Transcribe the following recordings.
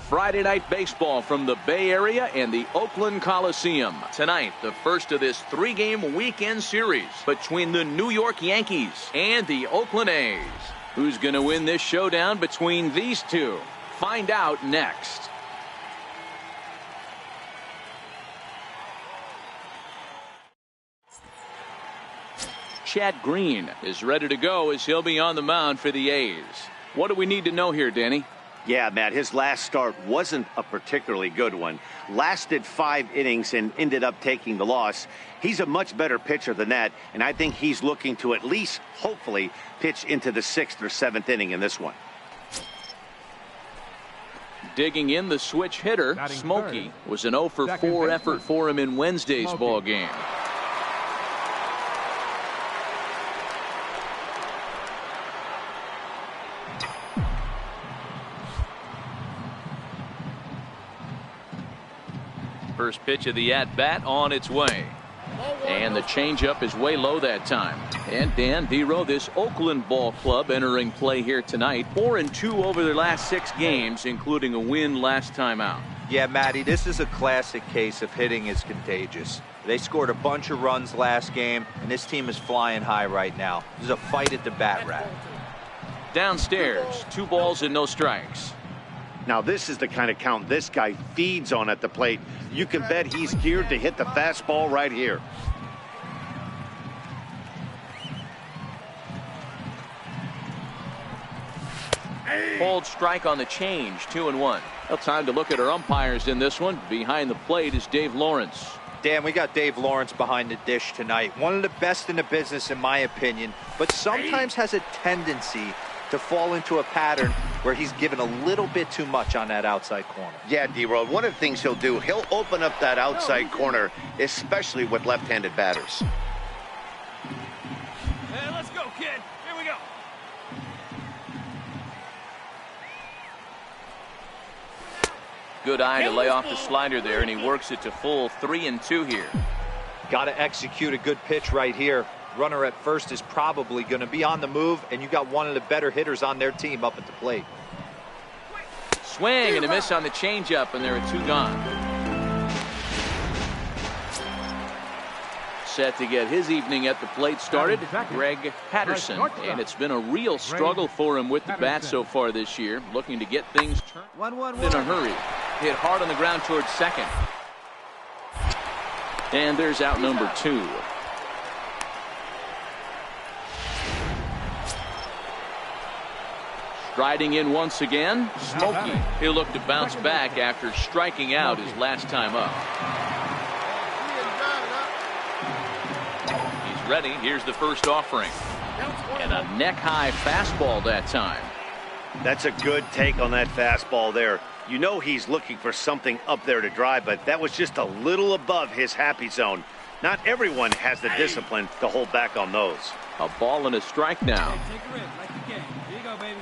Friday night baseball from the Bay Area and the Oakland Coliseum. Tonight, the first of this three-game weekend series between the New York Yankees and the Oakland A's. Who's going to win this showdown between these two? Find out next. Chad Green is ready to go as he'll be on the mound for the A's. What do we need to know here, Danny? Yeah, Matt, his last start wasn't a particularly good one. Lasted 5 innings and ended up taking the loss. He's a much better pitcher than that, and I think he's looking to at least, hopefully, pitch into the 6th or 7th inning in this one. Digging in the switch hitter, Smokey, was an 0 for 4 effort for him in Wednesday's ball game. First pitch of the at-bat on its way. And the changeup is way low that time. And Dan Dero, this Oakland ball club entering play here tonight. 4-2 over their last 6 games, including a win last time out. Yeah, Matty, this is a classic case of hitting is contagious. They scored a bunch of runs last game, and this team is flying high right now. There's a fight at the bat rack. Downstairs, 2 balls and no strikes. Now, this is the kind of count this guy feeds on at the plate. You can bet he's geared to hit the fastball right here. Hold strike on the change, 2-1. Well, time to look at our umpires in this one. Behind the plate is Dave Lawrence. Dan, we got Dave Lawrence behind the dish tonight. One of the best in the business, in my opinion, but sometimes has a tendency to fall into a pattern where he's given a little bit too much on that outside corner. Yeah, D-Road, one of the things he'll do, he'll open up that outside corner, especially with left-handed batters. Hey, let's go, kid. Here we go. Good eye to lay off the slider there, and he works it to full 3-2 here. Got to execute a good pitch right here. Runner at first is probably going to be on the move, and you got one of the better hitters on their team up at the plate. Swing and a miss on the changeup, and there are 2 gone. Set to get his evening at the plate started, Greg Patterson, and it's been a real struggle for him with the bat so far this year, looking to get things turned in a hurry. Hit hard on the ground towards second. And there's out number 2. Striding in once again, Smokey. He'll look to bounce back after striking out his last time up. He's ready. Here's the first offering. And a neck-high fastball that time. That's a good take on that fastball there. You know he's looking for something up there to drive, but that was just a little above his happy zone. Not everyone has the discipline to hold back on those. A ball and a strike now. Take a rip like the game. Here you go, baby.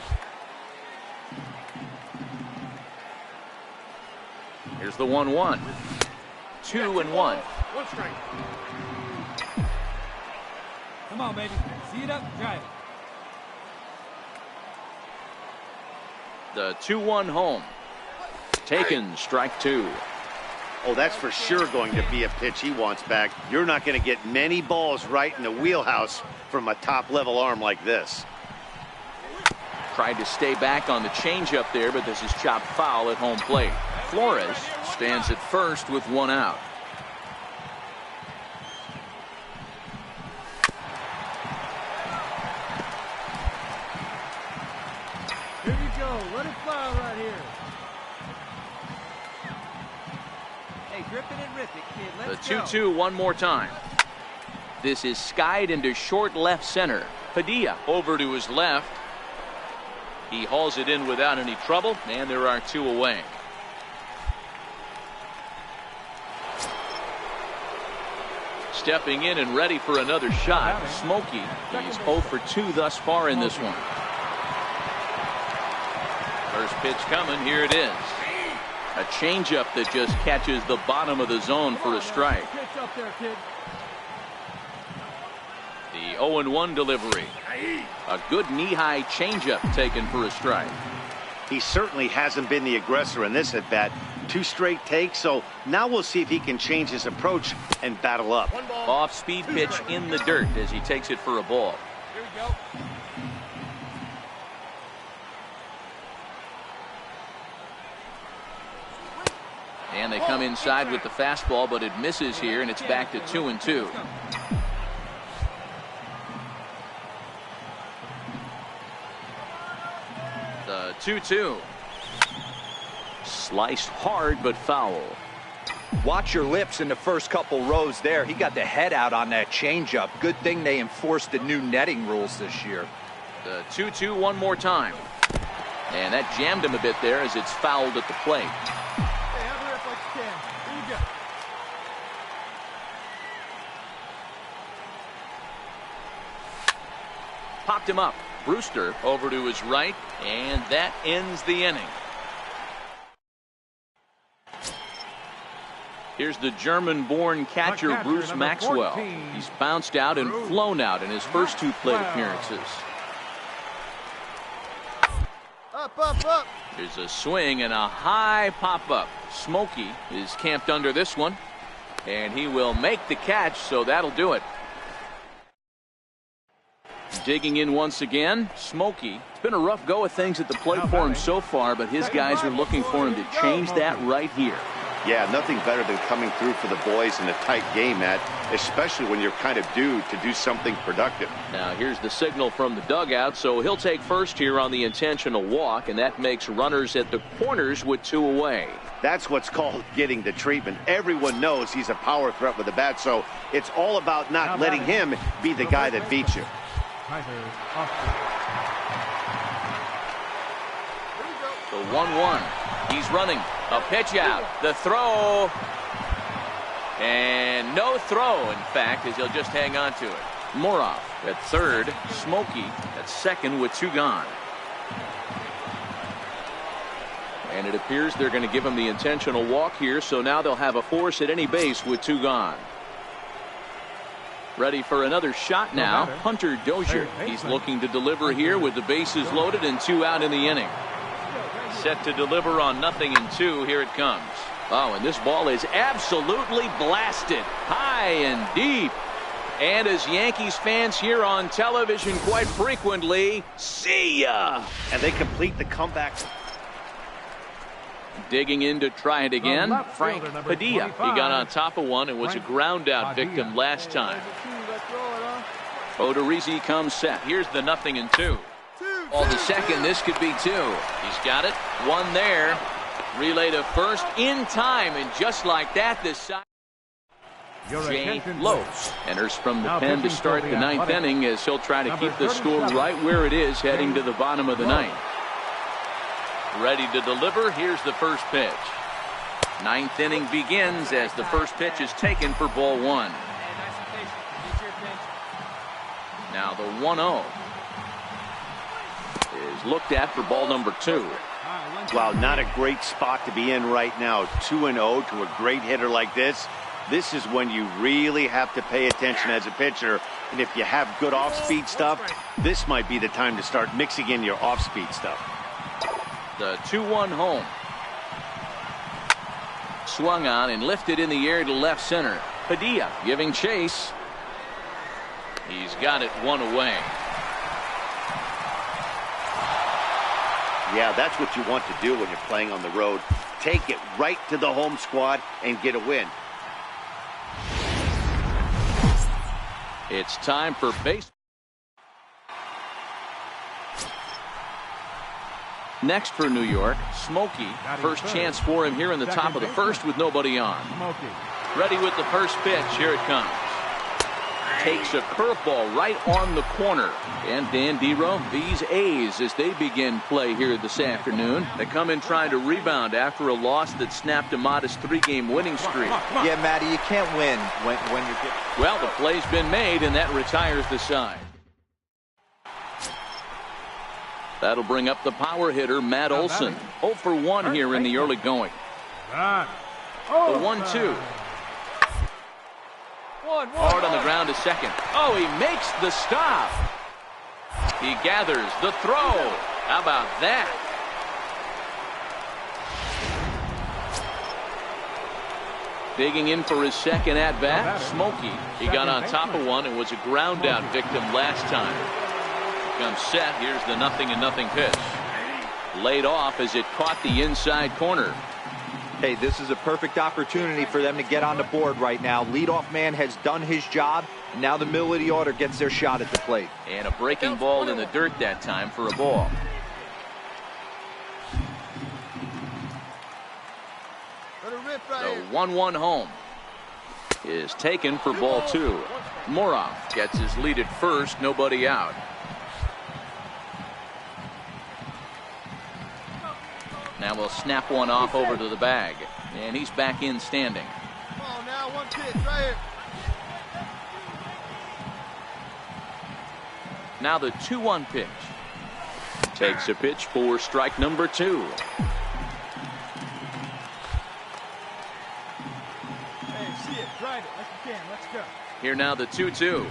Here's the 1-1. 2-1. One strike. Come on, baby. See it up, drive it. The 2-1 home. Taken, strike 2. Oh, that's for sure going to be a pitch he wants back. You're not going to get many balls right in the wheelhouse from a top-level arm like this. Tried to stay back on the changeup there, but this is chopped foul at home plate. Flores stands at first with 1 out. Here you go. Let it fly right here. Hey, grip it and rip it, kid. Let's go. The 2-2 one more time. This is skied into short left center. Padilla over to his left. He hauls it in without any trouble, and there are 2 away. Stepping in and ready for another shot. Smokey, he's 0 for 2 thus far in this one. First pitch coming, here it is. A changeup that just catches the bottom of the zone for a strike. The 0-1 delivery. A good knee-high changeup taken for a strike. He certainly hasn't been the aggressor in this at-bat. 2 straight takes, so now we'll see if he can change his approach and battle up. Off-speed pitch in the dirt as he takes it for a ball. Here we go. And they come inside with the fastball, but it misses here, and it's back to 2-2. The 2-2. Sliced hard, but foul. Watch your lips in the first couple rows there. He got the head out on that changeup. Good thing they enforced the new netting rules this year. The 2-2 one more time. And that jammed him a bit there as it's fouled at the plate. Hey, have a rip like you can. Here you go. Popped him up. Brewster over to his right, and that ends the inning. Here's the German-born catcher, Bruce Maxwell. He's bounced out and flown out in his first 2 plate appearances. Up, up, up. There's a swing and a high pop-up. Smokey is camped under this one, and he will make the catch, so that'll do it. Digging in once again, Smokey. It's been a rough go of things at the plate for him so far, but his guys are looking for him to change that right here. Yeah, nothing better than coming through for the boys in a tight game, Matt, especially when you're kind of due to do something productive. Now here's the signal from the dugout, so he'll take first here on the intentional walk, and that makes runners at the corners with 2 away. That's what's called getting the treatment. Everyone knows he's a power threat with the bat, so it's all about not letting him be the guy that beats you. The 1-1. He's running. A pitch out. The throw. And no throw, in fact, as he'll just hang on to it. Moroff at third. Smokey at second with 2 gone. And it appears they're going to give him the intentional walk here, so now they'll have a force at any base with 2 gone. Ready for another shot now. Hunter Dozier. He's looking to deliver here with the bases loaded and 2 out in the inning. Set to deliver on 0-2. Here it comes. Oh, and this ball is absolutely blasted high and deep. And as Yankees fans hear on television quite frequently, see ya. And they complete the comeback. Digging in to try it again. Frank Padilla. He got on top of one and was a ground out victim last time. Odorizzi comes set. Here's the 0-2. All the second. This could be 2. He's got it. 1 there. Relay to first in time, and just like that, this side. Jay Lopes enters from the pen to start the 9th inning as he'll try to keep the score right where it is heading to the bottom of the 9th. Ready to deliver. Here's the first pitch. 9th inning begins as the first pitch is taken for ball 1. Now the 1-0 is looked at for ball number 2. Wow, not a great spot to be in right now. 2-0 to a great hitter like this. This is when you really have to pay attention as a pitcher. And if you have good off-speed stuff, this might be the time to start mixing in your off-speed stuff. The 2-1 home. Swung on and lifted in the air to left center. Padilla giving chase. He's got it 1 away. Yeah, that's what you want to do when you're playing on the road. Take it right to the home squad and get a win. It's time for base. Next for New York, Smokey. First chance for him here in the top of the first with nobody on. Ready with the first pitch. Here it comes. Takes a curveball right on the corner. And Dan Dero, these A's, as they begin play here this afternoon, they come in trying to rebound after a loss that snapped a modest 3-game winning streak. Yeah, Matty, you can't win when you're getting... Well, the play's been made, and that retires the side. That'll bring up the power hitter, Matt Olson. 0 for 1 here in the early going. The 1-2. Hard on the ground to second. Oh, he makes the stop. He gathers the throw. How about that? Digging in for his second at-bat, Smokey. He got on top of one and was a ground-out victim last time. Comes set. Here's the 0-0 pitch. Laid off as it caught the inside corner. Hey, this is a perfect opportunity for them to get on the board right now. Leadoff man has done his job, and now the middle of the order gets their shot at the plate. And a breaking ball in the dirt that time for a ball. The 1-1 home is taken for ball 2. Moroff gets his lead at first, nobody out. Now we'll snap one off over to the bag. And he's back in standing. Come on now, 1 pitch right here. Now the 2-1 pitch. Takes a pitch for strike number 2. Hey, see it, drive it like you can. Let's go. Here now the 2-2.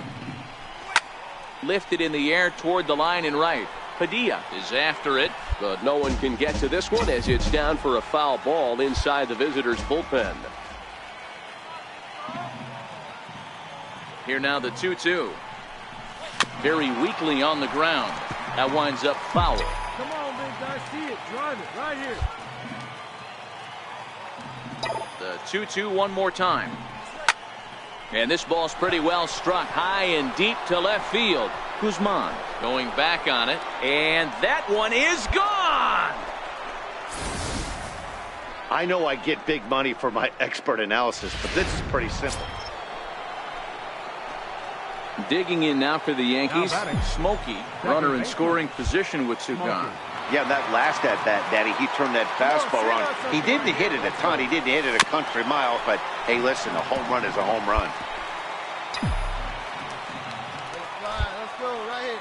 Lifted in the air toward the line and right. Padilla is after it, but no one can get to this one as it's down for a foul ball inside the visitors' bullpen. Here now the 2-2. very weakly on the ground. That winds up foul. Come on, big guy. See it. Drive it right here. The 2-2 one more time. And this ball's pretty well struck high and deep to left field. Guzman going back on it. And that one is gone. I know I get big money for my expert analysis, but this is pretty simple. Digging in now for the Yankees, Smokey, runner in scoring position with two gone. Yeah, that last at bat, Daddy, he turned that fastball around. He didn't hit it a ton. He didn't hit it a country mile, but hey, listen, a home run is a home run. Let's go right here.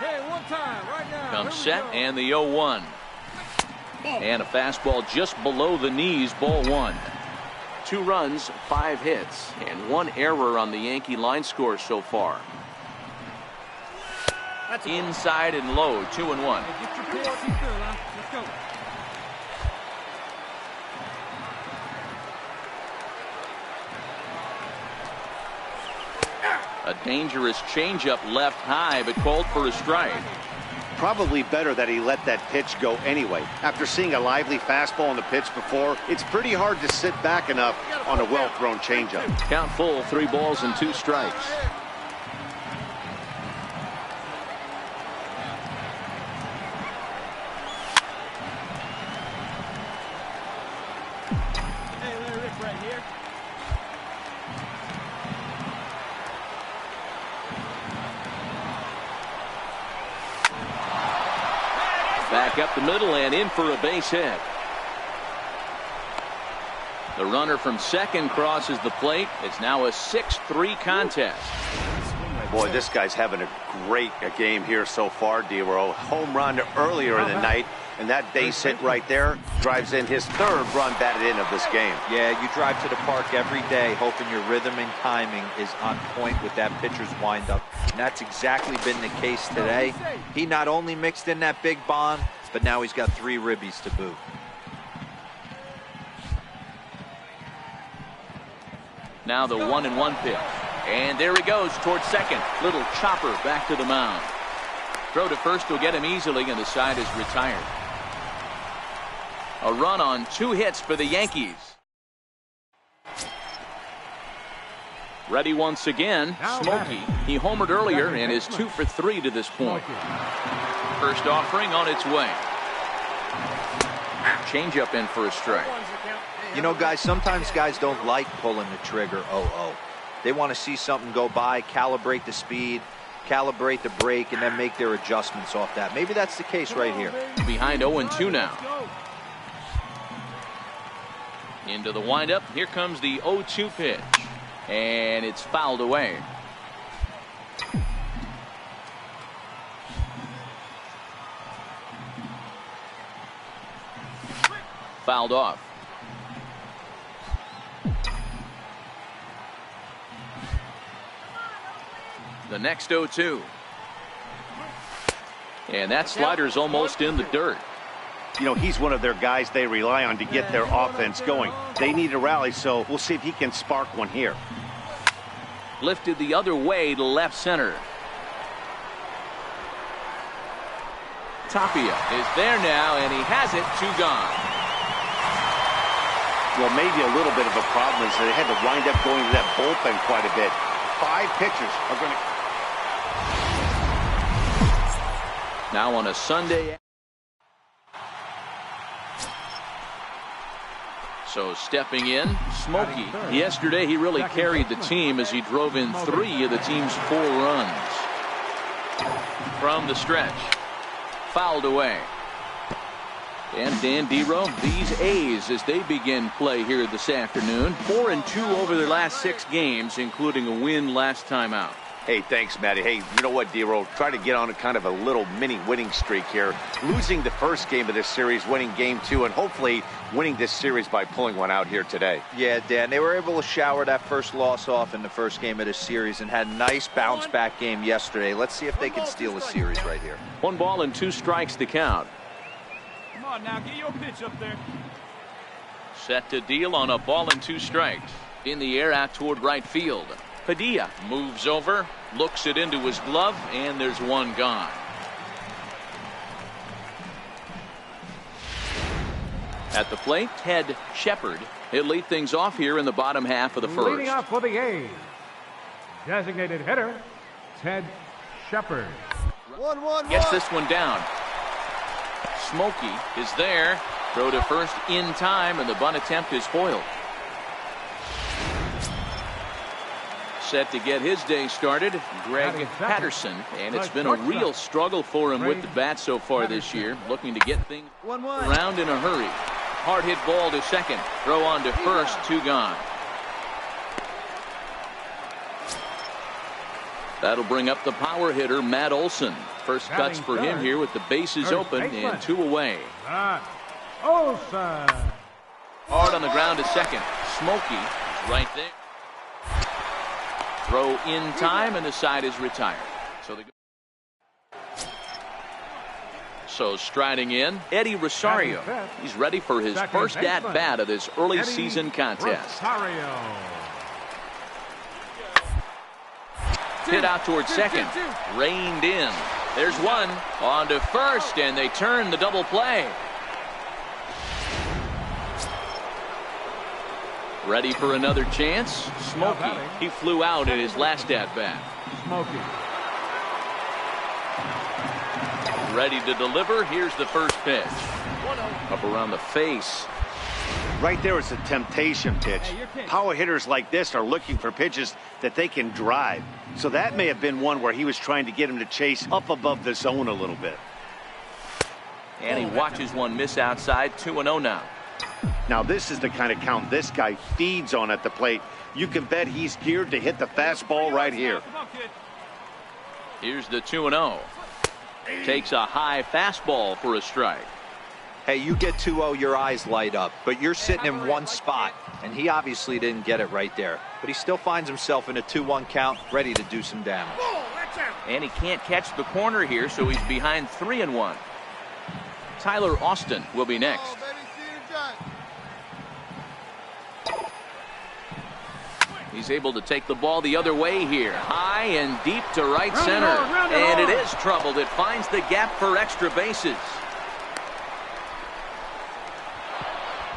Hey, one time, right now. Comes set and the 0-1. And a fastball just below the knees, ball one. 2 runs, 5 hits, and 1 error on the Yankee line score so far. Inside and low, 2-1. Get your pitch, let's go. A dangerous changeup left high, but called for a strike. Probably better that he let that pitch go anyway. After seeing a lively fastball on the pitch before, it's pretty hard to sit back enough on a well-thrown changeup. Count full, 3 balls and 2 strikes. Hey, let it rip right here. Back up the middle and in for a base hit. The runner from second crosses the plate. It's now a 6-3 contest. Boy, this guy's having a great game here so far, D-Roll. Home run earlier in the night, and that base hit right there drives in his 3rd run batted in of this game. Yeah, you drive to the park every day hoping your rhythm and timing is on point with that pitcher's windup. And that's exactly been the case today. He not only mixed in that big bomb, but now he's got 3 ribbies to boot. Now the 1-1 pitch. And there he goes towards second. Little chopper back to the mound. Throw to first will get him easily, and the side is retired. A run on 2 hits for the Yankees. Ready once again, Smokey. He homered earlier and is 2 for 3 to this point. First offering on its way. Changeup in for a strike. You know, guys, sometimes guys don't like pulling the trigger 0-0. They want to see something go by, calibrate the speed, calibrate the brake, and then make their adjustments off that. Maybe that's the case right here. Behind 0-2 now. Into the windup. Here comes the 0-2 pitch. And it's fouled away. Fouled off. The next 0-2. And that slider's almost in the dirt. You know, he's one of their guys they rely on to get their offense going. They need a rally, so we'll see if he can spark one here. Lifted the other way to left center. Tapia is there now, and he has it. 2 gone. Well, maybe a little bit of a problem is they had to wind up going to that bullpen quite a bit. 5 pitchers are going to... Now on a Sunday. So stepping in, Smokey. Yesterday he really carried the team as he drove in 3 of the team's 4 runs. From the stretch. Fouled away. And Dan Dero, these A's as they begin play here this afternoon. 4-2 over their last 6 games, including a win last time out. Hey, thanks, Matty. Hey, you know what, D-Roll? Try to get on a kind of a little mini winning streak here. Losing the first game of this series, winning game 2, and hopefully winning this series by pulling one out here today. Yeah, Dan, they were able to shower that first loss off in the first game of this series and had a nice bounce back game yesterday. Let's see if they can steal a series right here. 1 ball and 2 strikes to count. Come on now, get your pitch up there. Set to deal on a ball and 2 strikes. In the air out toward right field. Padilla moves over, looks it into his glove, and there's one gone. At the plate, Ted Shepard. He'll lead things off here in the bottom half of the first. Leading off for the A's, designated hitter, Ted Shepard. Gets this one down. Smokey is there. Throw to first in time, and the bunt attempt is foiled. Set to get his day started, Greg Patterson, and it's been a real struggle for him with the bat so far this year, looking to get things around in a hurry. Hard hit ball to second. Throw on to first, two gone. That'll bring up the power hitter, Matt Olson. First cuts for him here with the bases open and two away. Olson. Hard on the ground to second. Smokey right there. Throw in time, and the side is retired. So striding in, Eddie Rosario. He's ready for his first at-bat of this early season contest. Hit out towards second. Reined in. There's one. On to first, and they turn the double play. Ready for another chance. Smokey. He flew out in his last at-bat. Smokey. Ready to deliver. Here's the first pitch. Up around the face. Right there is a temptation pitch. Power hitters like this are looking for pitches that they can drive. So that may have been one where he was trying to get him to chase up above the zone a little bit. And he watches one miss outside. 2-0 now. Now this is the kind of count this guy feeds on at the plate. You can bet he's geared to hit the fastball right here. Here's the 2-0. Takes a high fastball for a strike. Hey, you get 2-0, your eyes light up, but you're sitting in one spot, and he obviously didn't get it right there. But he still finds himself in a 2-1 count, ready to do some damage. And he can't catch the corner here, so he's behind 3-1. Tyler Austin will be next. He's able to take the ball the other way here. High and deep to right center. And it is troubled. It finds the gap for extra bases.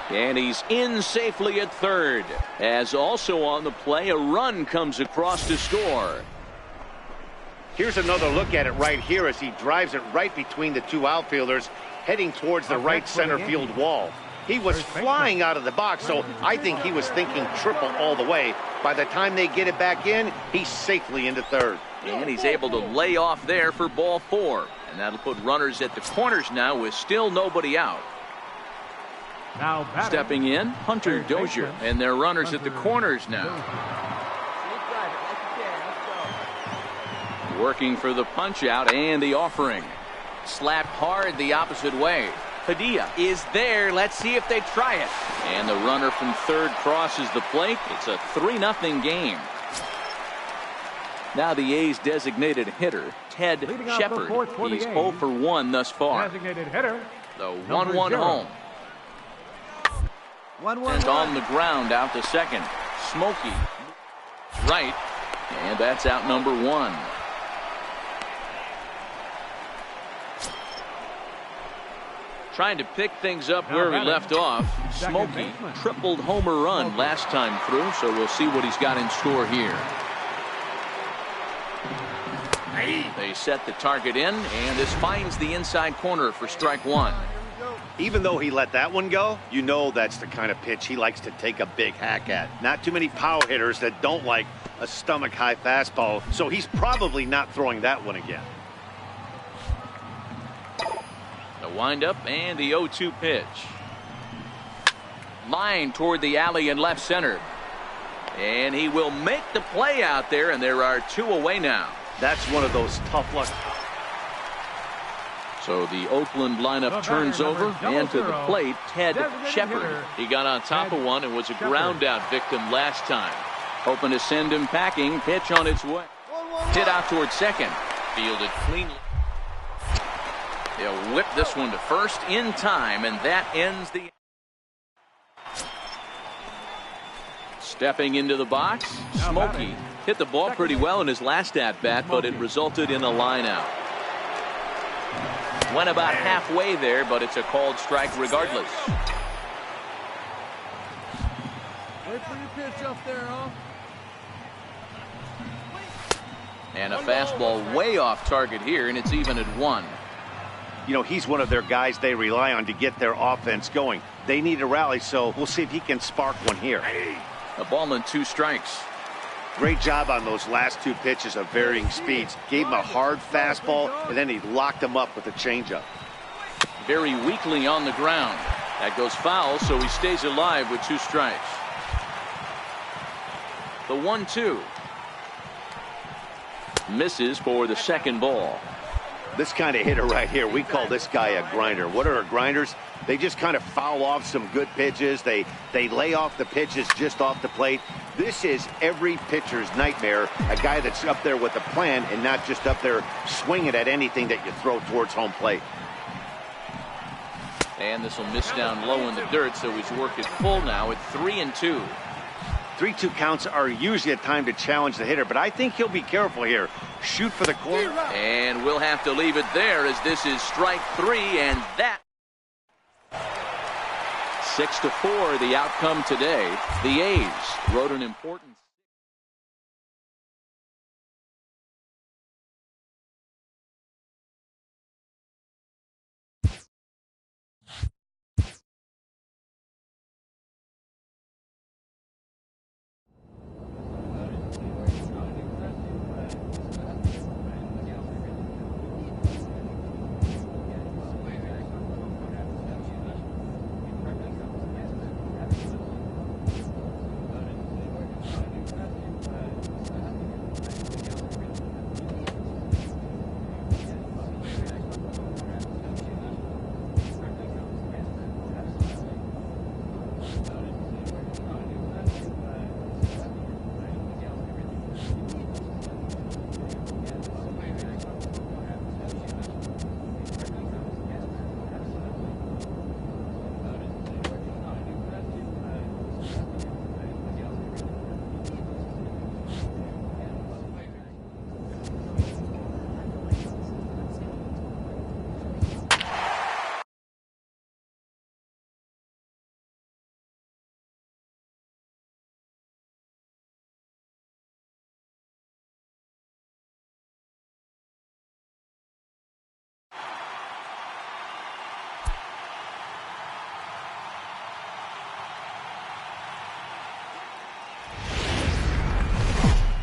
And he's in safely at third. As also on the play, a run comes across to score. Here's another look at it right here as he drives it right between the two outfielders, heading towards the right center field wall. He was flying out of the box, so I think he was thinking triple all the way. By the time they get it back in, he's safely into third. And he's able to lay off there for ball 4. And that'll put runners at the corners now with still nobody out. Now stepping in, Hunter Dozier, and their runners at the corners now. Working for the punch out and the offering. Slapped hard the opposite way. Padilla is there. Let's see if they try it. And the runner from third crosses the plate. It's a 3-0 game. Now the A's designated hitter, Ted Shepard. He's 0 for 1 thus far. Designated hitter, the 1-1 home. 1-1. And on the ground out to second. Smokey right. And that's out number 1. Trying to pick things up where we left off. Smokey tripled homer run last time through, so we'll see what he's got in store here. They set the target in, and this finds the inside corner for strike 1. Even though he let that one go, you know that's the kind of pitch he likes to take a big hack at. Not too many power hitters that don't like a stomach-high fastball, so he's probably not throwing that one again. The windup and the 0-2 pitch. Line toward the alley in left center. And he will make the play out there, and there are 2 away now. That's one of those tough luck. So the Oakland lineup turns over, and to the plate, Ted Shepard. He got on top of one and was a ground out victim last time. Hoping to send him packing. Pitch on its way. Hit out towards second. Fielded cleanly. They'll whip this one to first in time, and that ends the... Stepping into the box, Smokey Hit the ball pretty well in his last at-bat, but it resulted in a line-out. Went about halfway there, but it's a called strike regardless. Wait for your pitch up there, huh? And a fastball way off target here, and it's even at 1. You know, he's one of their guys they rely on to get their offense going. They need a rally, so we'll see if he can spark one here. A ball and 2 strikes. Great job on those last 2 pitches of varying speeds. Gave him a hard fastball, and then he locked him up with a changeup. Very weakly on the ground. That goes foul, so he stays alive with 2 strikes. The 1-2. Misses for the second ball. This kind of hitter right here, we call this guy a grinder. What are grinders? They just kind of foul off some good pitches. They lay off the pitches just off the plate. This is every pitcher's nightmare, a guy that's up there with a plan and not just up there swinging at anything that you throw towards home plate. And this will miss down low in the dirt, so he's worked it full now at 3-2. 3-2 counts are usually a time to challenge the hitter, but I think he'll be careful here. Shoot for the corner. And we'll have to leave it there as this is strike 3, and that 6-4 the outcome today. The A's wrote an important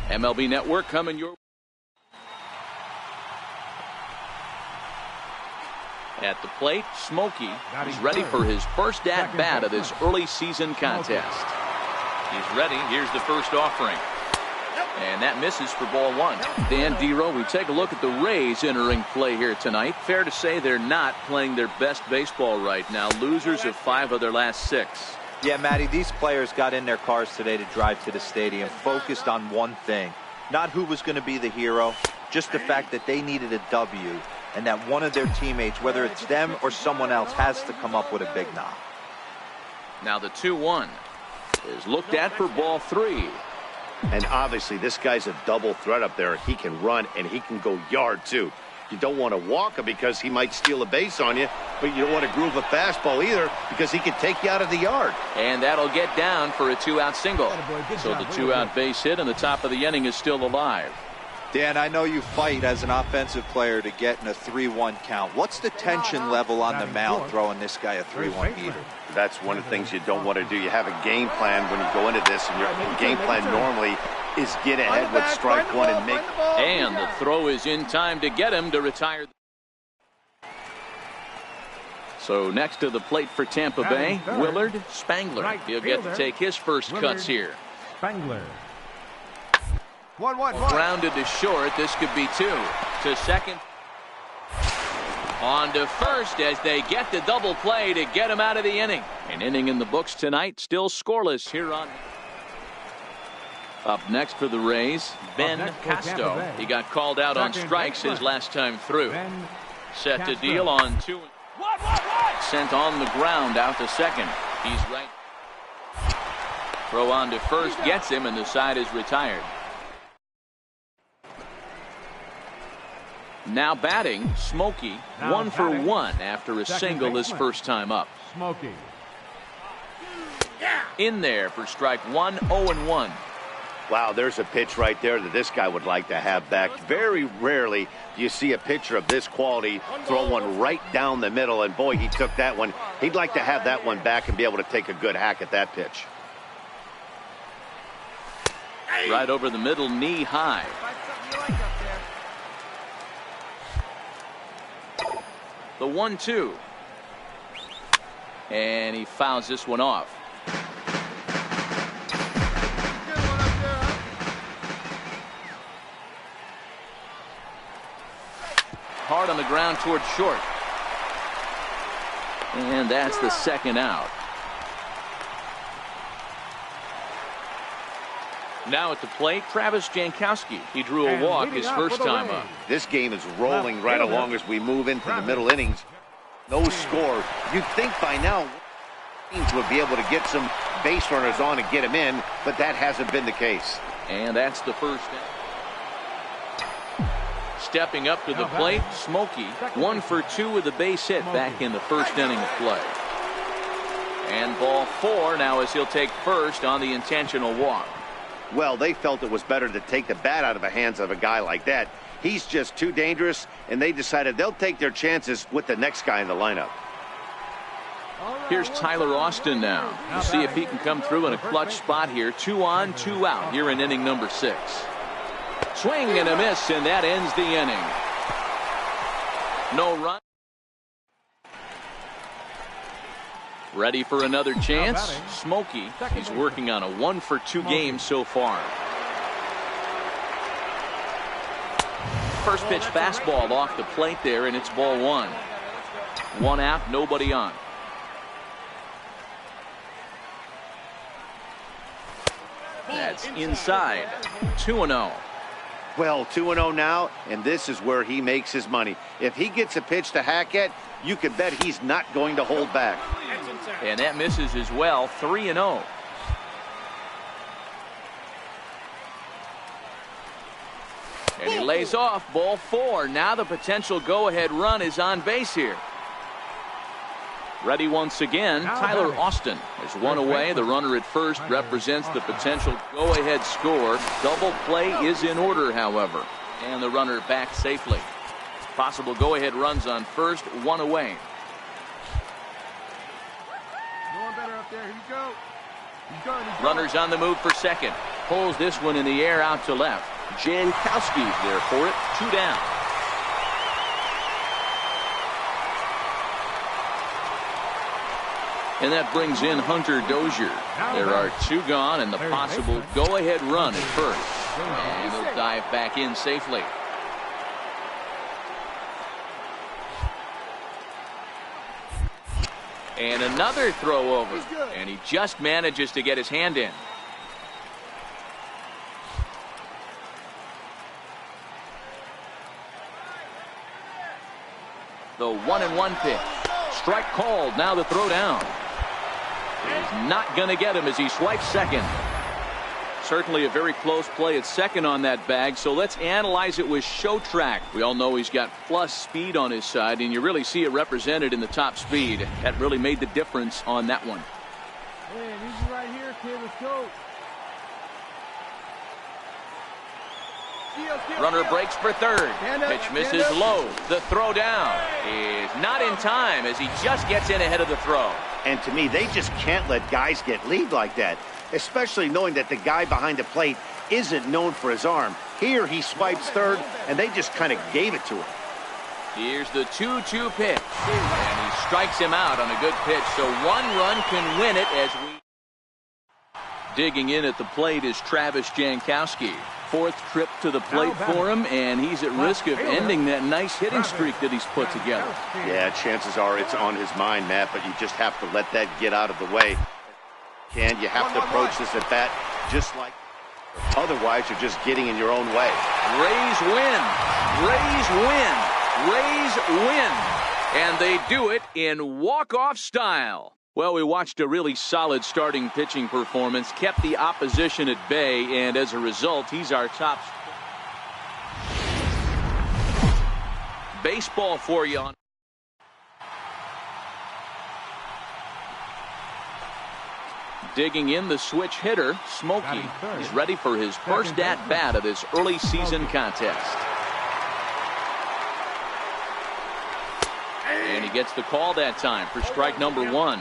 MLB Network coming your at the plate. Smokey is ready for his first at-bat of this early season contest. He's ready. Here's the first offering. And that misses for ball 1. Dan Dero, we take a look at the Rays entering play here tonight. Fair to say they're not playing their best baseball right now. Losers of 5 of their last 6. Yeah, Matty, these players got in their cars today to drive to the stadium, focused on one thing. Not who was going to be the hero, just the fact that they needed a W, and that one of their teammates, whether it's them or someone else, has to come up with a big knock. Now the 2-1 is looked at for ball 3. And obviously this guy's a double threat up there. He can run and he can go yard too. You don't want to walk him because he might steal a base on you, but you don't want to groove a fastball either because he can take you out of the yard. And that'll get down for a 2-out single. So the 2-out base hit and the top of the inning is still alive. Dan, I know you fight as an offensive player to get in a 3-1 count. What's the tension level on the mound throwing this guy a 3-1 heater? That's one of the things you don't want to do. You have a game plan when you go into this, and your game plan normally is get ahead with strike 1 and make. And the throw is in time to get him to retire. So next to the plate for Tampa Bay, Willard Spangler. He'll get to take his first cuts here. Spangler. 1-1. Grounded to short. This could be 2. To second. On to first as they get the double play to get him out of the inning. An inning in the books tonight, still scoreless here on. Up next for the Rays, Ben Casto. He got called out on strikes his last time through. Set to deal on 2. Sent on the ground out to second. He's right. Throw on to first gets him, and the side is retired. Now batting, Smokey, Now 1 for batting, 1 after a single his baseman. first time up. Smokey. In there for strike 1, 0-1. Wow, there's a pitch right there that this guy would like to have back. Very rarely do you see a pitcher of this quality throw one right down the middle, and boy, he took that one. He'd like to have that one back and be able to take a good hack at that pitch. Right over the middle, knee high. Find something you like up there. The 1-2. And he fouls this one off. Good one up there, huh? Hard on the ground toward short. And that's the second out. Now at the plate, Travis Jankowski. He drew a And walk leading his off first for the time Rays. up. This game is rolling right fielder, along as we move into the Travis. middle innings. No score. You'd think by now teams would be able to get some base runners on and get them in, but that hasn't been the case. And that's the first out. Stepping up to the Now plate, batting, Smokey, second 1 baseman. for 2 with a base hit Smokey. back in the first inning of play. And ball 4 now as he'll take first on the intentional walk. Well, they felt it was better to take the bat out of the hands of a guy like that. He's just too dangerous, and they decided they'll take their chances with the next guy in the lineup. Here's Tyler Austin now. We'll see if he can come through in a clutch spot here. 2 on, 2 out here in inning number 6. Swing and a miss, and that ends the inning. No run. Ready for another chance. batting, Smokey, second he's baseman. working on a 1 for 2 Smokey. game so far. First pitch fastball off the plate there, and it's ball 1. 1 out, nobody on. That's inside. 2-0. Well, 2-0 now, and this is where he makes his money. If he gets a pitch to hack at, you can bet he's not going to hold back. And that misses as well. 3-0. And he lays off. Ball 4. Now the potential go-ahead run is on base here. Ready once again, Now Tyler batting. Austin. There's one away. The runner at first represents the potential go-ahead score. Double play is in order, however. And the runner back safely. Possible go-ahead runs on first, 1 away. Going better up there. Here you go. He's going. He's going. Runners on the move for second. Pulls this one in the air out to left. Jankowski's there for it. 2 down. And that brings in Hunter Dozier. There are 2 gone and the possible go-ahead run at first. And he'll dive back in safely. And another throw over. And he just manages to get his hand in. The 1-1 pitch. Strike called. Now the throw down. He's not going to get him as he swipes second. Certainly a very close play at second on that bag, so let's analyze it with show track. We all know he's got plus speed on his side, and you really see it represented in the top speed. That really made the difference on that one. Hey, easy right here, kid. Let's go. Runner breaks for third. Stand up, Pitch misses stand up. low. The throw down is not in time as he just gets in ahead of the throw. And to me, they just can't let guys get lead like that, especially knowing that the guy behind the plate isn't known for his arm. Here he swipes third, and they just kind of gave it to him. Here's the 2-2 pitch. And he strikes him out on a good pitch, so 1 run can win it as we... Digging in at the plate is Travis Jankowski. 4th trip to the plate for him, and he's at risk of ending that nice hitting streak that he's put together. Yeah, chances are it's on his mind, Matt, but you just have to let that get out of the way. And you have to approach this at bat just like... Otherwise, you're just getting in your own way. Rays win. Rays win. Rays win. And they do it in walk-off style. Well, we watched a really solid starting pitching performance, kept the opposition at bay, and as a result, he's our top. baseball for you. Digging in, the switch hitter, Smokey. He's ready for his first at-bat of this early season contest. And he gets the call that time for strike number one.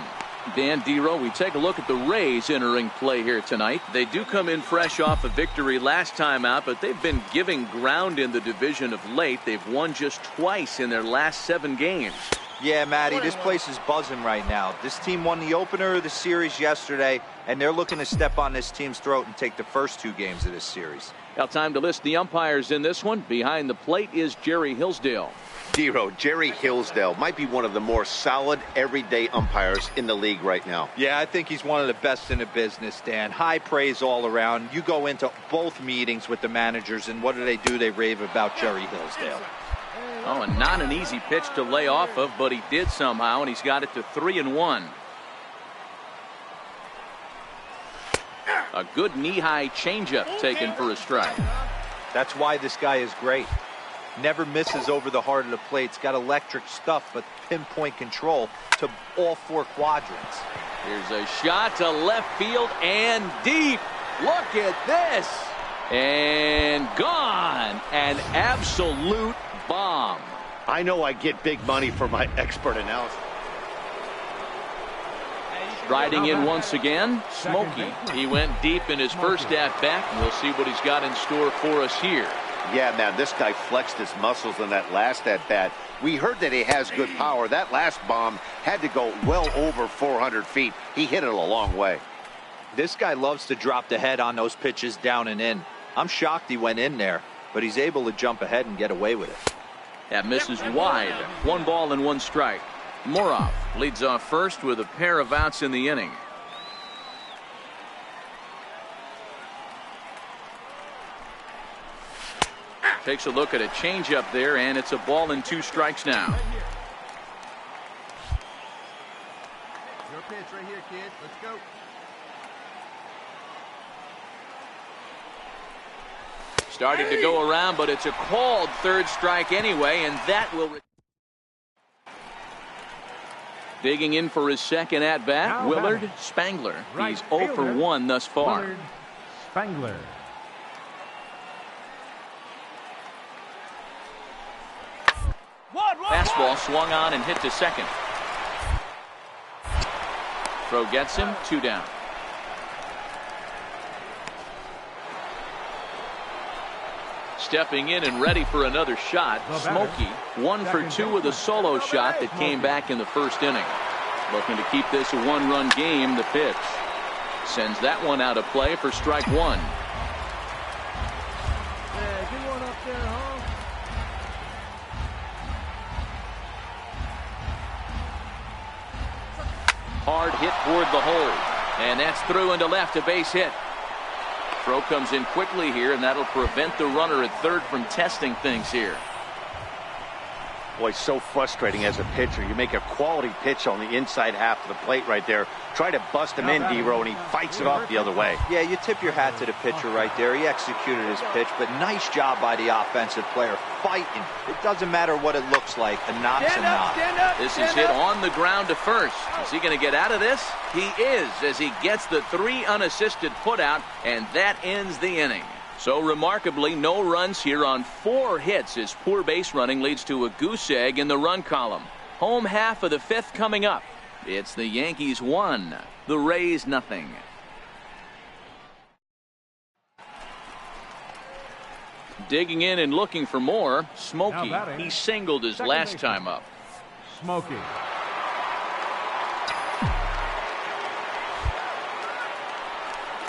Dan Dero, we take a look at the Rays entering play here tonight. They do come in fresh off a victory last time out, but they've been giving ground in the division of late. They've won just twice in their last 7 games. Yeah, Matty, this place is buzzing right now. This team won the opener of the series yesterday, and they're looking to step on this team's throat and take the first 2 games of this series. Now time to list the umpires in this one. Behind the plate is Jerry Hillsdale. Dero, Jerry Hillsdale might be one of the more solid everyday umpires in the league right now. Yeah, I think he's one of the best in the business, Dan. High praise all around. You go into both meetings with the managers, and what do? They rave about Jerry Hillsdale. Oh, and not an easy pitch to lay off of, but he did somehow, and he's got it to 3-1. A good knee-high changeup taken for a strike. That's why this guy is great. Never misses over the heart of the plate. He's got electric stuff, but pinpoint control to all 4 quadrants. Here's a shot to left field and deep. Look at this. And gone. An absolute bomb. I know I get big money for my expert analysis. Striding in once again, Smokey. He went deep in his first at-bat, and we'll see what he's got in store for us here. Yeah, man, this guy flexed his muscles in that last at-bat. We heard that he has good power. That last bomb had to go well over 400 feet. He hit it a long way. This guy loves to drop the head on those pitches down and in. I'm shocked he went in there, but he's able to jump ahead and get away with it. That misses wide. 1 ball and 1 strike. Morov leads off first with a pair of outs in the inning. Takes a look at a changeup there, and it's a ball and 2 strikes now. Your pitch right here, kid. Let's go. Starting to go around, but it's a called 3rd strike anyway, and that will... Digging in for his second at-bat, Willard Spangler. He's 0 for 1 thus far. Willard Spangler. Fastball swung on and hit to second. Throw gets him, 2 down. Stepping in and ready for another shot, Smokey. 1 for 2 with a solo shot that came back in the first inning. Looking to keep this a 1-run game. The pitch sends that one out of play for strike 1. Yeah, get one up there, huh? Hard hit toward the hole, and that's through into left, a base hit. Throw comes in quickly here, and that'll prevent the runner at third from testing things here. Boy, so frustrating as a pitcher. You make a quality pitch on the inside half of the plate right there. Try to bust him in, Dero, and he fights it off the other way. Yeah, you tip your hat to the pitcher right there. He executed his pitch, but nice job by the offensive player fighting. It doesn't matter what it looks like. A knock's a knock. This is hit on the ground to first. Is he going to get out of this? He is, as he gets the 3 unassisted putout, and that ends the inning. So remarkably, no runs here on 4 hits as poor base running leads to a goose egg in the run column. Home half of the 5th coming up. It's the Yankees 1, the Rays nothing. Digging in and looking for more, Smokey. He singled his last time up. Smokey.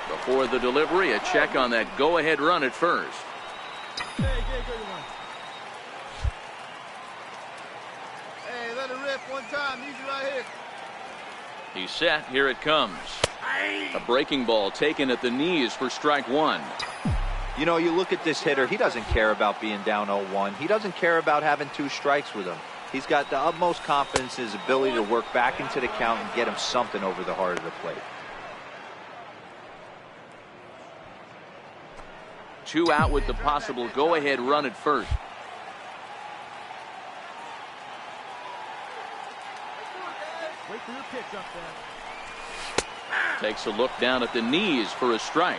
Before the delivery, a check on that go-ahead run at first. Hey, let it rip one time. Easy right here. He's set. Here it comes. A breaking ball taken at the knees for strike 1. You know, you look at this hitter. He doesn't care about being down 0-1. He doesn't care about having 2 strikes with him. He's got the utmost confidence in his ability to work back into the count and get him something over the heart of the plate. 2 out with the possible go-ahead run at first. for your pitch up there. Takes a look down at the knees for a strike.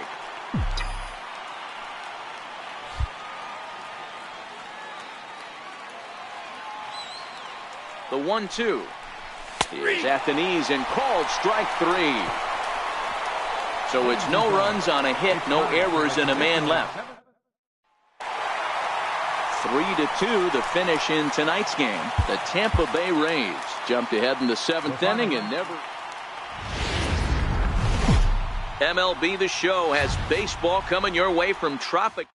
The 1-2 is at the knees and called strike 3. So it's no runs on a hit, no errors, and a man left. 3-2 the finish in tonight's game. The Tampa Bay Rays jumped ahead in the 7th inning and never. MLB The Show has baseball coming your way from Tropic.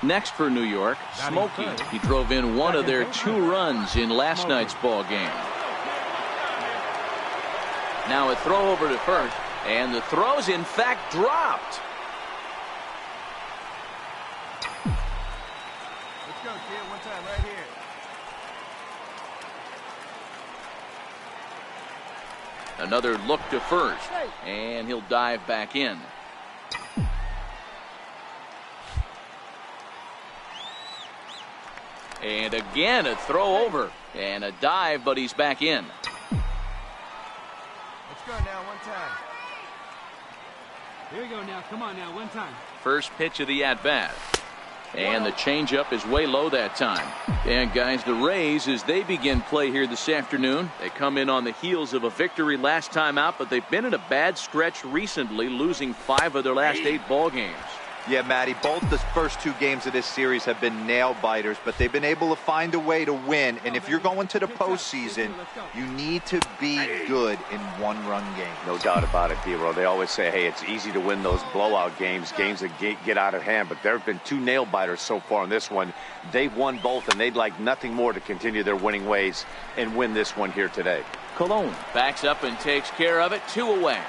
Next for New York, Smokey. He drove in one of their 2 runs in last night's ball game. Now a throw over to first, and the throw's in fact dropped. Let's go, kid. One time right here. Another look to first, and he'll dive back in. And again a throw over and a dive, but he's back in. Let's go now, one time. Here you go now. Come on now, one time. First pitch of the at-bat. And the changeup is way low that time. And guys, the Rays, as they begin play here this afternoon, they come in on the heels of a victory last time out, but they've been in a bad stretch recently, losing 5 of their last 8 ball games. Yeah, Matty, both the first 2 games of this series have been nail-biters, but they've been able to find a way to win. And if you're going to the postseason, you need to be good in one-run games. No doubt about it, D-Roll. They always say, hey, it's easy to win those blowout games, games that get out of hand. But there have been 2 nail-biters so far in this one. They've won both, and they'd like nothing more to continue their winning ways and win this one here today. Colon backs up and takes care of it. 2 away.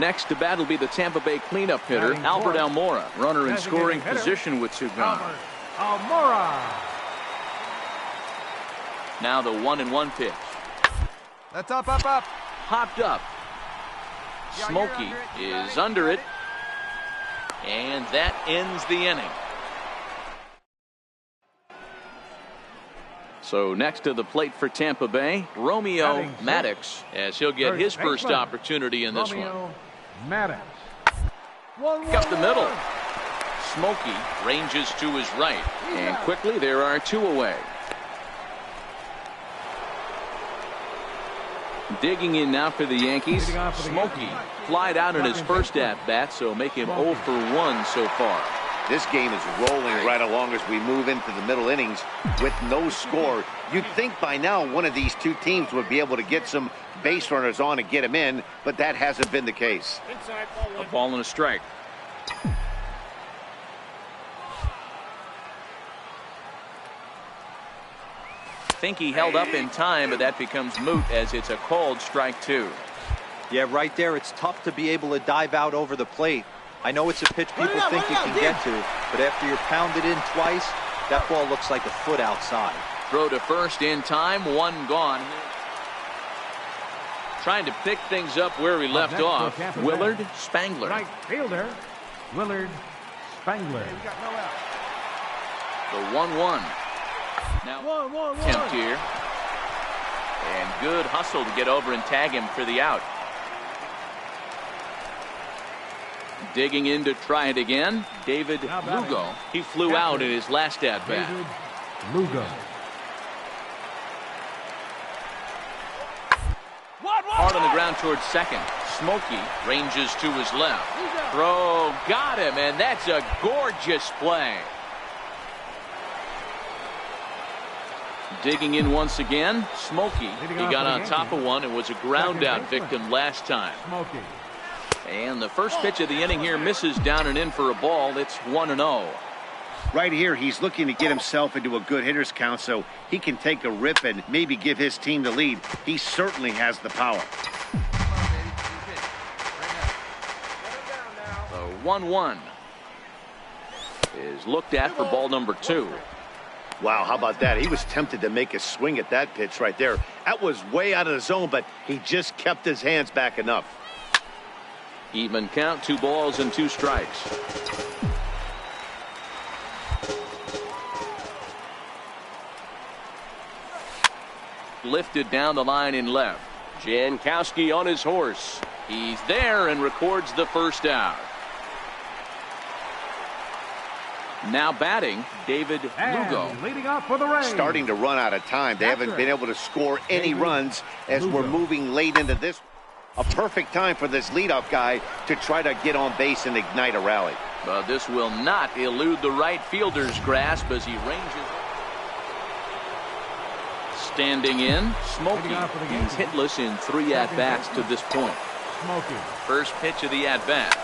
Next to bat will be the Tampa Bay cleanup hitter, Albert Almora. Runner in scoring position with 2 gone. Almora. Now the 1-1 pitch. That's up, up, up. Popped up. Smokey is under it. And that ends the inning. So next to the plate for Tampa Bay, Romeo Maddox, as he'll get his first opportunity in this one. Maddox. Up the middle. Smokey ranges to his right. And quickly there are 2 away. Digging in now for the Yankees. Smokey flied out in his first at-bat, so make him 0 for 1 so far. This game is rolling right along as we move into the middle innings with no score. You'd think by now one of these 2 teams would be able to get some base runners on and get them in, but that hasn't been the case. A ball and a strike. Think he held up in time, but that becomes moot as it's a called strike 2. Yeah, right there, it's tough to be able to dive out over the plate. I know it's a pitch people think you can get to, but after you're pounded in twice, that ball looks like a foot outside. Throw to first in time, 1 gone. Trying to pick things up where he left off, Willard Spangler. Right fielder, Willard Spangler. We got no out. The 1-1. Now attempt here. And good hustle to get over and tag him for the out. Digging in to try it again, David Lugo. He flew out in his last at-bat. David Lugo. Hard on the ground towards second. Smokey ranges to his left. Throw, got him, and that's a gorgeous play. Digging in once again, Smokey. He got on top of one and was a ground out victim last time. Smokey. And the first pitch of the inning here misses down and in for a ball. It's 1-0. Right here, he's looking to get himself into a good hitter's count so he can take a rip and maybe give his team the lead. He certainly has the power. The 1-1 is looked at for ball number 2. Wow, how about that? He was tempted to make a swing at that pitch right there. That was way out of the zone, but he just kept his hands back enough. Even count, 2 balls and 2 strikes. lifted down the line in left. Jankowski on his horse. He's there and records the first out. Now batting, David Lugo. Leading off for the Rays. Starting to run out of time. They haven't been able to score any runs as we're moving late into this. A perfect time for this leadoff guy to try to get on base and ignite a rally. But this will not elude the right fielder's grasp as he ranges. Standing in, Smokey. He's hitless in 3 at-bats to this point. First pitch of the at-bat.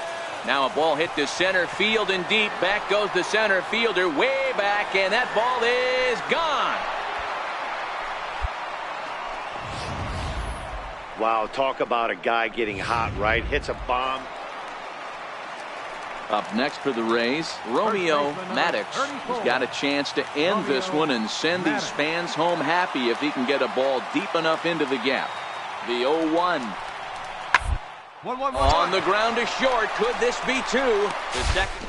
Now a ball hit to center field and deep. Back goes the center fielder way back, and that ball is gone. Wow, talk about a guy getting hot, right? Hits a bomb. Up next for the Rays, Romeo Maddox has got a chance to end this one and send these fans home happy if he can get a ball deep enough into the gap. The 0-1. On the ground to short. Could this be 2? The second.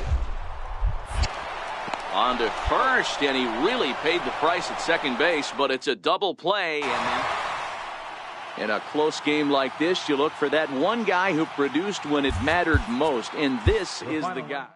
On to first, and he really paid the price at second base, but it's a double play. And then in a close game like this, you look for that one guy who produced when it mattered most, and this is the guy.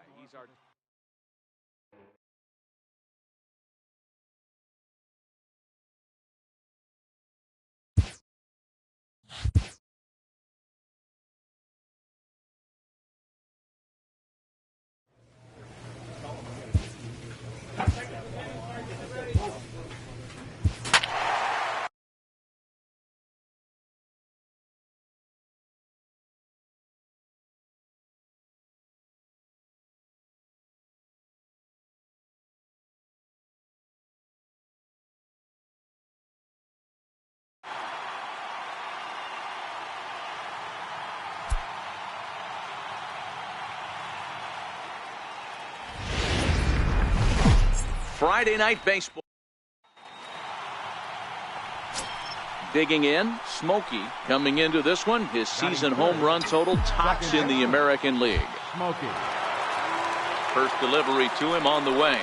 Friday Night Baseball. Digging in, Smokey coming into this one. His season home run total tops in the American League. First delivery to him on the way.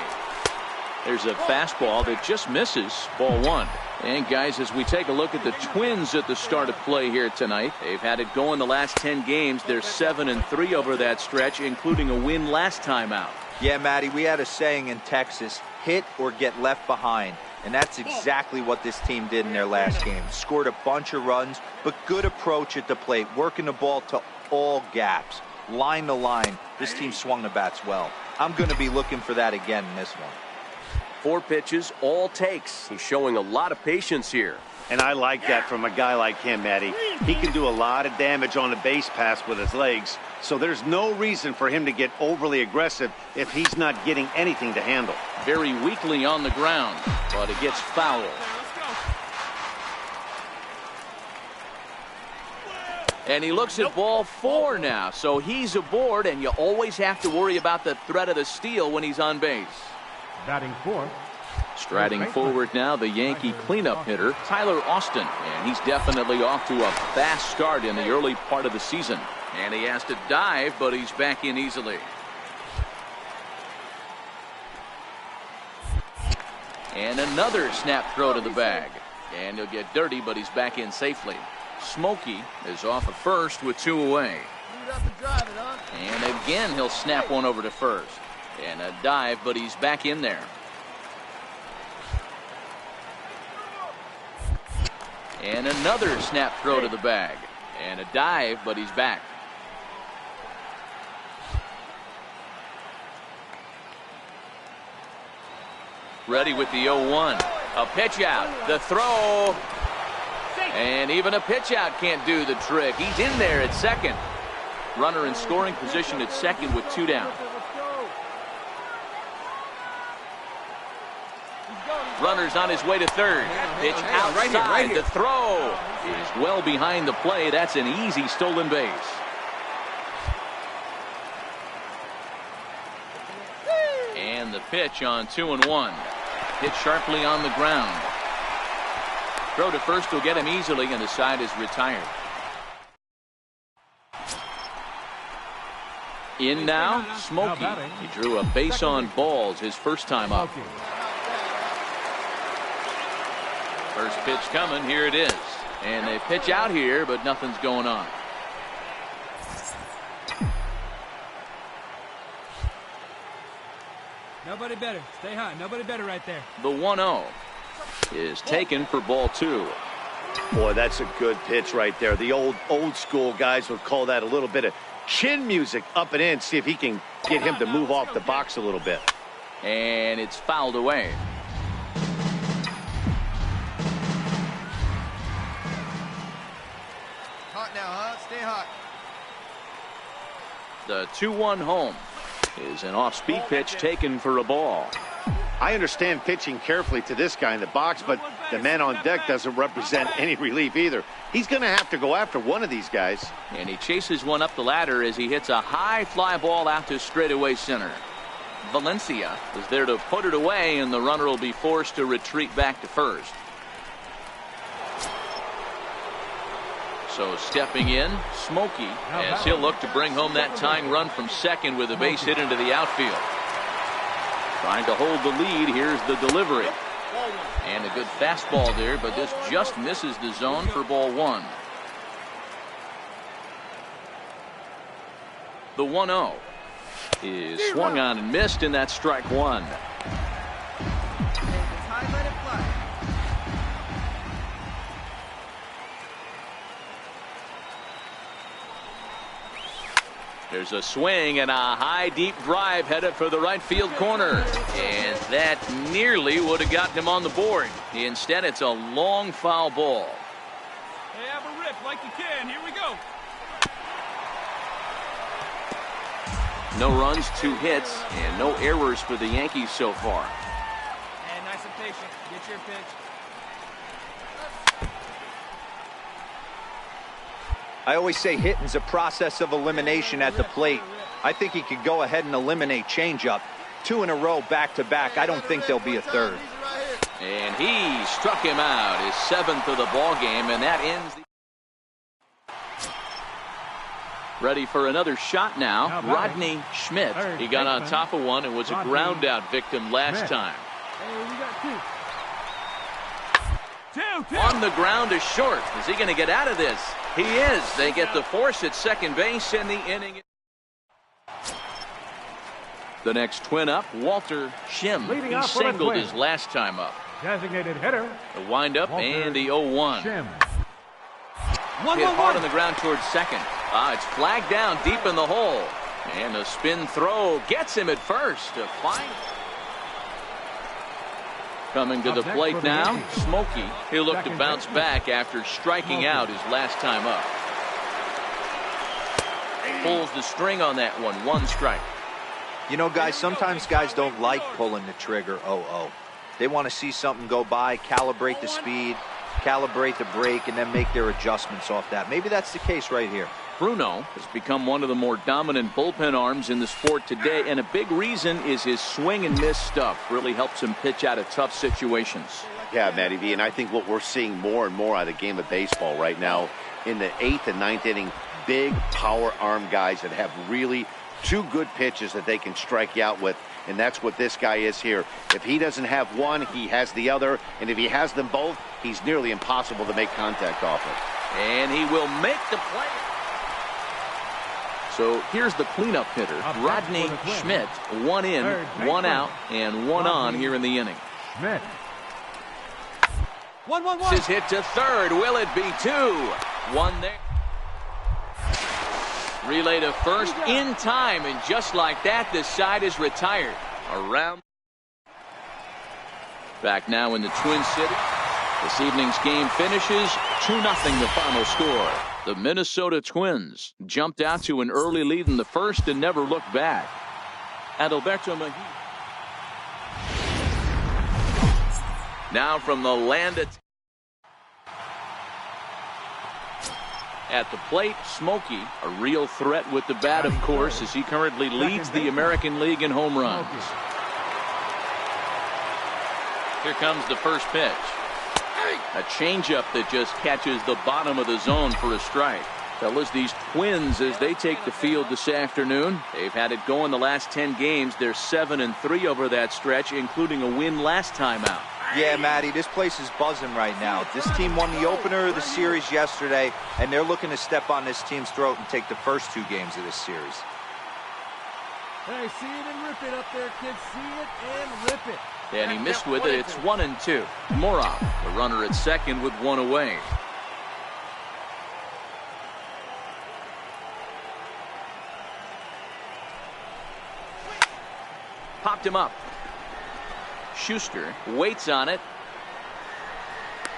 There's a fastball that just misses. Ball 1. And guys, as we take a look at the Twins at the start of play here tonight, they've had it going the last 10 games. They're 7-3 over that stretch, including a win last time out. Yeah, Matty, we had a saying in Texas, hit or get left behind. And that's exactly what this team did in their last game. Scored a bunch of runs, but good approach at the plate, working the ball to all gaps. Line to line, this team swung the bats well. I'm going to be looking for that again in this one. 4 pitches, all takes. He's showing a lot of patience here. And I like that from a guy like him, Matty. He can do a lot of damage on the base pass with his legs, so there's no reason for him to get overly aggressive if he's not getting anything to handle. Very weakly on the ground, but it gets foul. And he looks at ball 4 now, so he's aboard, and you always have to worry about the threat of the steal when he's on base. Batting 4th. Striding forward now, the Yankee cleanup hitter, Tyler Austin. And he's definitely off to a fast start in the early part of the season. And he has to dive, but he's back in easily. And another snap throw to the bag. And he'll get dirty, but he's back in safely. Smokey is off at first with 2 away. And again, he'll snap one over to first. And a dive, but he's back in there. And another snap throw to the bag. And a dive, but he's back. Ready with the 0-1. A pitch out. The throw. And even a pitch out can't do the trick. He's in there at second. Runner in scoring position at second with 2 down. Runner's on his way to third. Pitch outside. Right here. The throw is well behind the play. That's an easy stolen base. And the pitch on 2-1. Hit sharply on the ground. Throw to first will get him easily, and the side is retired. In now, Smokey. He drew a base on balls his first time up. First pitch coming. Here it is. And they pitch out here, but nothing's going on. Nobody better. Stay hot. Nobody better right there. The 1-0 is taken for ball 2. Boy, that's a good pitch right there. The old school guys would call that a little bit of chin music up and in. See if he can get him to move off the box a little bit. And it's fouled away. Hot now, huh? Stay hot. The 2-1 home is an off-speed pitch taken for a ball. I understand pitching carefully to this guy in the box, but the man on deck doesn't represent any relief either. He's going to have to go after one of these guys. And he chases one up the ladder as he hits a high fly ball out to straightaway center. Valencia is there to put it away, and the runner will be forced to retreat back to first. So stepping in, Smokey, as he'll look to bring home that tying run from second with a base hit into the outfield. Trying to hold the lead. Here's the delivery. And a good fastball there, but this just misses the zone for ball 1. The 1-0 is swung on and missed, and that's strike 1. There's a swing and a high deep drive headed for the right field corner, and that nearly would have gotten him on the board. Instead, it's a long foul ball. Hey, have a rip like you can. Here we go. No runs, 2 hits, and no errors for the Yankees so far. And nice and patient. Get your pitch. I always say hitting's a process of elimination at the plate. I think he could go ahead and eliminate changeup. 2 in a row back-to-back. I don't think there'll be a third. And he struck him out, his 7th of the ball game, and that ends the... Ready for another shot now. Rodney Schmidt. He got on top of one and was a ground out victim last time. Hey, we got 2. 2. On the ground is short. Is he going to get out of this? He is. They get the force at second base, and the inning. The next twin up, Walter Shim. He singled his last time up. Designated hitter. The windup and the 0-1. Shim. Hit hard on the ground towards second. It's flagged down deep in the hole. And a spin throw gets him at first to find. Coming to the plate now, Smokey. He'll look to bounce back after striking out his last time up. Pulls the string on that one. 1 strike. You know, guys, sometimes guys don't like pulling the trigger 0-0. They want to see something go by, calibrate the speed, calibrate the brake, and then make their adjustments off that. Maybe that's the case right here. Bruno has become one of the more dominant bullpen arms in the sport today, and a big reason is his swing and miss stuff. Really helps him pitch out of tough situations. Yeah, Matty V, and I think what we're seeing more and more out of the game of baseball right now in the 8th and 9th inning, big power arm guys that have really 2 good pitches that they can strike you out with, and that's what this guy is here. If he doesn't have one, he has the other, and if he has them both, he's nearly impossible to make contact off of. And he will make the play. So here's the cleanup hitter, Rodney Schmidt. 1 in, 1 out, and 1 on here in the inning. Schmidt. 1-1-1. This is hit to third. Will it be 2? 1 there. Relay to first in time, and just like that, this side is retired. Around. Back now in the Twin City. This evening's game finishes 2-0 the final score. The Minnesota Twins jumped out to an early lead in the first and never looked back. Adalberto Mejia. Now from the land at the plate, Smokey, a real threat with the bat, of course, as he currently leads the American League in home runs. Here comes the first pitch. A changeup that just catches the bottom of the zone for a strike. Fellas, these Twins, as they take the field this afternoon, they've had it going the last 10 games. They're 7-3 over that stretch, including a win last time out. Yeah, Matty, this place is buzzing right now. This team won the opener of the series yesterday, and they're looking to step on this team's throat and take the first 2 games of this series. Hey, see it and rip it up there, kids. See it and rip it. And he missed with it. It's 1-2. Morov, the runner at second with 1 away. Popped him up. Schuster waits on it.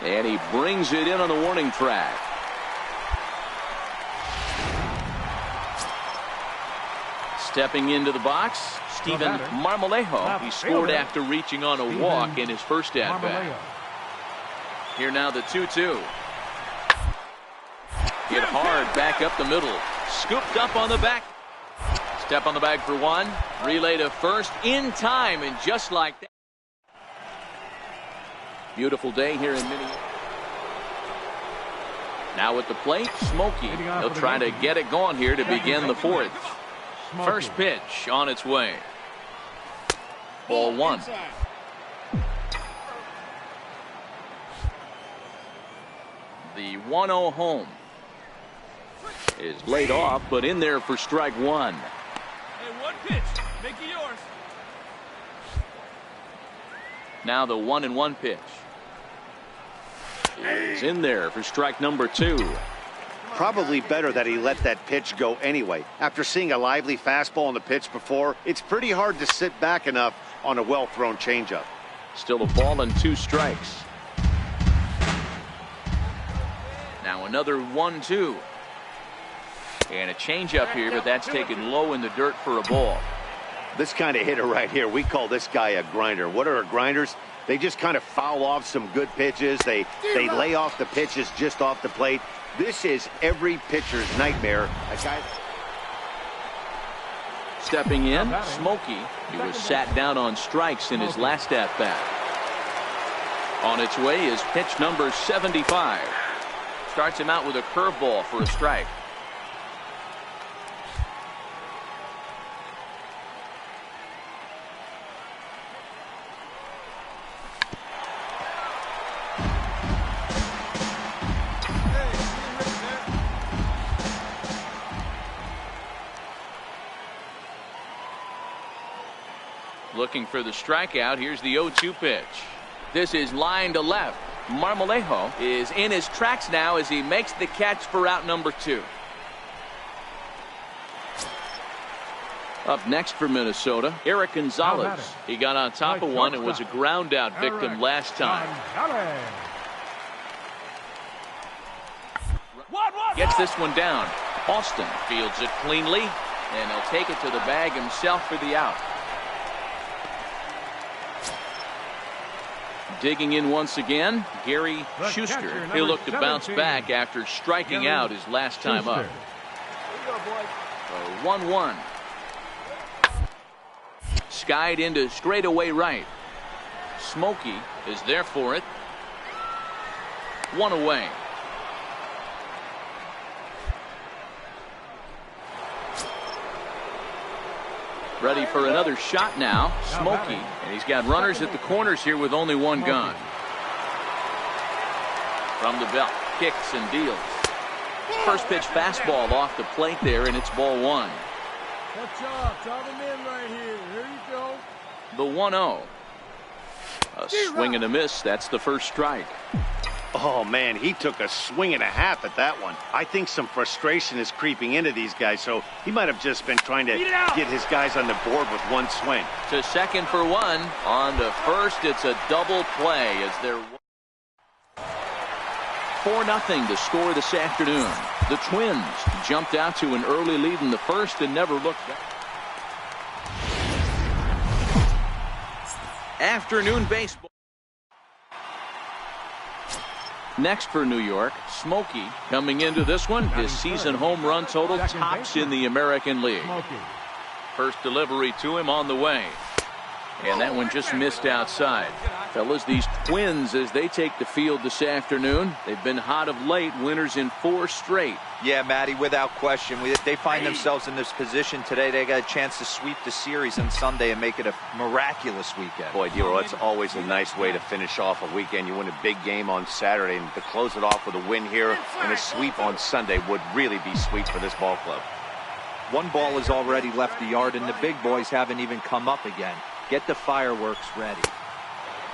And he brings it in on the warning track. Stepping into the box, Steven Marmolejo. He scored after reaching on a walk in his first at-bat. Here now the 2-2. Hit hard back up the middle. Scooped up on the back. Step on the bag for 1. Relay to first in time, and just like that. Beautiful day here in Minneapolis. Now at the plate, Smokey. He'll try to get it going here to begin the 4th. First pitch on its way. Ball 1. The 1-0 home is laid off, but in there for strike 1. Hey, 1 pitch. Make it yours. Now the 1-1 pitch is in there for strike number 2. Probably better that he let that pitch go anyway. After seeing a lively fastball on the pitch before, it's pretty hard to sit back enough on a well-thrown changeup. Still a ball and 2 strikes. Now another 1-2. And a changeup here, but that's taken low in the dirt for a ball. This kind of hitter right here, we call this guy a grinder. What are grinders? They just kind of foul off some good pitches. They lay off the pitches just off the plate. This is every pitcher's nightmare. A guy stepping in, Smokey. He was sat down on strikes in his last at-bat. On its way is pitch number 75. Starts him out with a curveball for a strike. Looking for the strikeout. Here's the 0-2 pitch. This is line to left. Marmolejo is in his tracks now as he makes the catch for out number 2. Up next for Minnesota, Eric Gonzalez. He got on top of one and was a ground out victim last time. Gets this one down. Austin fields it cleanly, and he'll take it to the bag himself for the out. Digging in once again, Gary Schuster. He'll look to bounce back after striking out his last time up. 1-1. Skied into straightaway right. Smokey is there for it. 1 away. Ready for another shot now. Smokey. And he's got runners at the corners here with only 1 gun. From the belt. Kicks and deals. First pitch fastball off the plate there, and it's ball 1. Good job. Draw them in right here. Here you go. The 1-0. A swing and a miss. That's the first strike. Oh, man, he took a swing and a half at that one. I think some frustration is creeping into these guys, so he might have just been trying to get his guys on the board with 1 swing. To second for 1. On to first, it's a double play as they're 4-0 to score this afternoon. The Twins jumped out to an early lead in the first and never looked back. Afternoon baseball. Next for New York, Smokey coming into this one. His season home run total tops in the American League. First delivery to him on the way. And that one just missed outside. Fellas, these Twins, as they take the field this afternoon, they've been hot of late, winners in 4 straight. Yeah, Matty, without question. They find themselves in this position today. They got a chance to sweep the series on Sunday and make it a miraculous weekend. Boy, Dero, it's always a nice way to finish off a weekend. You win a big game on Saturday, and to close it off with a win here and a sweep on Sunday would really be sweet for this ball club. One ball has already left the yard, and the big boys haven't even come up again. Get the fireworks ready.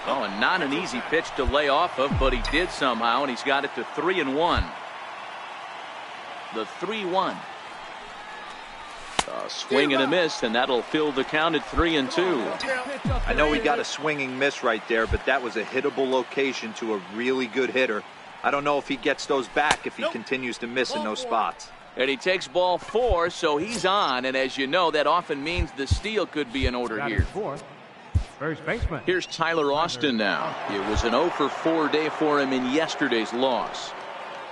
Oh, and not an easy pitch to lay off of, but he did somehow, and he's got it to 3-1. The 3-1. A swing and a miss, and that'll fill the count at 3-2. I know he got a swinging miss right there, but that was a hittable location to a really good hitter. I don't know if he gets those back if he continues to miss in those spots. And he takes ball 4, so he's on, and as you know, that often means the steal could be in order here. First baseman. Here's Tyler Austin now. It was an 0-for-4 day for him in yesterday's loss.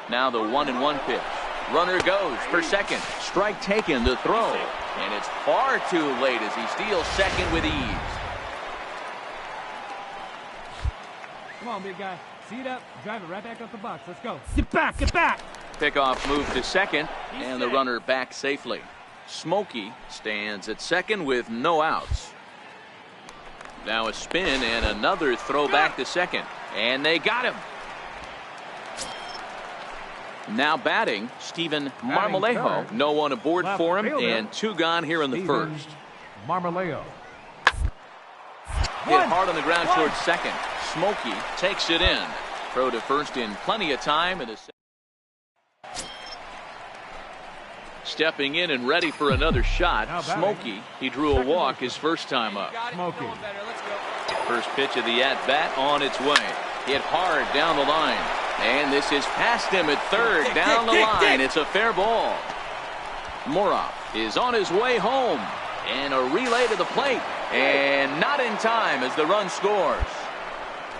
Now the 1-1 pitch. Runner goes for second. Strike taken, the throw. And it's far too late as he steals second with ease. Come on, big guy. See it up. Drive it right back up the box. Let's go. Get back. Get back. Pickoff move to second, and the runner back safely. Smokey stands at second with no outs. Now a spin and another throw back to second. And they got him. Now batting, Steven Marmolejo. No one aboard for him, and 2 gone here in the first. Marmolejo. Hit hard on the ground towards second. Smokey takes it in. Throw to first in plenty of time. And stepping in and ready for another shot. Smokey, he drew a walk his first time up. Smokey. First pitch of the at-bat on its way. Hit hard down the line. And this is past him at third, down the line. It's a fair ball. Moroff is on his way home. And a relay to the plate. And not in time as the run scores.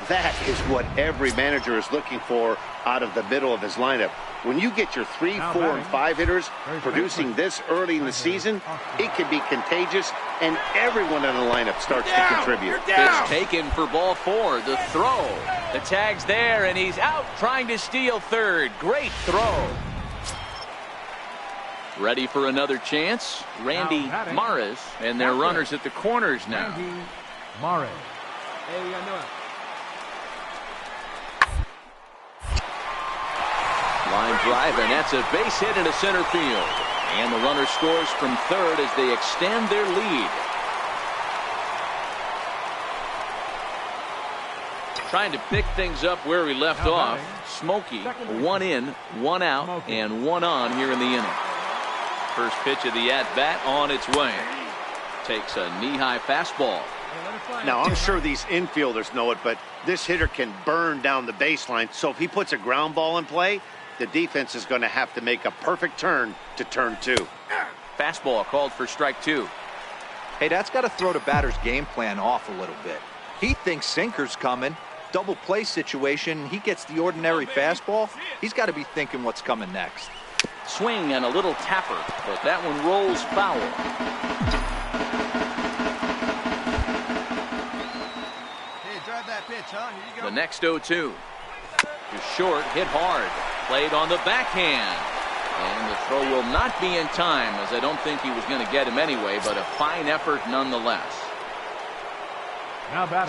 That is what every manager is looking for out of the middle of his lineup. When you get your 3, 4, and 5 hitters producing this early in the season, it can be contagious, and everyone in the lineup starts to contribute. Pitch taken for ball 4. The throw. The tag's there, and he's out trying to steal third. Great throw. Ready for another chance. Randy Maris, and their runners at the corners now. Randy Maris. Hey, we got no out. Line drive, and that's a base hit into center field. And the runner scores from third as they extend their lead. Trying to pick things up where we left off. Smokey, 1 in, 1 out, and 1 on here in the inning. First pitch of the at-bat on its way. Takes a knee-high fastball. Now, I'm sure these infielders know it, but this hitter can burn down the baseline. So if he puts a ground ball in play, the defense is going to have to make a perfect turn to turn 2. Fastball called for strike 2. Hey, that's got to throw the batter's game plan off a little bit. He thinks sinker's coming. Double play situation. He gets the ordinary fastball. He's got to be thinking what's coming next. Swing and a little tapper, but that one rolls foul. Hey, drive that pitch, huh? Here you go. The next 0-2. To short, hit hard. Played on the backhand. And the throw will not be in time, as I don't think he was going to get him anyway, but a fine effort nonetheless.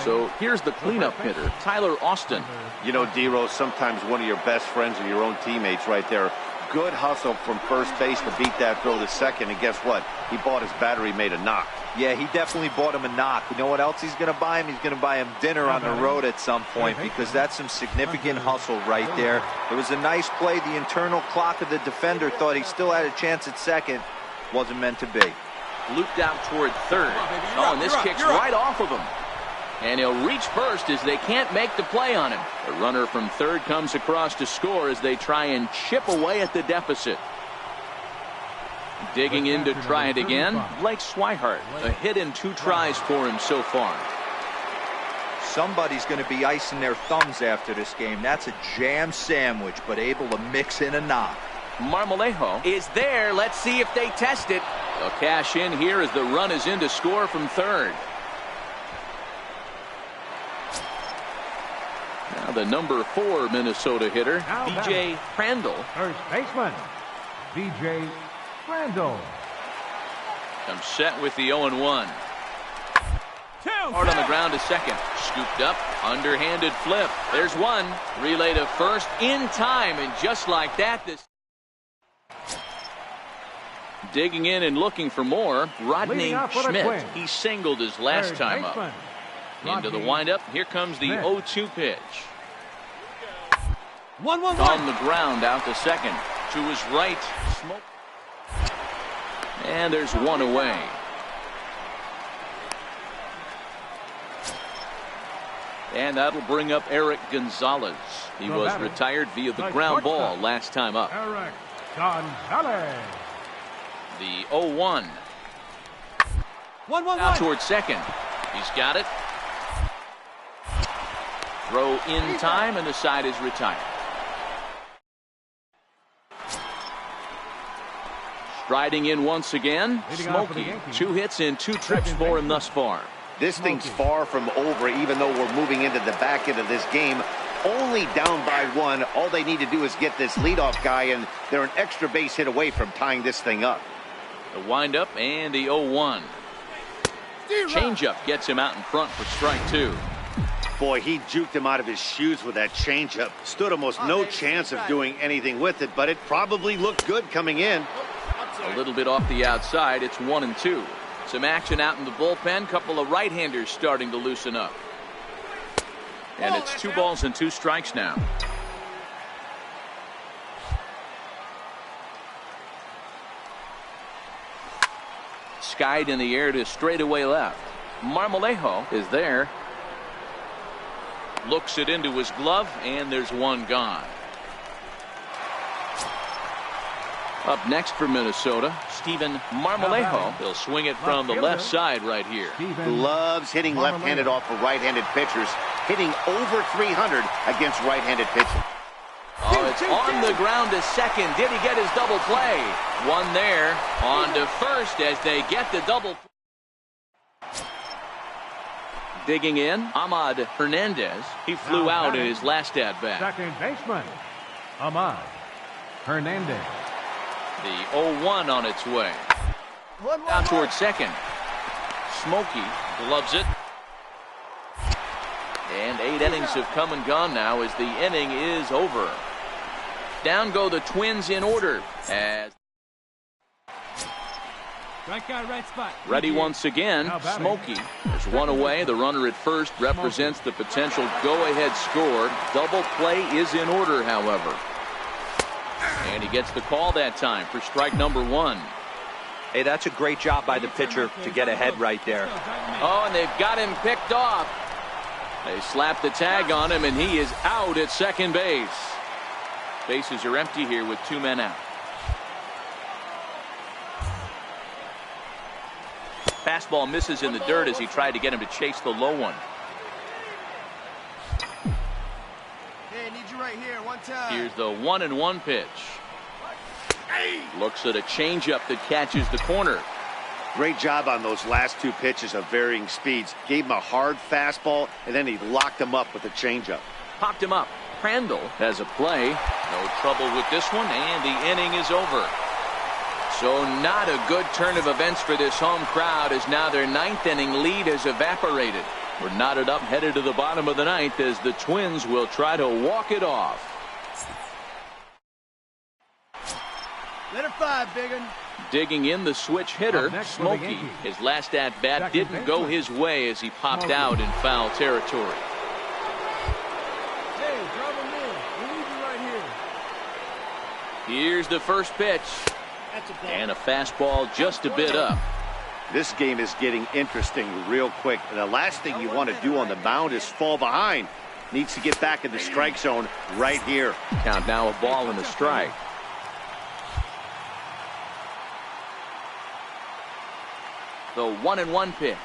So here's the cleanup hitter, Tyler Austin. You know, Dero, sometimes one of your best friends are your own teammates right there. Good hustle from first base to beat that throw to second, and guess what? He bought his battery made a knock. Yeah, he definitely bought him a knock. You know what else he's going to buy him? He's going to buy him dinner on the road at some point, because that's some significant hustle right there. It was a nice play. The internal clock of the defender thought he still had a chance at second. Wasn't meant to be. Looped out toward third. Oh, and this kicks right off of him. And he'll reach first as they can't make the play on him. The runner from third comes across to score as they try and chip away at the deficit. Digging in to try it again, Blake Swihart. A hit in 2 tries for him so far. Somebody's going to be icing their thumbs after this game. That's a jam sandwich, but able to mix in a knock. Marmolejo is there. Let's see if they test it. They'll cash in here as the run is in to score from third. the number 4 Minnesota hitter, B.J. Crandall. First baseman, B.J. Crandall. Comes set with the 0-1. Hard on the ground to second. Scooped up, underhanded flip. There's one. Relay to first in time, and just like that, this digging in and looking for more. Rodney Schmidt. He singled his last time up. Into the windup. Here comes the 0-2 pitch. 1-1-1. On the ground out to second. To his right. Smoke. And there's one away. And that'll bring up Eric Gonzalez. He was retired via the ground ball last time up. Eric Gonzalez. The 0-1. 1-1-1. Out towards second. He's got it. Throw in time, and the side is retired. Striding in once again, Smokey. 2 hits and 2 trips for him thus far. This thing's far from over, even though we're moving into the back end of this game. Only down by 1. All they need to do is get this leadoff guy, and they're an extra base hit away from tying this thing up. The windup and the 0-1. Changeup gets him out in front for strike 2. Boy, he juked him out of his shoes with that changeup. Stood almost no chance of doing anything with it, but it probably looked good coming in. A little bit off the outside. It's 1-2. Some action out in the bullpen. Couple of right-handers starting to loosen up. And it's 2 balls and 2 strikes now. Skied in the air to straightaway left. Marmolejo is there. Looks it into his glove, and there's one gone. Up next for Minnesota, Steven Marmolejo. He'll swing it from the left side right here. Loves hitting left-handed off of right-handed pitchers. Hitting over 300 against right-handed pitchers. Oh, it's on the ground to second. Did he get his double play? One there. On to first as they get the double. Digging in, Ahmad Hernandez. He flew out in his last at-bat. Second baseman, Ahmad Hernandez. The 0-1 on its way. Out towards second. Smokey gloves it. And 8 innings have come and gone now as the inning is over. Down go the Twins in order as Right guy, right spot. ready once again. Smokey. There's one away. The runner at first represents the potential go-ahead score. Double play is in order, however. And he gets the call that time for strike number 1. Hey, that's a great job by the pitcher to get ahead right there. Oh, and they've got him picked off. They slap the tag on him, and he is out at second base. Bases are empty here with 2 men out. Fastball misses in the dirt as he tried to get him to chase the low one. Hey, need you right here, one time. Here's the 1-1 pitch. Looks at a changeup that catches the corner. Great job on those last 2 pitches of varying speeds. Gave him a hard fastball, and then he locked him up with a changeup. Popped him up. Crandall has a play. No trouble with this one, and the inning is over. So not a good turn of events for this home crowd as now their 9th inning lead has evaporated. We're knotted up headed to the bottom of the 9th as the Twins will try to walk it off. Let her fly, biggin. Digging in the switch hitter, Smokey. His last at-bat didn't go his way as he popped out in foul territory. Hey, drop him in. We need you right here. Here's the first pitch. And a fastball just a bit up. This game is getting interesting real quick. And the last thing you want to do on the mound is fall behind. Needs to get back in the strike zone right here. Count now a ball and a strike. The 1-1 pitch.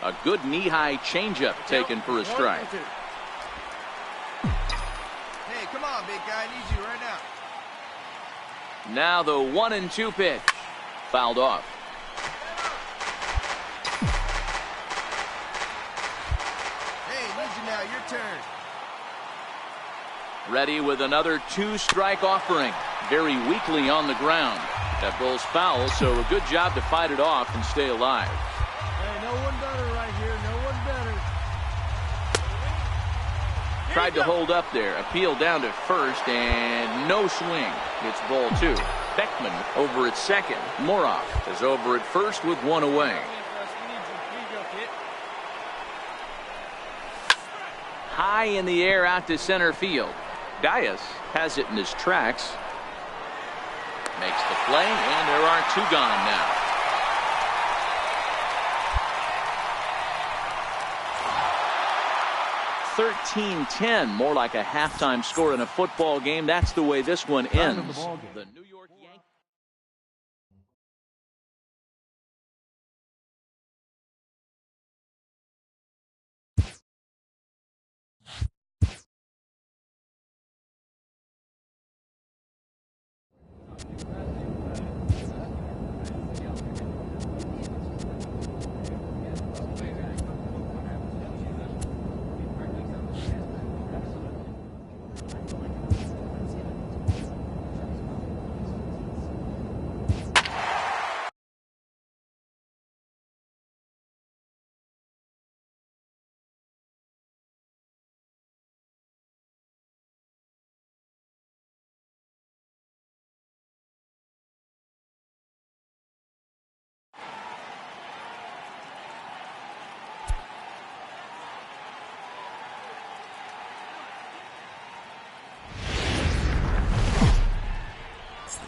A good knee-high changeup taken for a strike. Hey, come on, big guy. I need you right now. Now the 1-2 pitch. Fouled off. Hey, need you now. Your turn. Ready with another 2-strike offering. Very weakly on the ground. That ball's foul, so a good job to fight it off and stay alive. Hey, no one better right here. No one better. Tried to hold up there. Appeal down to first, and no swing. It's ball 2. Beckman over at second. Moroff is over at first with 1 away. High in the air out to center field. Dias has it in his tracks. Makes the play, and there are 2 gone now. (13-10), more like a halftime score in a football game. That's the way this one ends. The New York Yankees.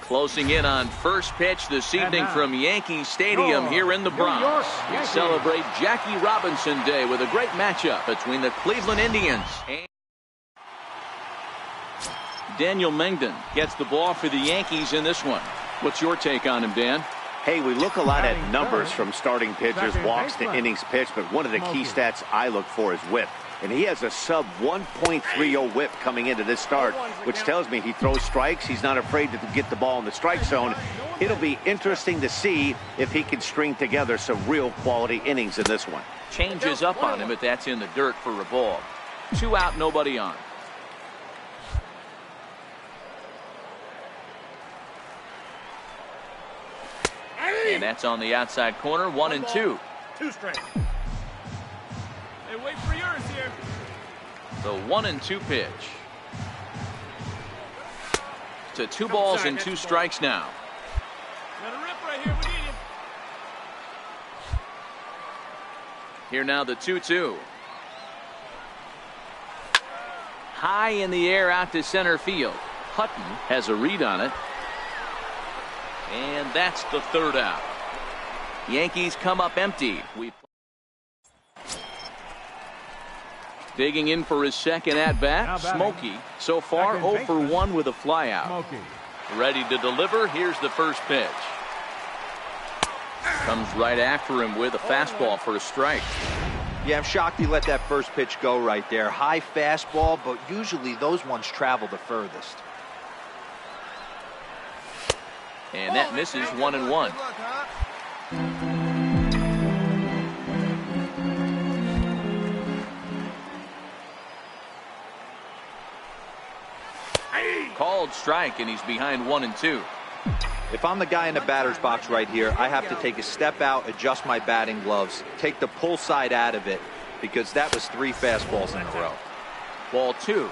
Closing in on first pitch this evening from Yankee Stadium here in the Bronx. We celebrate Jackie Robinson Day with a great matchup between the Cleveland Indians and Daniel Mengden gets the ball for the Yankees in this one. What's your take on him, Dan? Hey, we look a lot at numbers from starting pitchers, walks to innings pitched, but one of the key stats I look for is whip. And he has a sub 1.30 whip coming into this start, which tells me he throws strikes. He's not afraid to get the ball in the strike zone. It'll be interesting to see if he can string together some real quality innings in this one. Changes up on him, but that's in the dirt for a ball. 2 out, nobody on. And that's on the outside corner, 1-2. 2 strikes. Hey, wait for yours here. The 1-2 pitch. To 2 balls and 2 strikes now. Let it rip right here. We need you. Here now the 2-2. High in the air out to center field. Hutton has a read on it. And that's the 3rd out. Yankees come up empty. Digging in for his second at-bat, Smokey. So far 0 for 1 with a flyout. Ready to deliver. Here's the first pitch. Comes right after him with a fastball for a strike. Yeah, I'm shocked he let that first pitch go right there. High fastball, but usually those ones travel the furthest. And that misses 1-1. Called strike, and he's behind 1-2. If I'm the guy in the batter's box right here, I have to take a step out, adjust my batting gloves, take the pull side out of it, because that was 3 fastballs in a row. Ball 2.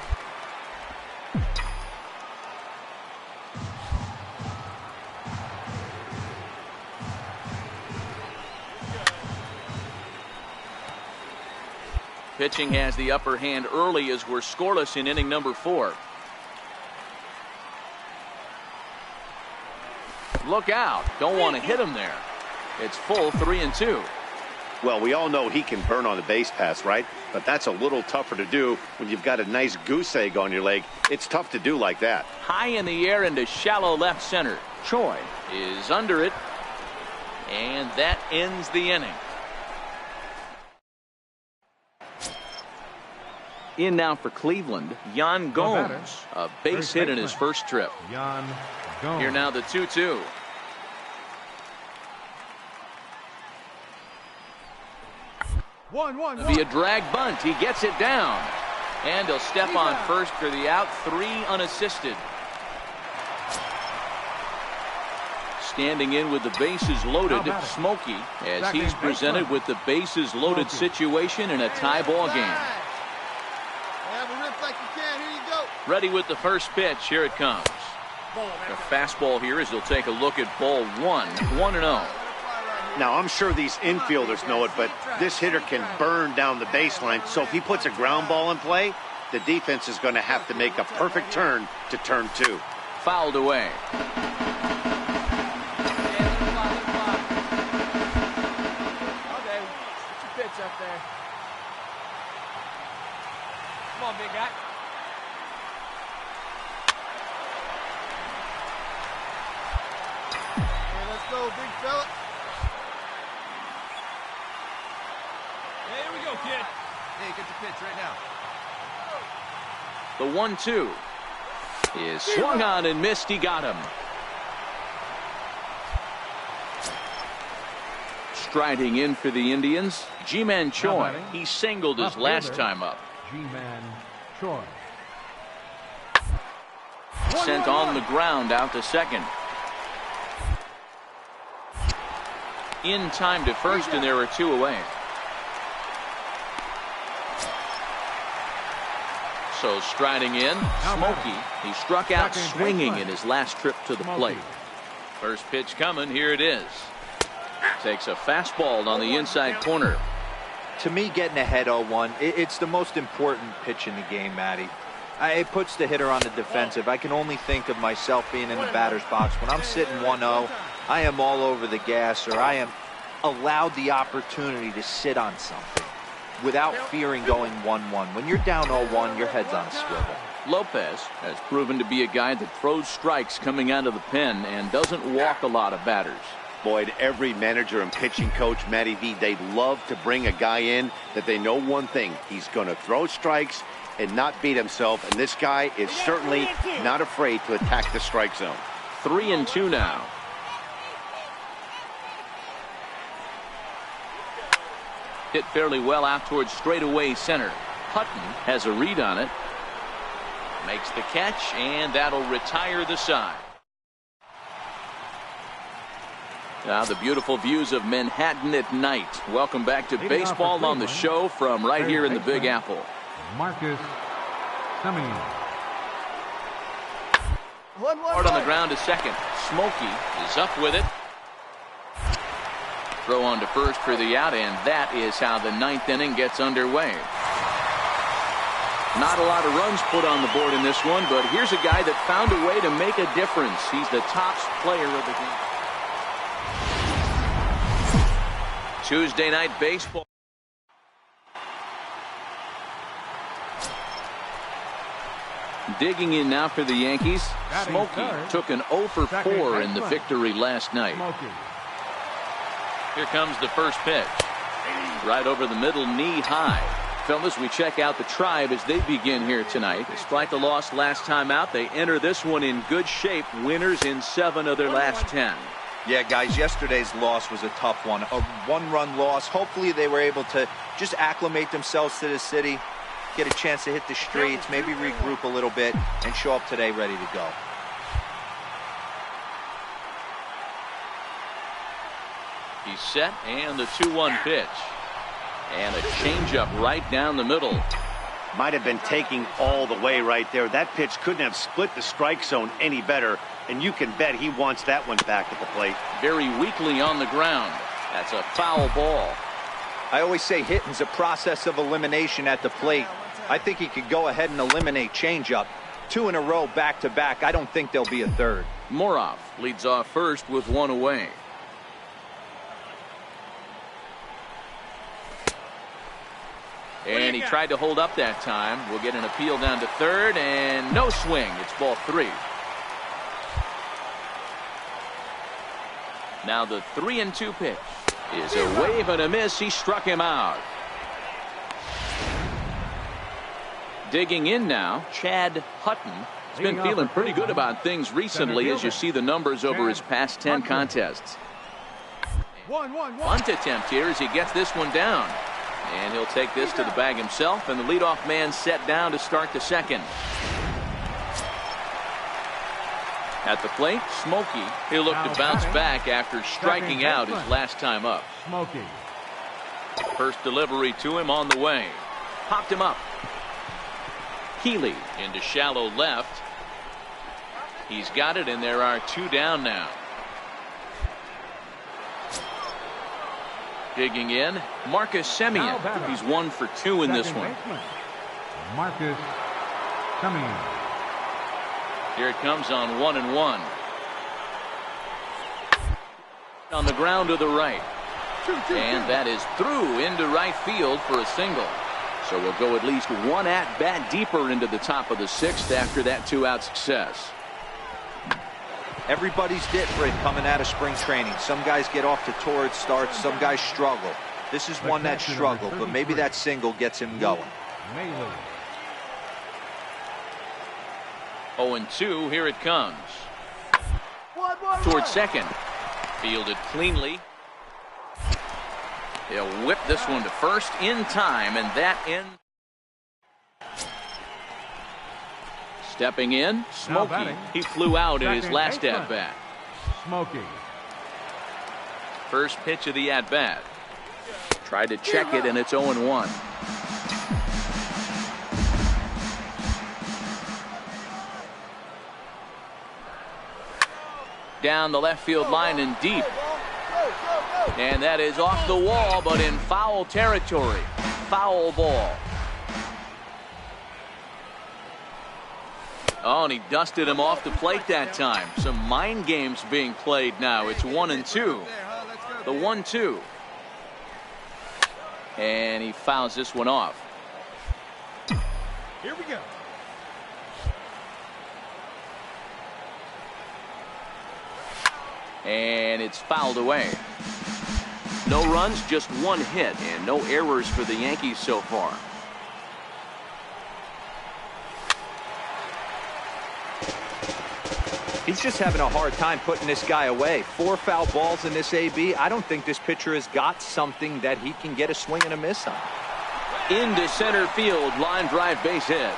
Pitching has the upper hand early as we're scoreless in inning number 4. Look out. Don't want to hit him there. It's full 3-2. Well, we all know he can burn on the base pass, right? But that's a little tougher to do when you've got a nice goose egg on your leg. It's tough to do like that. High in the air into shallow left center. Choi is under it. And that ends the inning. In now for Cleveland, Yan Gomes. A base hit in his first trip. Yan Gomes. Here now the 2-2. One. Via drag bunt, he gets it down. And he'll step on first for the out, 3 unassisted. Standing in with the bases loaded, Smokey, as he's presented with the bases loaded situation in a tie ball game. Ready with the first pitch. Here it comes. A fastball here as he'll take a look at ball 1, 1-0. Now, I'm sure these infielders know it, but this hitter can burn down the baseline. So if he puts a ground ball in play, the defense is going to have to make a perfect turn to turn 2. Fouled away. Up there. Come on, big guy. Hey, let's go, big fella. Hey, here we go, kid. Hey, get the pitch right now. The 1-2 is swung on and missed. He got him. Striding in for the Indians, Ji-Man Choi. He singled his last time up. Ji-Man Choi. Sent on the ground out to second. In time to first, and there are 2 away. So striding in, Smokey. He struck out swinging in his last trip to the plate. First pitch coming. Here it is. Takes a fastball on the inside corner. To me, getting ahead 0-1, it's the most important pitch in the game, Matty. It puts the hitter on the defensive. I can only think of myself being in the batter's box. When I'm sitting 1-0, I am all over the gas, or I am allowed the opportunity to sit on something without fearing going 1-1. When you're down 0-1, your head's on a swivel. Lopez has proven to be a guy that throws strikes coming out of the pen and doesn't walk a lot of batters. Boyd, every manager and pitching coach, Matty V, they'd love to bring a guy in that they know one thing. He's going to throw strikes and not beat himself, and this guy is certainly not afraid to attack the strike zone. 3-2 now. Hit fairly well out towards straightaway center. Hutton has a read on it. Makes the catch, and that'll retire the side. Now the beautiful views of Manhattan at night. Welcome back to baseball on the show from right here in the Big Apple. Marcus Cummings. Hard on the ground to second. Smokey is up with it. Throw on to first for the out, and that is how the 9th inning gets underway. Not a lot of runs put on the board in this one, but here's a guy that found a way to make a difference. He's the top player of the game. Tuesday night baseball. Digging in now for the Yankees. Smokey took an 0 for 4 in the victory last night. Here comes the first pitch. Right over the middle, knee high. Fellas, we check out the Tribe as they begin here tonight. Despite the loss last time out, they enter this one in good shape. Winners in 7 of their last 10. Yeah, guys, yesterday's loss was a tough one. A 1-run loss. Hopefully they were able to just acclimate themselves to the city, get a chance to hit the streets, maybe regroup a little bit, and show up today ready to go. He's set, and the 2-1 pitch. And a changeup right down the middle. Might have been taking all the way right there. That pitch couldn't have split the strike zone any better, and you can bet he wants that one back at the plate. Very weakly on the ground. That's a foul ball. I always say hitting's a process of elimination at the plate. I think he could go ahead and eliminate changeup. 2 in a row back-to-back. I don't think there'll be a third. Moroff leads off first with 1 away. And he tried to hold up that time. We'll get an appeal down to third, and no swing. It's ball 3. Now the 3-2 pitch is a wave and a miss. He struck him out. Digging in now, Chad Hutton. He's been feeling pretty good about things recently as you see the numbers over his past 10 contests. Bunt attempt here as he gets this one down. And he'll take this to the bag himself, and the leadoff man set down to start the second. At the plate, Smokey. He'll look to bounce back after striking out his last time up. Smokey. First delivery to him on the way. Popped him up. Healy into shallow left. He's got it, and there are 2 down now. Digging in, Marcus Semien. He's 1 for 2 in this one. Marcus Semien. Here it comes on 1-1. On the ground to the right. And that is through into right field for a single. So we'll go at least 1 at-bat deeper into the top of the 6th after that 2-out success. Everybody's different coming out of spring training. Some guys get off to torrid starts. Some guys struggle. This is one that struggled, but maybe that single gets him going. 0-2, here it comes. Towards second. Fielded cleanly. He'll whip this one to first in time, and that ends. Stepping in, Smokey. He flew out in his last at-bat. Smokey. First pitch of the at-bat. Tried to check it, and it's 0-1. Down the left field line and deep. And that is off the wall, but in foul territory. Foul ball. Oh, and he dusted him off the plate that time. Some mind games being played now. It's 1-2. The 1-2. And he fouls this one off. Here we go. And it's fouled away. No runs, just 1 hit, and no errors for the Yankees so far. He's just having a hard time putting this guy away. 4 foul balls in this AB. I don't think this pitcher has got something that he can get a swing and a miss on. Into center field, line drive base hit.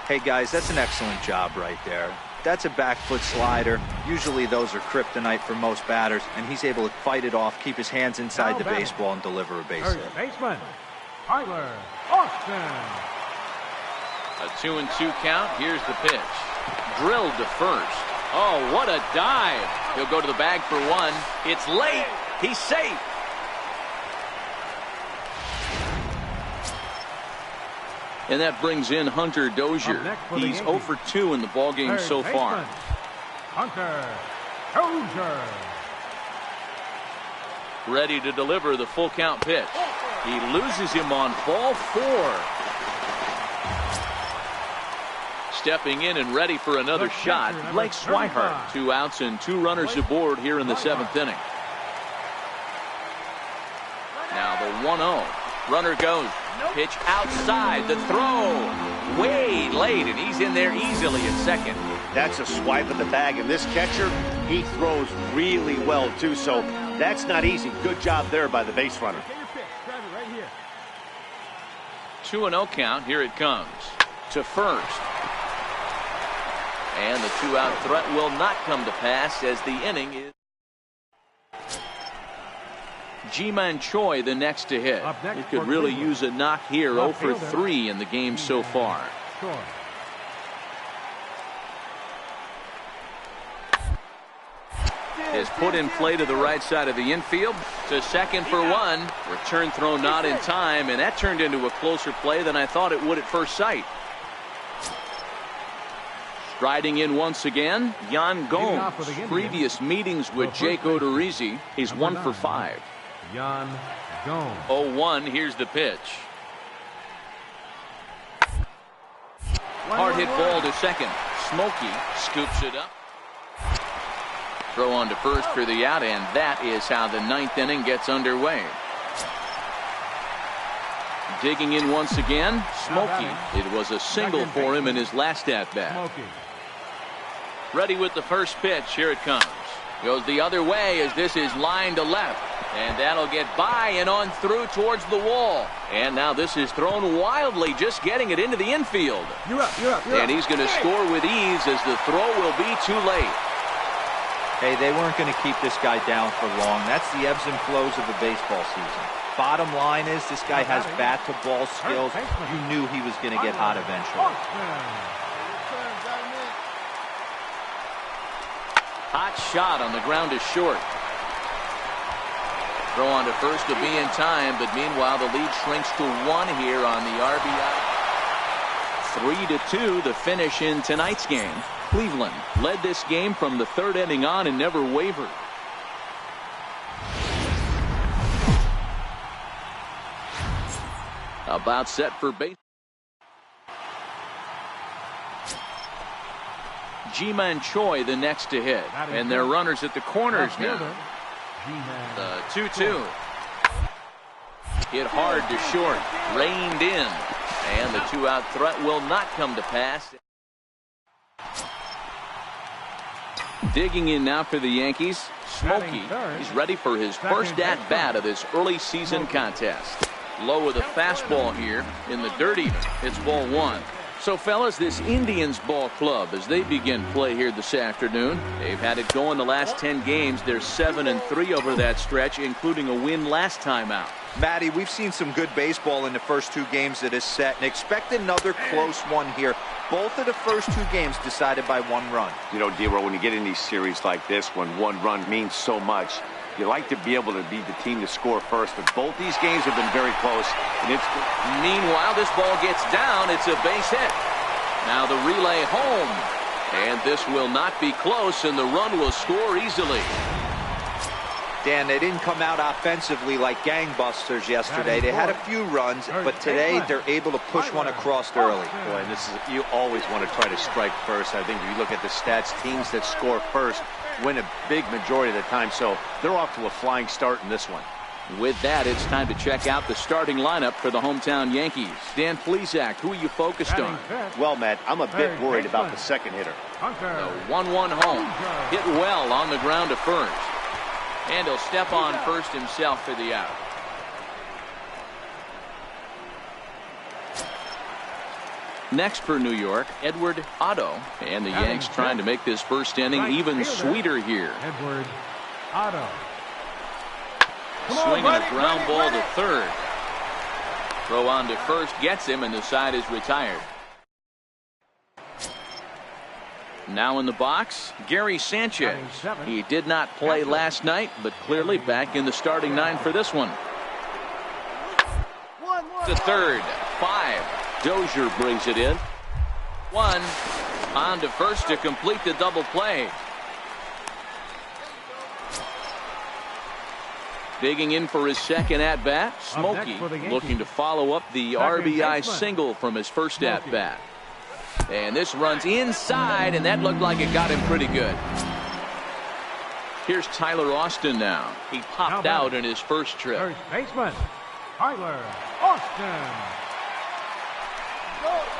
Hey guys, that's an excellent job right there. That's a back foot slider. Usually those are kryptonite for most batters, and he's able to fight it off, keep his hands inside the baseball, and deliver a base hit. Baseman, Tyler Austin. A 2-2 count. Here's the pitch. Drilled to first. Oh, what a dive. He'll go to the bag for 1. It's late. He's safe. And that brings in Hunter Dozier. He's 0 for 2 in the ballgame so far. Hunter Dozier. Ready to deliver the full count pitch. He loses him on ball 4. Stepping in and ready for another shot, Blake Swihart. 2 outs and 2 runners aboard here in the 7th inning. Now the 1-0. Runner goes. Pitch outside. The throw. Way late, and he's in there easily at second. That's a swipe at the bag, and this catcher, he throws really well, too, so that's not easy. Good job there by the base runner. 2-0 count. Here it comes. To first. And the 2-out threat will not come to pass as the inning is. Ji-Man Choi the next to hit. He could really use a knock here. 0 for 3 in the game so far. Is put in play to the right side of the infield. To second for 1. Return throw not in time, and that turned into a closer play than I thought it would at first sight. Striding in once again, Yan Gomes. Previous meetings with Jake Odorizzi. He's 1 for 5. Yan Gomes. 0-1. Here's the pitch. Hard hit ball to second. Smokey scoops it up. Throw on to first for the out, and that is how the 9th inning gets underway. Digging in once again, Smokey. It was a single for him in his last at-bat. Ready with the first pitch. Here it comes. Goes the other way as this is line to left. And that'll get by and on through towards the wall. And now this is thrown wildly, just getting it into the infield. You're up. And he's going to score with ease as the throw will be too late. Hey, they weren't going to keep this guy down for long. That's the ebbs and flows of the baseball season. Bottom line is this guy has bat-to-ball skills. You knew he was going to get hot eventually. Hot shot on the ground is short. Throw on to first to be in time, but meanwhile the lead shrinks to 1 here on the RBI. 3-2 the finish in tonight's game. Cleveland led this game from the 3rd inning on and never wavered. About set for base. Jima and Choi the next to hit, and their runners at the corners now. The 2-2. Hit hard to short, reined in, and the 2-out threat will not come to pass. Digging in now for the Yankees, Smokey. He's ready for his first at-bat of this early season contest. Low with a fastball here in the dirt even. It's ball 1. So, fellas, this Indians ball club, as they begin play here this afternoon, they've had it going the last 10 games. They're 7-3 over that stretch, including a win last time out. Matty, we've seen some good baseball in the first 2 games of this set, and expect another close one here. Both of the first 2 games decided by 1 run. You know, D-Roll, when you get in these series like this, when 1 run means so much, you like to be able to be the team to score first, but both these games have been very close. And meanwhile, this ball gets down. It's a base hit. Now the relay home. And this will not be close, and the run will score easily. Dan, they didn't come out offensively like gangbusters yesterday. They had a few runs, but today they're able to push one across early. Boy, and this is, you always want to try to strike first. I think if you look at the stats, teams that score first win a big majority of the time, so they're off to a flying start in this one. With that, it's time to check out the starting lineup for the hometown Yankees. Dan Plesac, who are you focused on? Well, Matt, I'm a bit worried about the second hitter. The 1-1 home. Hit well on the ground to first. And he'll step on first himself for the out. Next for New York, Edward Otto. And the Yanks trying to make this first inning even sweeter here. Edward Otto. Swinging a ground ball to third. Throw on to first, gets him, and the side is retired. Now in the box, Gary Sanchez. He did not play last night, but clearly back in the starting 9 for this one. To third, 5. Dozier brings it in. 1. On to first to complete the double play. Digging in for his second at-bat, Smokey looking to follow up the RBI single from his first at-bat. And this runs inside, and that looked like it got him pretty good. Here's Tyler Austin now. He popped out in his first trip. First baseman, Tyler Austin.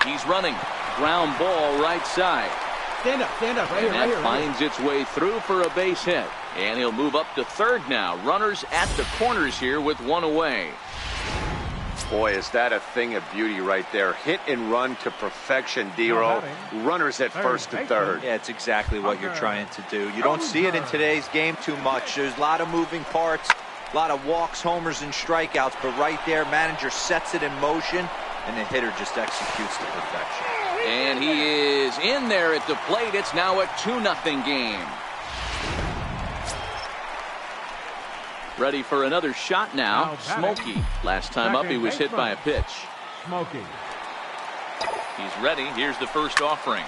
He's running. Ground ball right side. Stand up, right here, and that finds its way through for a base hit. And he'll move up to third now. Runners at the corners here with 1 away. Boy, is that a thing of beauty right there. Hit and run to perfection, D-Roll. Runners at first and third. Yeah, it's exactly what you're trying to do. You don't see it in today's game too much. There's a lot of moving parts, a lot of walks, homers, and strikeouts. But right there, manager sets it in motion, and the hitter just executes to perfection. And he is in there at the plate. It's now a 2-0 game. Ready for another shot now. Smokey. Last time up, he was hit by a pitch. Smokey. He's ready. Here's the first offering.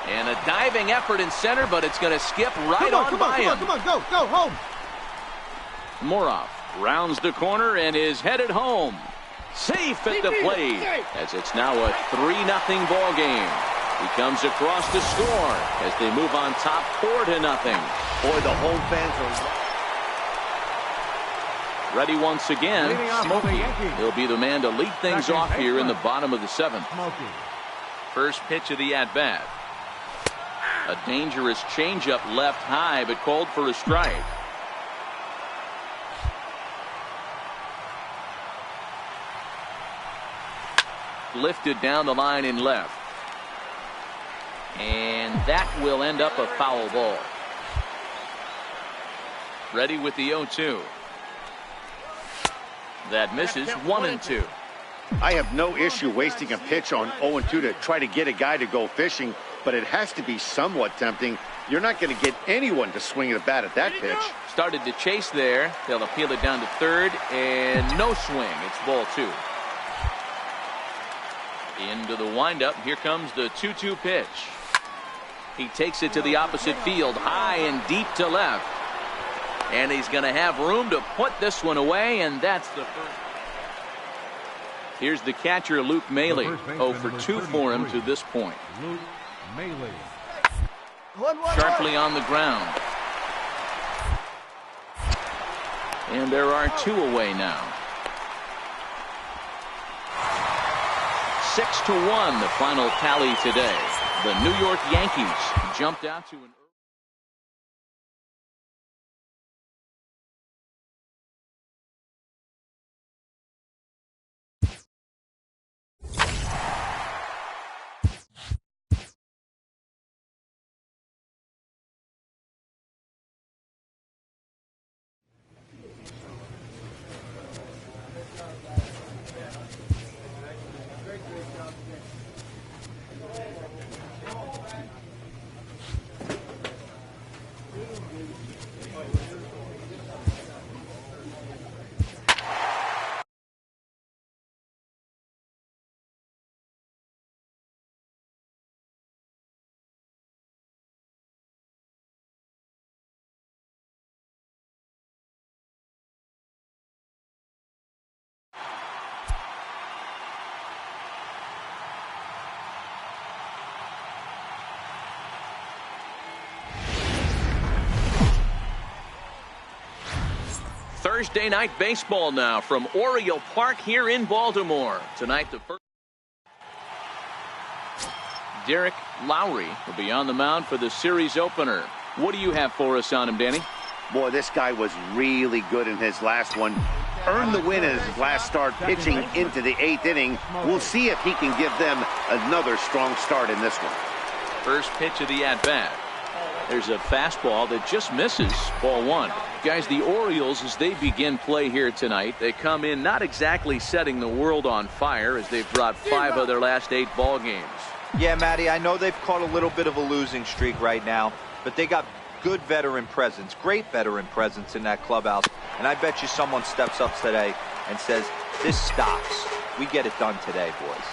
And a diving effort in center, but it's going to skip right on by him. Come on, go home. Morov rounds the corner and is headed home. Safe at the plate, as it's now a 3-0 ball game. He comes across to score as they move on top 4-0. Boy, the home fans are ready once again. Smokey. He'll be the man to lead things off here in the bottom of the 7th. First pitch of the at-bat. A dangerous changeup left high, but called for a strike. Lifted down the line in left. And that will end up a foul ball. Ready with the 0-2. That misses. 1-2. I have no issue wasting a pitch on 0-2 to try to get a guy to go fishing, but it has to be somewhat tempting. You're not going to get anyone to swing the bat at that pitch. Started to chase there. They'll appeal it down to third, and no swing. It's ball 2. Into the windup. Here comes the 2-2 pitch. He takes it to the opposite field, high and deep to left. And he's going to have room to put this one away, and that's the first. Here's the catcher, Luke Maile. 0 for 2 for him to this point. Luke Maile. Sharply on the ground. And there are 2 away now. 6-1 the final tally today. The New York Yankees jumped out to an Thursday night baseball now from Oriole Park here in Baltimore. Tonight the first. Derek Lowry will be on the mound for the series opener. What do you have for us on him, Danny? Boy, this guy was really good in his last one. Earned the win in his last start, pitching into the 8th inning. We'll see if he can give them another strong start in this one. First pitch of the at-bat. There's a fastball that just misses. Ball 1. Guys, the Orioles, as they begin play here tonight, they come in not exactly setting the world on fire as they've dropped 5 of their last 8 ball games. Yeah, Matty, I know they've caught a little bit of a losing streak right now, but they got good veteran presence, great veteran presence in that clubhouse. And I bet you someone steps up today and says, this stops. We get it done today, boys.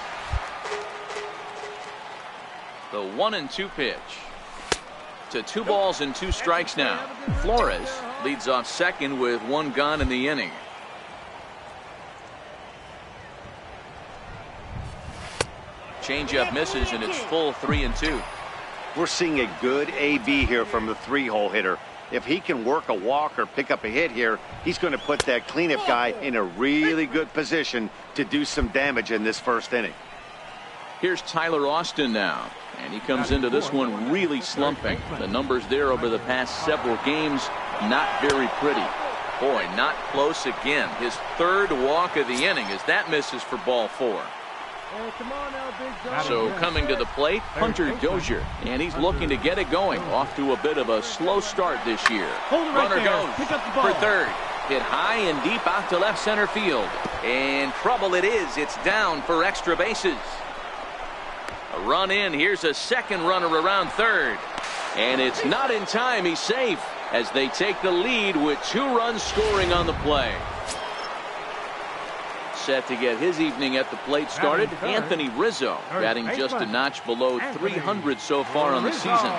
The 1-2 pitch. To 2 balls and 2 strikes now. Flores leads off second with 1 gone in the inning. Changeup misses, and it's full 3-2. We're seeing a good AB here from the 3-hole hitter. If he can work a walk or pick up a hit here, he's going to put that cleanup guy in a really good position to do some damage in this first inning. Here's Tyler Austin now, and he comes into this one really slumping. The numbers there over the past several games, not very pretty. Boy, not close again. His 3rd walk of the inning as that misses for ball 4. So coming to the plate, Hunter Dozier, and he's looking to get it going. Off to a bit of a slow start this year. Runner goes for third. Hit high and deep out to left center field. And trouble it is. It's down for extra bases. A run in. Here's a second runner around third. And it's not in time. He's safe as they take the lead with 2 runs scoring on the play. Set to get his evening at the plate started. Anthony Rizzo batting just a notch below 300 so far on the season.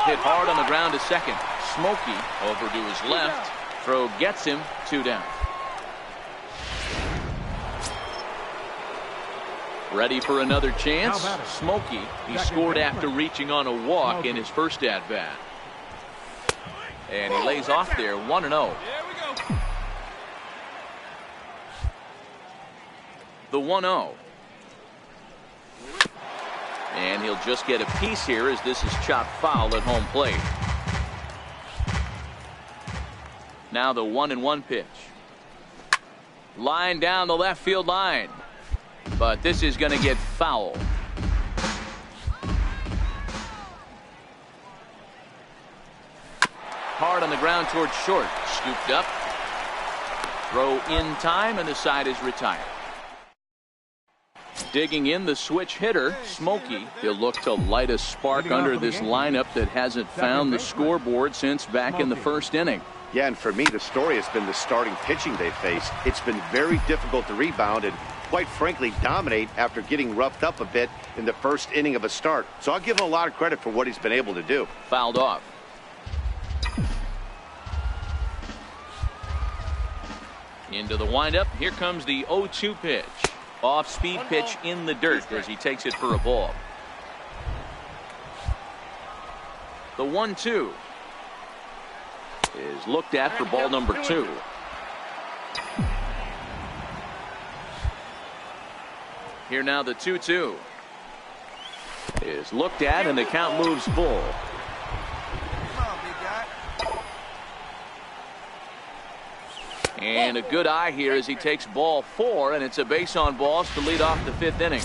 Hit hard on the ground to second. Smokey over to his left. Throw gets him 2 down. Ready for another chance. Smokey, he scored after reaching on a walk in his first at-bat. And he lays off there, 1-0. The 1-0. And he'll just get a piece here as this is chopped foul at home plate. Now the 1-1 pitch. Line down the left field line. But this is going to get foul. Hard on the ground towards short. Scooped up. Throw in time, and the side is retired. Digging in the switch hitter, Smokey. He'll look to light a spark under this lineup that hasn't found the scoreboard since back in the first inning. Yeah, and for me, the story has been the starting pitching they've faced. It's been very difficult to rebound and, quite frankly, dominate after getting roughed up a bit in the first inning of a start. So I'll give him a lot of credit for what he's been able to do. Fouled off. Into the windup. Here comes the 0-2 pitch. Off-speed pitch in the dirt as he takes it for a ball. The 1-2 is looked at for ball number 2. Here now the 2-2 is looked at, and the count moves full. And a good eye here as he takes ball 4, and it's a base on balls to lead off the 5th inning.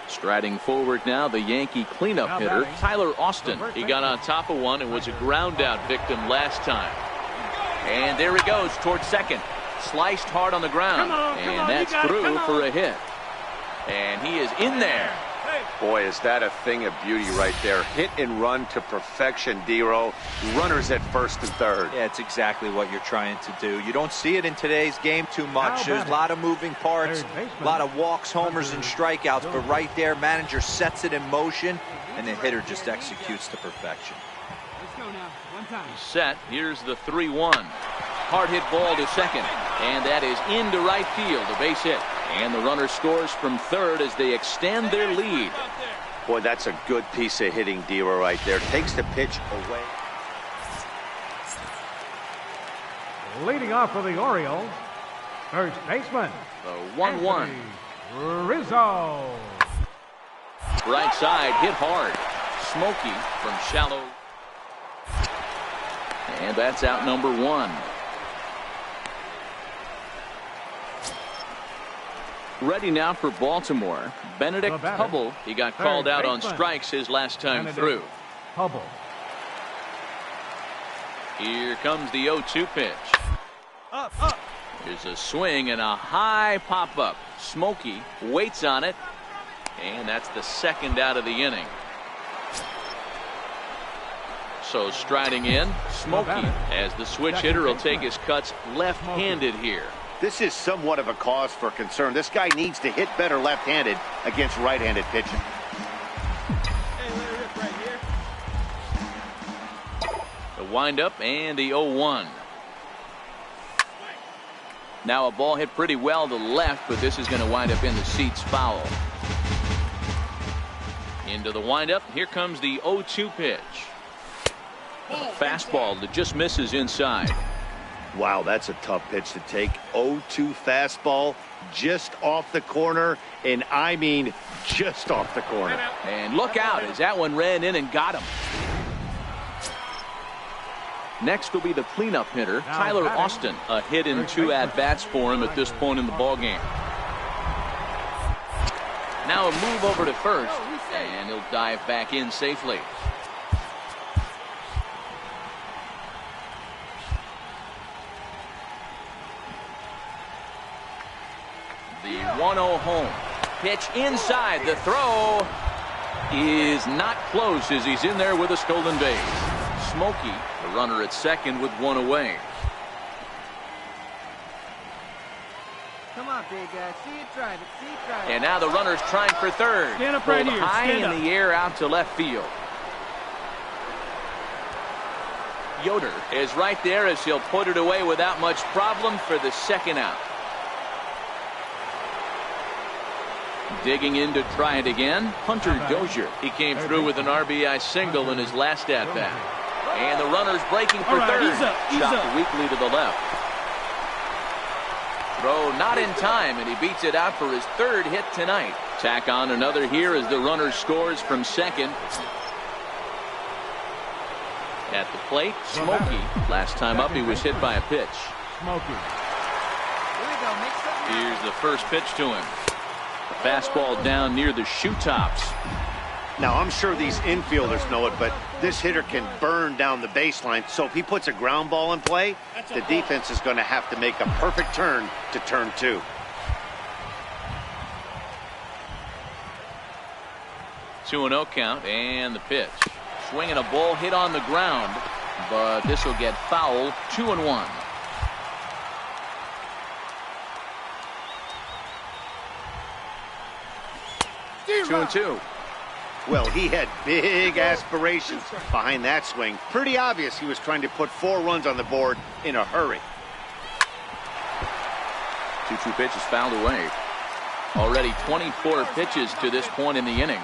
Striding forward now, the Yankee cleanup hitter, Tyler Austin. He got on top of one and was a ground out victim last time. And there he goes towards second. Sliced hard on the ground. And that's through for a hit. And he is in there. Boy, is that a thing of beauty right there. Hit and run to perfection, Dero. Runners at first and third. Yeah, it's exactly what you're trying to do. You don't see it in today's game too much. There's a lot of moving parts, a lot of walks, homers, and strikeouts. But right there, manager sets it in motion, and the hitter just executes to perfection. Let's go now. One time. Set. Here's the 3-1. Hard hit ball to second. And that is into right field. A base hit. And the runner scores from third as they extend their lead. Boy, that's a good piece of hitting, Dero, right there. Takes the pitch away. Leading off for the Orioles, first baseman, The 1-1. Rizzo. Right side hit hard. Smokey from shallow. And that's out number 1. Ready now for Baltimore. Benedict Hubble. He got called out on strikes his last time through. Hubble. Here comes the 0-2 pitch. Up. Here's a swing and a high pop-up. Smokey waits on it. And that's the second out of the inning. So striding in, Smokey, as the switch hitter will take his cuts left-handed here. This is somewhat of a cause for concern. This guy needs to hit better left-handed against right-handed pitching. Hey, let it rip right here. The windup and the 0-1. Now a ball hit pretty well to left, but this is going to wind up in the seats foul. Into the windup. Here comes the 0-2 pitch. A fastball that just misses inside. Wow, that's a tough pitch to take. 0-2 fastball just off the corner, and I mean just off the corner. And look out as that one ran in and got him. Next will be the cleanup hitter, Tyler Austin. A hit in 2 at-bats for him at this point in the ballgame. Now a move over to first, and he'll dive back in safely. The 1-0 home. Pitch inside. The throw is not close as he's in there with a stolen base. Smokey, the runner at second with 1 away. Come on, big guy. See it drive it. See it drive it. And now the runner's trying for third. Stand up right Pulled here. high Stand in up. the air out to left field. Yoder is right there as he'll put it away without much problem for the second out. Digging in to try it again, Hunter Dozier. He came through with an RBI single in his last at-bat. And the runner's breaking for third. Chopped weakly to the left. Throw not in time, and he beats it out for his 3rd hit tonight. Tack on another here as the runner scores from second. At the plate, Smokey. Last time up, he was hit by a pitch. Smokey. Here's the first pitch to him. The fastball down near the shoe tops. Now, I'm sure these infielders know it, but this hitter can burn down the baseline. So if he puts a ground ball in play, the defense is going to have to make a perfect turn to turn 2. Two and 0 count, and the pitch. Swinging a ball hit on the ground, but this will get foul. 2-1. 2-2. Well, he had big aspirations behind that swing. Pretty obvious he was trying to put 4 runs on the board in a hurry. 2-2 pitch is fouled away. Already 24 pitches to this point in the inning.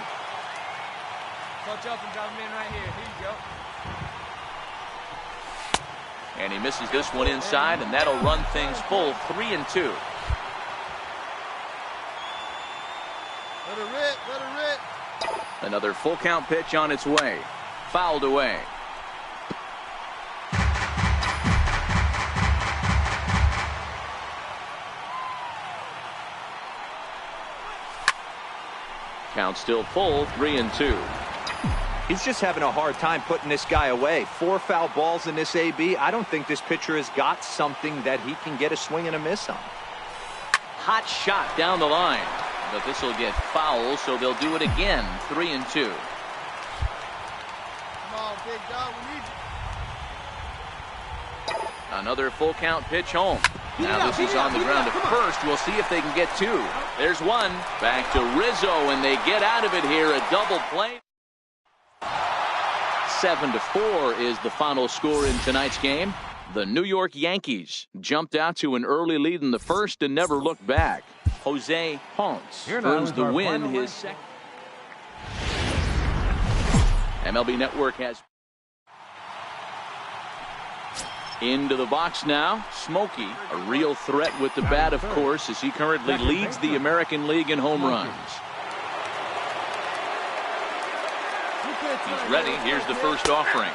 Coach up and drop him in right here. Here you go. And he misses this one inside, and that'll run things full. 3-2. Let her rip. Let her rip. Another full count pitch on its way. Fouled away. Count still full. 3-2. He's just having a hard time putting this guy away. 4 foul balls in this AB. I don't think this pitcher has got something that he can get a swing and a miss on. Hot shot down the line. But this will get foul, so they'll do it again. 3-2. Come on, big dog. We need you. Another full count pitch home. Now this is on the ground at first. We'll see if they can get 2. There's one. Back to Rizzo, and they get out of it here. A double play. 7-4 is the final score in tonight's game. The New York Yankees jumped out to an early lead in the first and never looked back. Jose Ponce earns the win, his second. MLB Network has into the box now. Smokey, a real threat with the bat, of course, as he currently leads the American League in home runs. He's ready. Here's the first offering.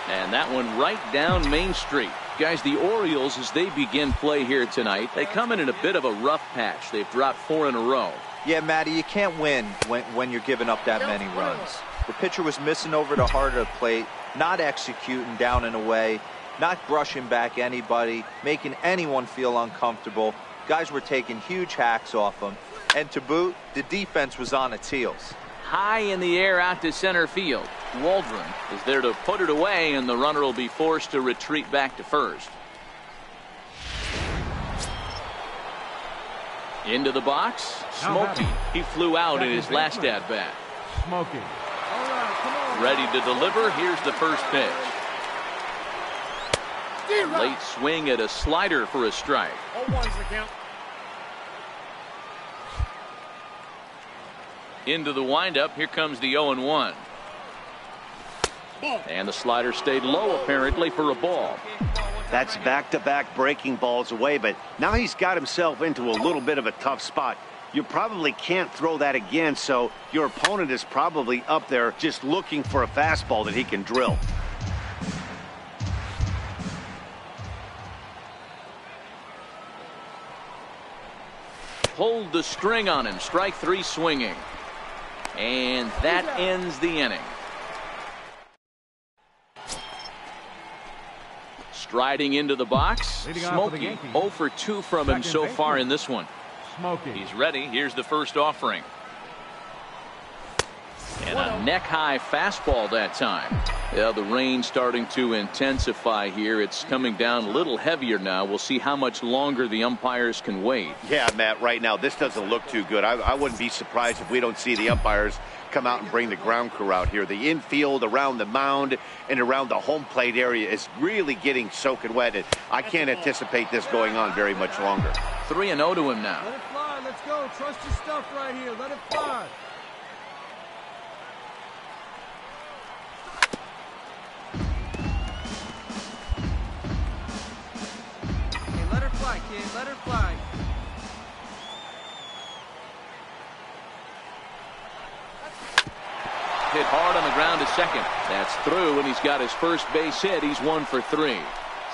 And that one right down Main Street. Guys, the Orioles, as they begin play here tonight, they come in a bit of a rough patch. They've dropped 4 in a row. Yeah, Matty, you can't win when you're giving up that many runs. The pitcher was missing over the heart of the plate, not executing down and away, not brushing back anybody, making anyone feel uncomfortable. Guys were taking huge hacks off him. And to boot, the defense was on its heels. High in the air out to center field. Waldron is there to put it away, and the runner will be forced to retreat back to first. Into the box. Smokey. He flew out in his last at-bat. Smokey. Ready to deliver. Here's the first pitch. A late swing at a slider for a strike. 0-1's the count. Into the windup. Here comes the 0-1. And the slider stayed low, apparently, for a ball. That's back-to-back breaking balls away, but now he's got himself into a little bit of a tough spot. You probably can't throw that again, so your opponent is probably up there just looking for a fastball that he can drill. Pulled the string on him. Strike 3 swinging. And that ends the inning. Striding into the box, Smokey. 0 for 2 from him so far in this one. Smokey. He's ready. Here's the first offering. And a neck-high fastball that time. Yeah, the rain starting to intensify here. It's coming down a little heavier now. We'll see how much longer the umpires can wait. Yeah, Matt, right now this doesn't look too good. I wouldn't be surprised if we don't see the umpires come out and bring the ground crew out here. The infield around the mound and around the home plate area is really getting soaking wet. And I can't anticipate this going on very much longer. 3-0 to him now. Let it fly. Let's go. Trust your stuff right here. Let it fly. Okay, let her fly, kid. Let her fly. hit hard on the ground to second. That's through, and he's got his first base hit. He's 1 for 3.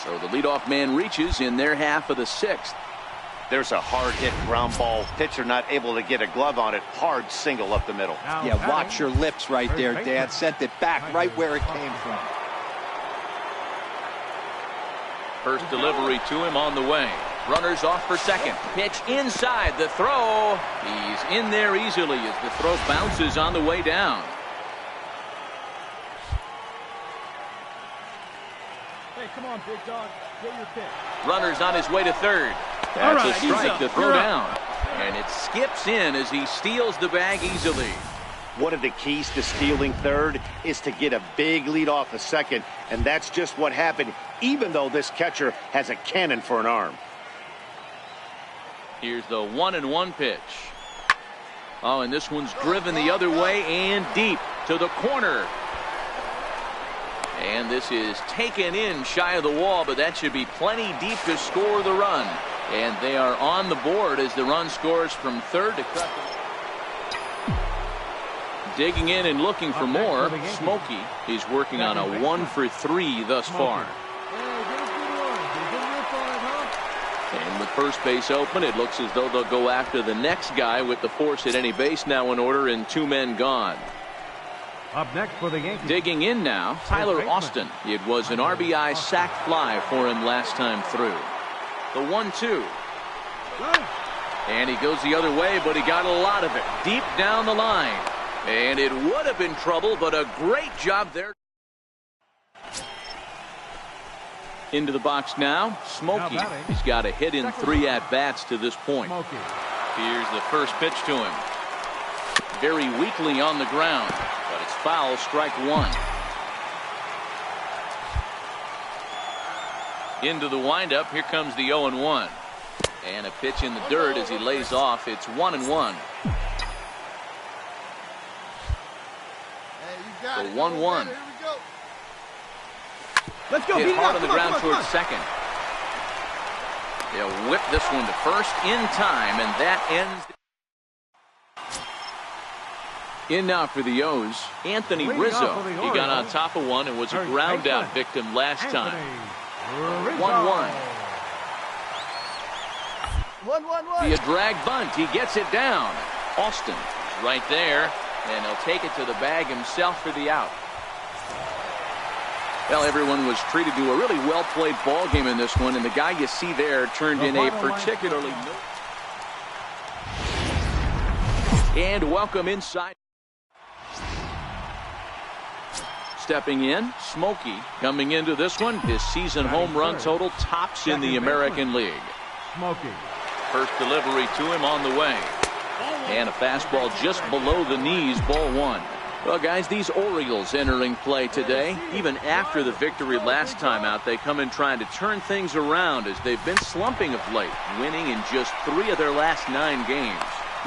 So the leadoff man reaches in their half of the 6th. There's a hard hit ground ball. Pitcher not able to get a glove on it. Hard single up the middle. Yeah, watch your lips right there, Dan. Sent it back right where it came from. First delivery to him on the way. Runners off for second. Pitch inside. The throw. He's in there easily as the throw bounces on the way down. Hey, come on, big dog. Get your pitch. Runner's on his way to third. That's a strike to throw down. And it skips in as he steals the bag easily. One of the keys to stealing third is to get a big lead off a second, and that's just what happened, even though this catcher has a cannon for an arm. Here's the 1-1 pitch. Oh, and this one's driven the other way and deep to the corner. And this is taken in shy of the wall, but that should be plenty deep to score the run. And they are on the board as the run scores from third to cut. Digging in and looking for more. Smokey, he's working on a 1 for 3 thus far. And with first base open, it looks as though they'll go after the next guy with the force at any base now in order and 2 men gone. Up next for the Yankees. Digging in now, Tyler Austin. It was an RBI sac fly for him last time through. The 1-2. And he goes the other way, but he got a lot of it deep down the line. And it would have been trouble, but a great job there. Into the box now, Smokey. He's got a hit in 3 at-bats to this point. Here's the first pitch to him. Very weakly on the ground, but it's foul, strike 1. Into the windup, here comes the 0-1. And a pitch in the dirt as he lays off. It's 1-1. The 1-1. Let's go. Hit hard on the ground towards second. They'll whip this one to first in time, and that ends. In now for the O's, Anthony Rizzo. He got on top of one and was a ground out victim last time. 1-1. Via drag bunt, he gets it down. Austin right there, and he'll take it to the bag himself for the out. Well, everyone was treated to a really well-played ball game in this one, and the guy you see there turned in a particularly... And welcome inside. Stepping in, Smokey coming into this one. His season home run total tops in the American League. Smokey. First delivery to him on the way. And a fastball just below the knees, ball 1. Well, guys, these Orioles entering play today. Even after the victory last time out, they come in trying to turn things around as they've been slumping of late, winning in just 3 of their last 9 games.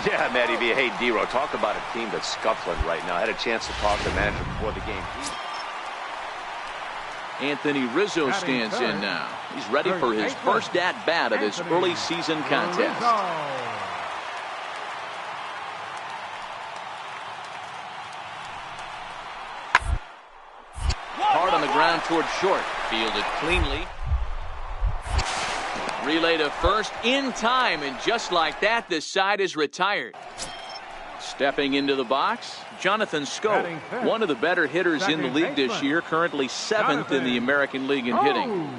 Yeah, Matty V. Hey, D-Row, talk about a team that's scuffling right now. I had a chance to talk to the manager before the game. Anthony Rizzo stands in now. He's ready for his first at-bat of this early season contest. Hard on the ground towards short. Fielded cleanly. Relay to first in time, and just like that, this side is retired. Stepping into the box, Jonathan Scope, one of the better hitters in the league this year, currently 7th in the American League in hitting.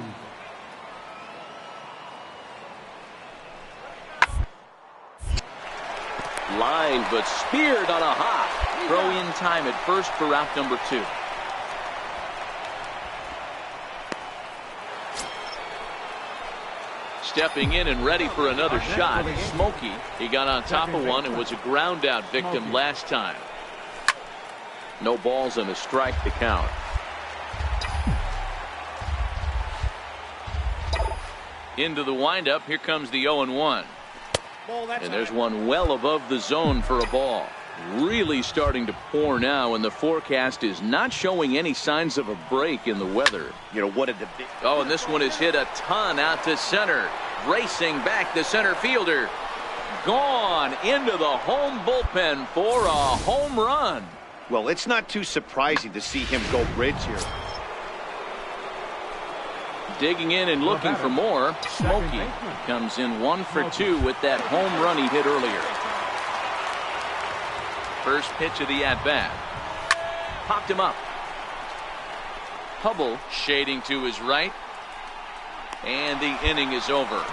Line, but speared on a hop. Throw in time at first for out number 2. Stepping in and ready for another shot. Smokey, he got on top of one and was a ground out victim last time. No balls and a strike to count. Into the windup, here comes the 0-1. And there's one well above the zone for a ball. Really starting to pour now, and the forecast is not showing any signs of a break in the weather. You know, what did the... Oh, and this one is hit a ton out to center. Racing back the center fielder. Gone into the home bullpen for a home run. Well, it's not too surprising to see him go bridge here. Digging in and looking for more. Smokey comes in 1 for 2 with that home run he hit earlier. First pitch of the at-bat. Popped him up. Hubble shading to his right. And the inning is over.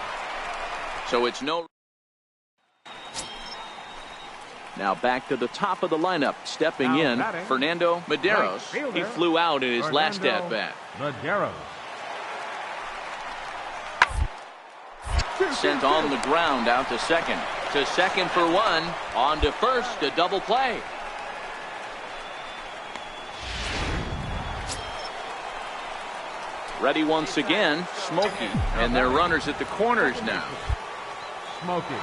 So it's no. Now back to the top of the lineup. Stepping in, Fernando Medeiros. He flew out in his last at-bat. Medeiros. Sent on the ground out to second. To second for 1. On to first. A double play. Ready once again. Smokey. And their runners at the corners now. Smokey.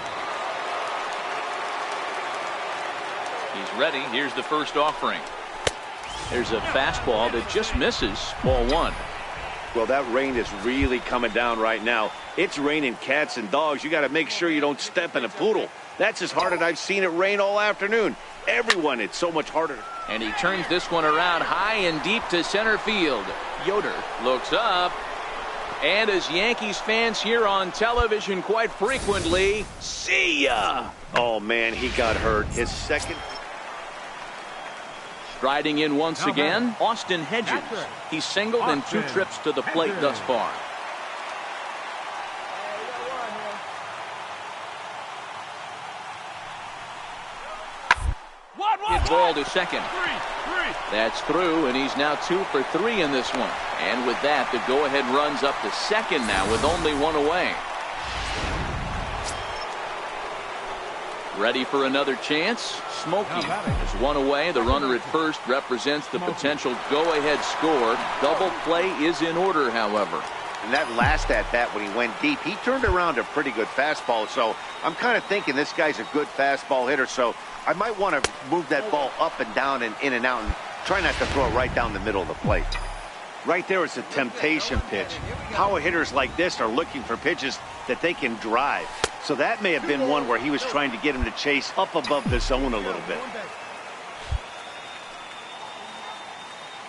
He's ready. Here's the first offering. There's a fastball that just misses. Ball 1. Well, that rain is really coming down right now. It's raining cats and dogs. You got to make sure you don't step in a poodle. That's as hard as I've seen it rain all afternoon. Everyone, it's so much harder. And he turns this one around high and deep to center field. Yoder looks up. And as Yankees fans hear on television quite frequently, see ya! Oh, man, he got hurt. His second. Striding in once again, Austin Hedges. He's singled in 2 trips to the plate thus far. Hit ball to second. That's through, and he's now 2 for 3 in this one. And with that, the go-ahead runs up to second now with only 1 away. Ready for another chance. Smokey is 1 away. The runner at first represents the potential go-ahead score. Double play is in order, however. And that last at-bat when he went deep, he turned around a pretty good fastball. So I'm kind of thinking this guy's a good fastball hitter. So I might want to move that ball up and down and in and out and try not to throw it right down the middle of the plate. Right there is a temptation pitch. Power hitters like this are looking for pitches that they can drive. So that may have been one where he was trying to get him to chase up above the zone a little bit.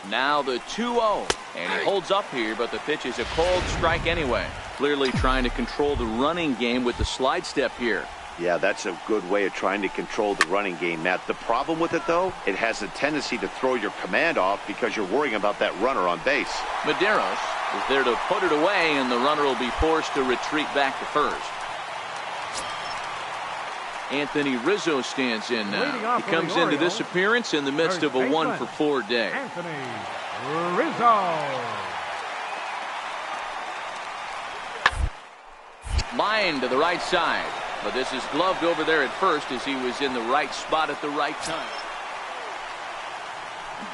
Now the 2-0. And he holds up here, but the pitch is a cold strike anyway. Clearly trying to control the running game with the slide step here. Yeah, that's a good way of trying to control the running game, Matt. The problem with it, though, it has a tendency to throw your command off because you're worrying about that runner on base. Medeiros is there to put it away, and the runner will be forced to retreat back to first. Anthony Rizzo stands in now. He comes into this appearance in the midst of a 1 for 4 day. Anthony Rizzo. Line to the right side. But this is gloved over there at first as he was in the right spot at the right time.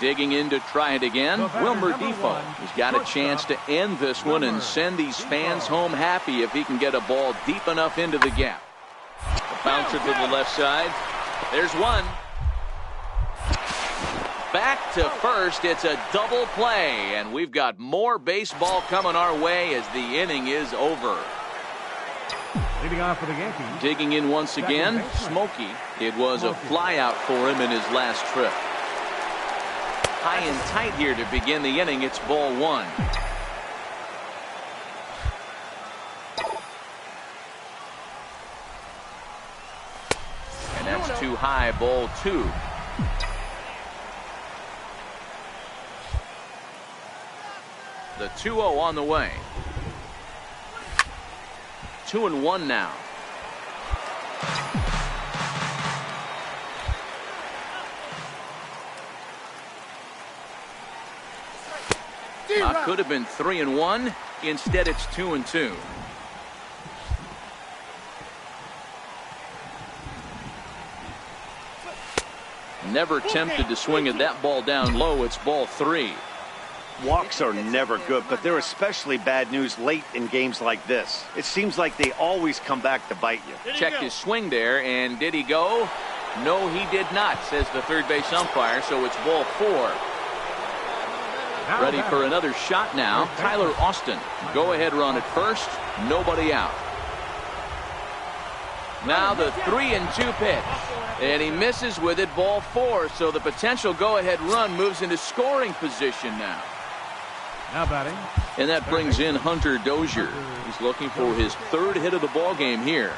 Digging in to try it again. Wilmer Defoe has got a chance to end this one and send these fans home happy if he can get a ball deep enough into the gap. A bouncer to the left side. There's one. Back to first. It's a double play, and we've got more baseball coming our way as the inning is over. Leading off for the Yankees. Digging in once again, Smokey. It was a flyout for him in his last trip. High and tight here to begin the inning. It's ball 1. And that's too high, ball 2. The 2-0 on the way. 2-1 now. Could have been 3-1. Instead, it's 2-2. Never tempted to swing at that ball down low. It's ball 3. Walks are never good, but they're especially bad news late in games like this. It seems like they always come back to bite you. Checked his swing there, and did he go? No, he did not, says the third base umpire, so it's ball 4. Ready for another shot now. Tyler Austin. Go ahead run at first. Nobody out. Now the 3-2 pitch. And he misses with it, ball 4. So the potential go-ahead run moves into scoring position now. Now batting. And that brings in Hunter Dozier. He's looking for his 3rd hit of the ball game here.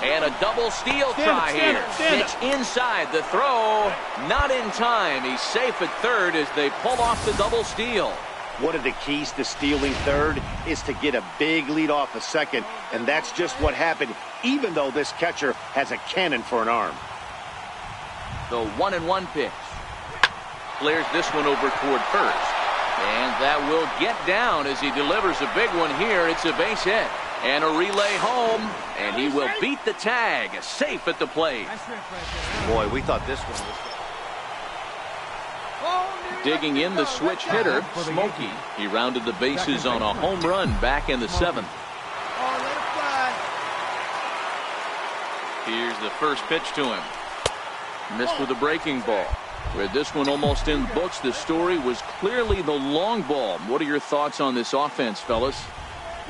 And a double steal try here. Pitch inside, the throw not in time. He's safe at 3rd as they pull off the double steal. One of the keys to stealing 3rd is to get a big lead off a 2nd, and that's just what happened, even though this catcher has a cannon for an arm. The 1-1 pitch. Clears this one over toward 1st. And that will get down as he delivers a big one here. It's a base hit. And a relay home. And he will beat the tag. Safe at the plate. Boy, we thought this one was... Digging in the switch hitter, Smokey. He rounded the bases on a home run back in the 7th. Here's the first pitch to him. Missed with a breaking ball. With this one almost in the books, the story was clearly the long ball. What are your thoughts on this offense, fellas?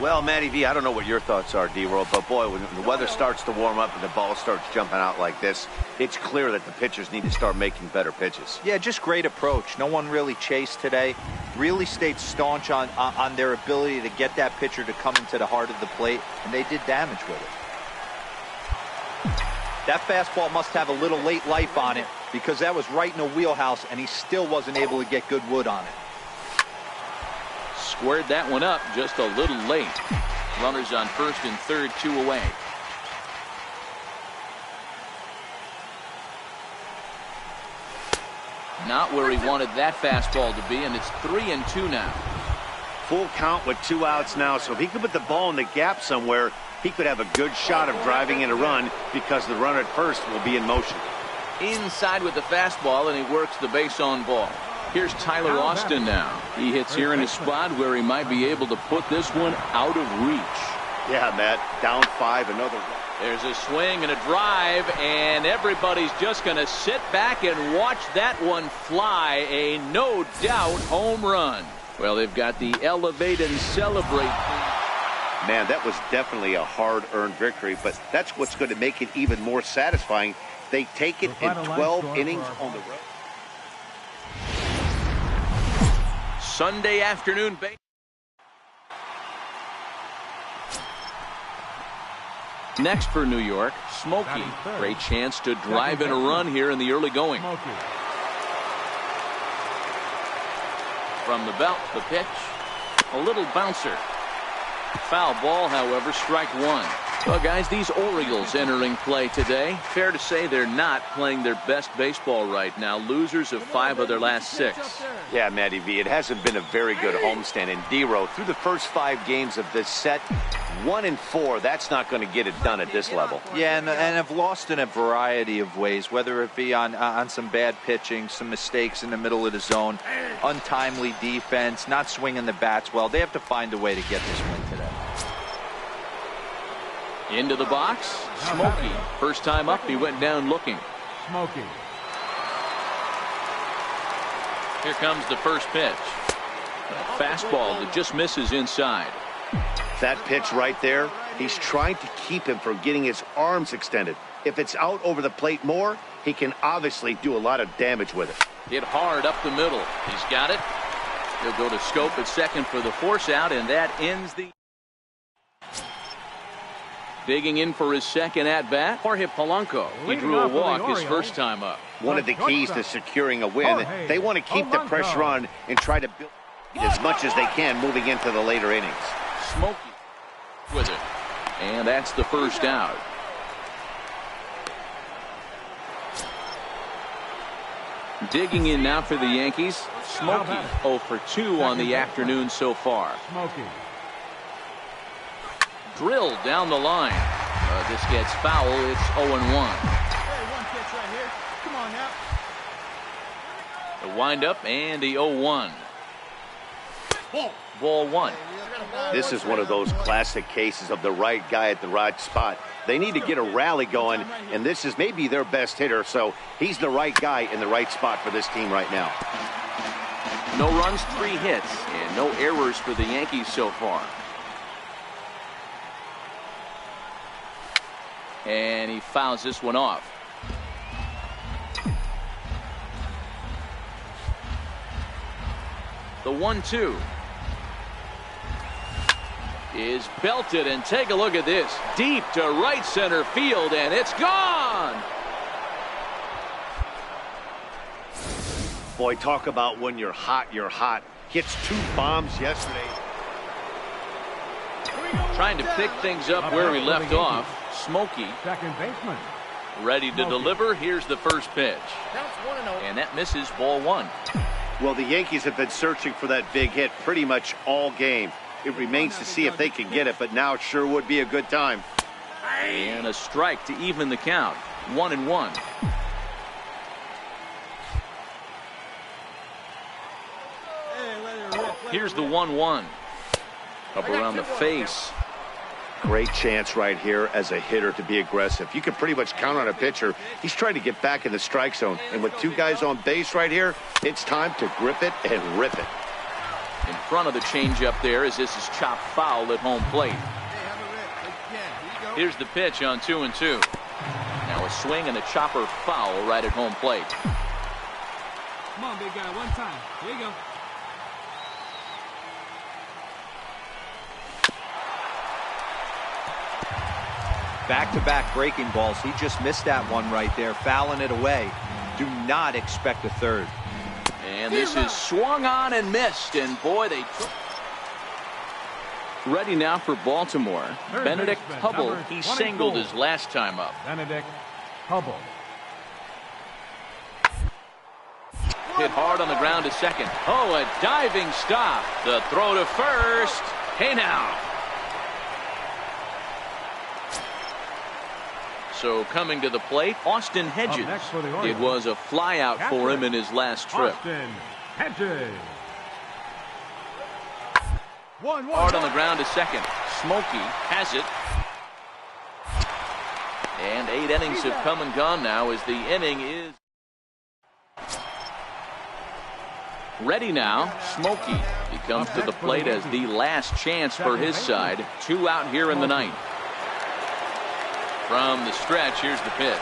Well, Matty V, I don't know what your thoughts are, D-Roll, but boy, when the weather starts to warm up and the ball starts jumping out like this, it's clear that the pitchers need to start making better pitches. Yeah, just great approach. No one really chased today. Really stayed staunch on their ability to get that pitcher to come into the heart of the plate, and they did damage with it. That fastball must have a little late life on it because that was right in the wheelhouse, and he still wasn't able to get good wood on it. Squared that one up just a little late. Runners on 1st and 3rd, 2 away. Not where he wanted that fastball to be, and it's 3-2 now. Full count with 2 outs now, so if he could put the ball in the gap somewhere, he could have a good shot of driving in a run because the runner at 1st will be in motion. Inside with the fastball, and he works the base on ball. Here's Tyler Austin now. He hits here in a spot where he might be able to put this one out of reach. Yeah, Matt, down 5, another one. There's a swing and a drive, and everybody's just going to sit back and watch that one fly. A no-doubt home run. Well, they've got the elevate and celebrate. Man, that was definitely a hard-earned victory, but that's what's going to make it even more satisfying. They take it in 12 innings on the road. Sunday afternoon baseball. Next for New York, Smokey. Great chance to drive in a run here in the early going. From the belt, the pitch. A little bouncer. Foul ball, however, strike 1. Well, guys, these Orioles entering play today. Fair to say they're not playing their best baseball right now. Losers of 5 of their last 6. Yeah, Matty V, it hasn't been a very good homestand. And D-Row, through the first 5 games of this set, 1-4, that's not going to get it done at this level. Yeah, and have lost in a variety of ways, whether it be on some bad pitching, some mistakes in the middle of the zone, untimely defense, not swinging the bats well. They have to find a way to get this win today. Into the box, Smokey. First time up, he went down looking. Smokey. Here comes the first pitch. A fastball that just misses inside. That pitch right there, he's trying to keep him from getting his arms extended. If it's out over the plate more, he can obviously do a lot of damage with it. Hit hard up the middle. He's got it. He'll go to scope at second for the force out, and that ends the... Digging in for his second at-bat, Jorge Polanco. He drew a walk his first time up. One of the keys to securing a win, they want to keep the pressure on and try to build as much as they can moving into the later innings. Smokey with it. And that's the first out. Digging in now for the Yankees, Smokey 0 for 2 on the afternoon so far. Smokey. Drilled down the line. This gets foul. It's 0-1. The windup and the 0-1. Ball 1. This is one of those classic cases of the right guy at the right spot. They need to get a rally going, and this is maybe their best hitter, so he's the right guy in the right spot for this team right now. No runs, 3 hits, and no errors for the Yankees so far. And he fouls this one off. The 1-2 is belted, and take a look at this. Deep to right center field, and it's gone. Boy, talk about when you're hot, you're hot. Hits 2 bombs yesterday. Trying to pick things up where we left off. Smokey, second baseman, ready to deliver. Here's the first pitch. And that misses, ball 1. Well, the Yankees have been searching for that big hit pretty much all game. It remains to see if they can get it, but now it sure would be a good time. And a strike to even the count. 1-1. Here's the 1-1. Up around the face. Great chance right here as a hitter to be aggressive. You can pretty much count on a pitcher. He's trying to get back in the strike zone. And with 2 guys on base right here, it's time to grip it and rip it. In front of the changeup there as this is chopped foul at home plate. Here's the pitch on 2-2. Now a swing and a chopper foul right at home plate. Come on, big guy, one time. Here you go. Back-to-back breaking balls. He just missed that one right there, fouling it away. Do not expect a third. And this is swung on and missed, and boy, they took. Ready now for Baltimore. Benedict Hubble. He singled his last time up. Benedict Hubble. Hit hard on the ground to second. Oh, a diving stop. The throw to first. Hey now. So coming to the plate, Austin Hedges. It was a flyout for him in his last trip. Austin Hedges. Hard on the ground to second. Smokey has it. And 8 innings have come and gone now as the inning is ready now. Smokey, he comes to the plate as the last chance for his side. 2 out here in the ninth. From the stretch, here's the pitch.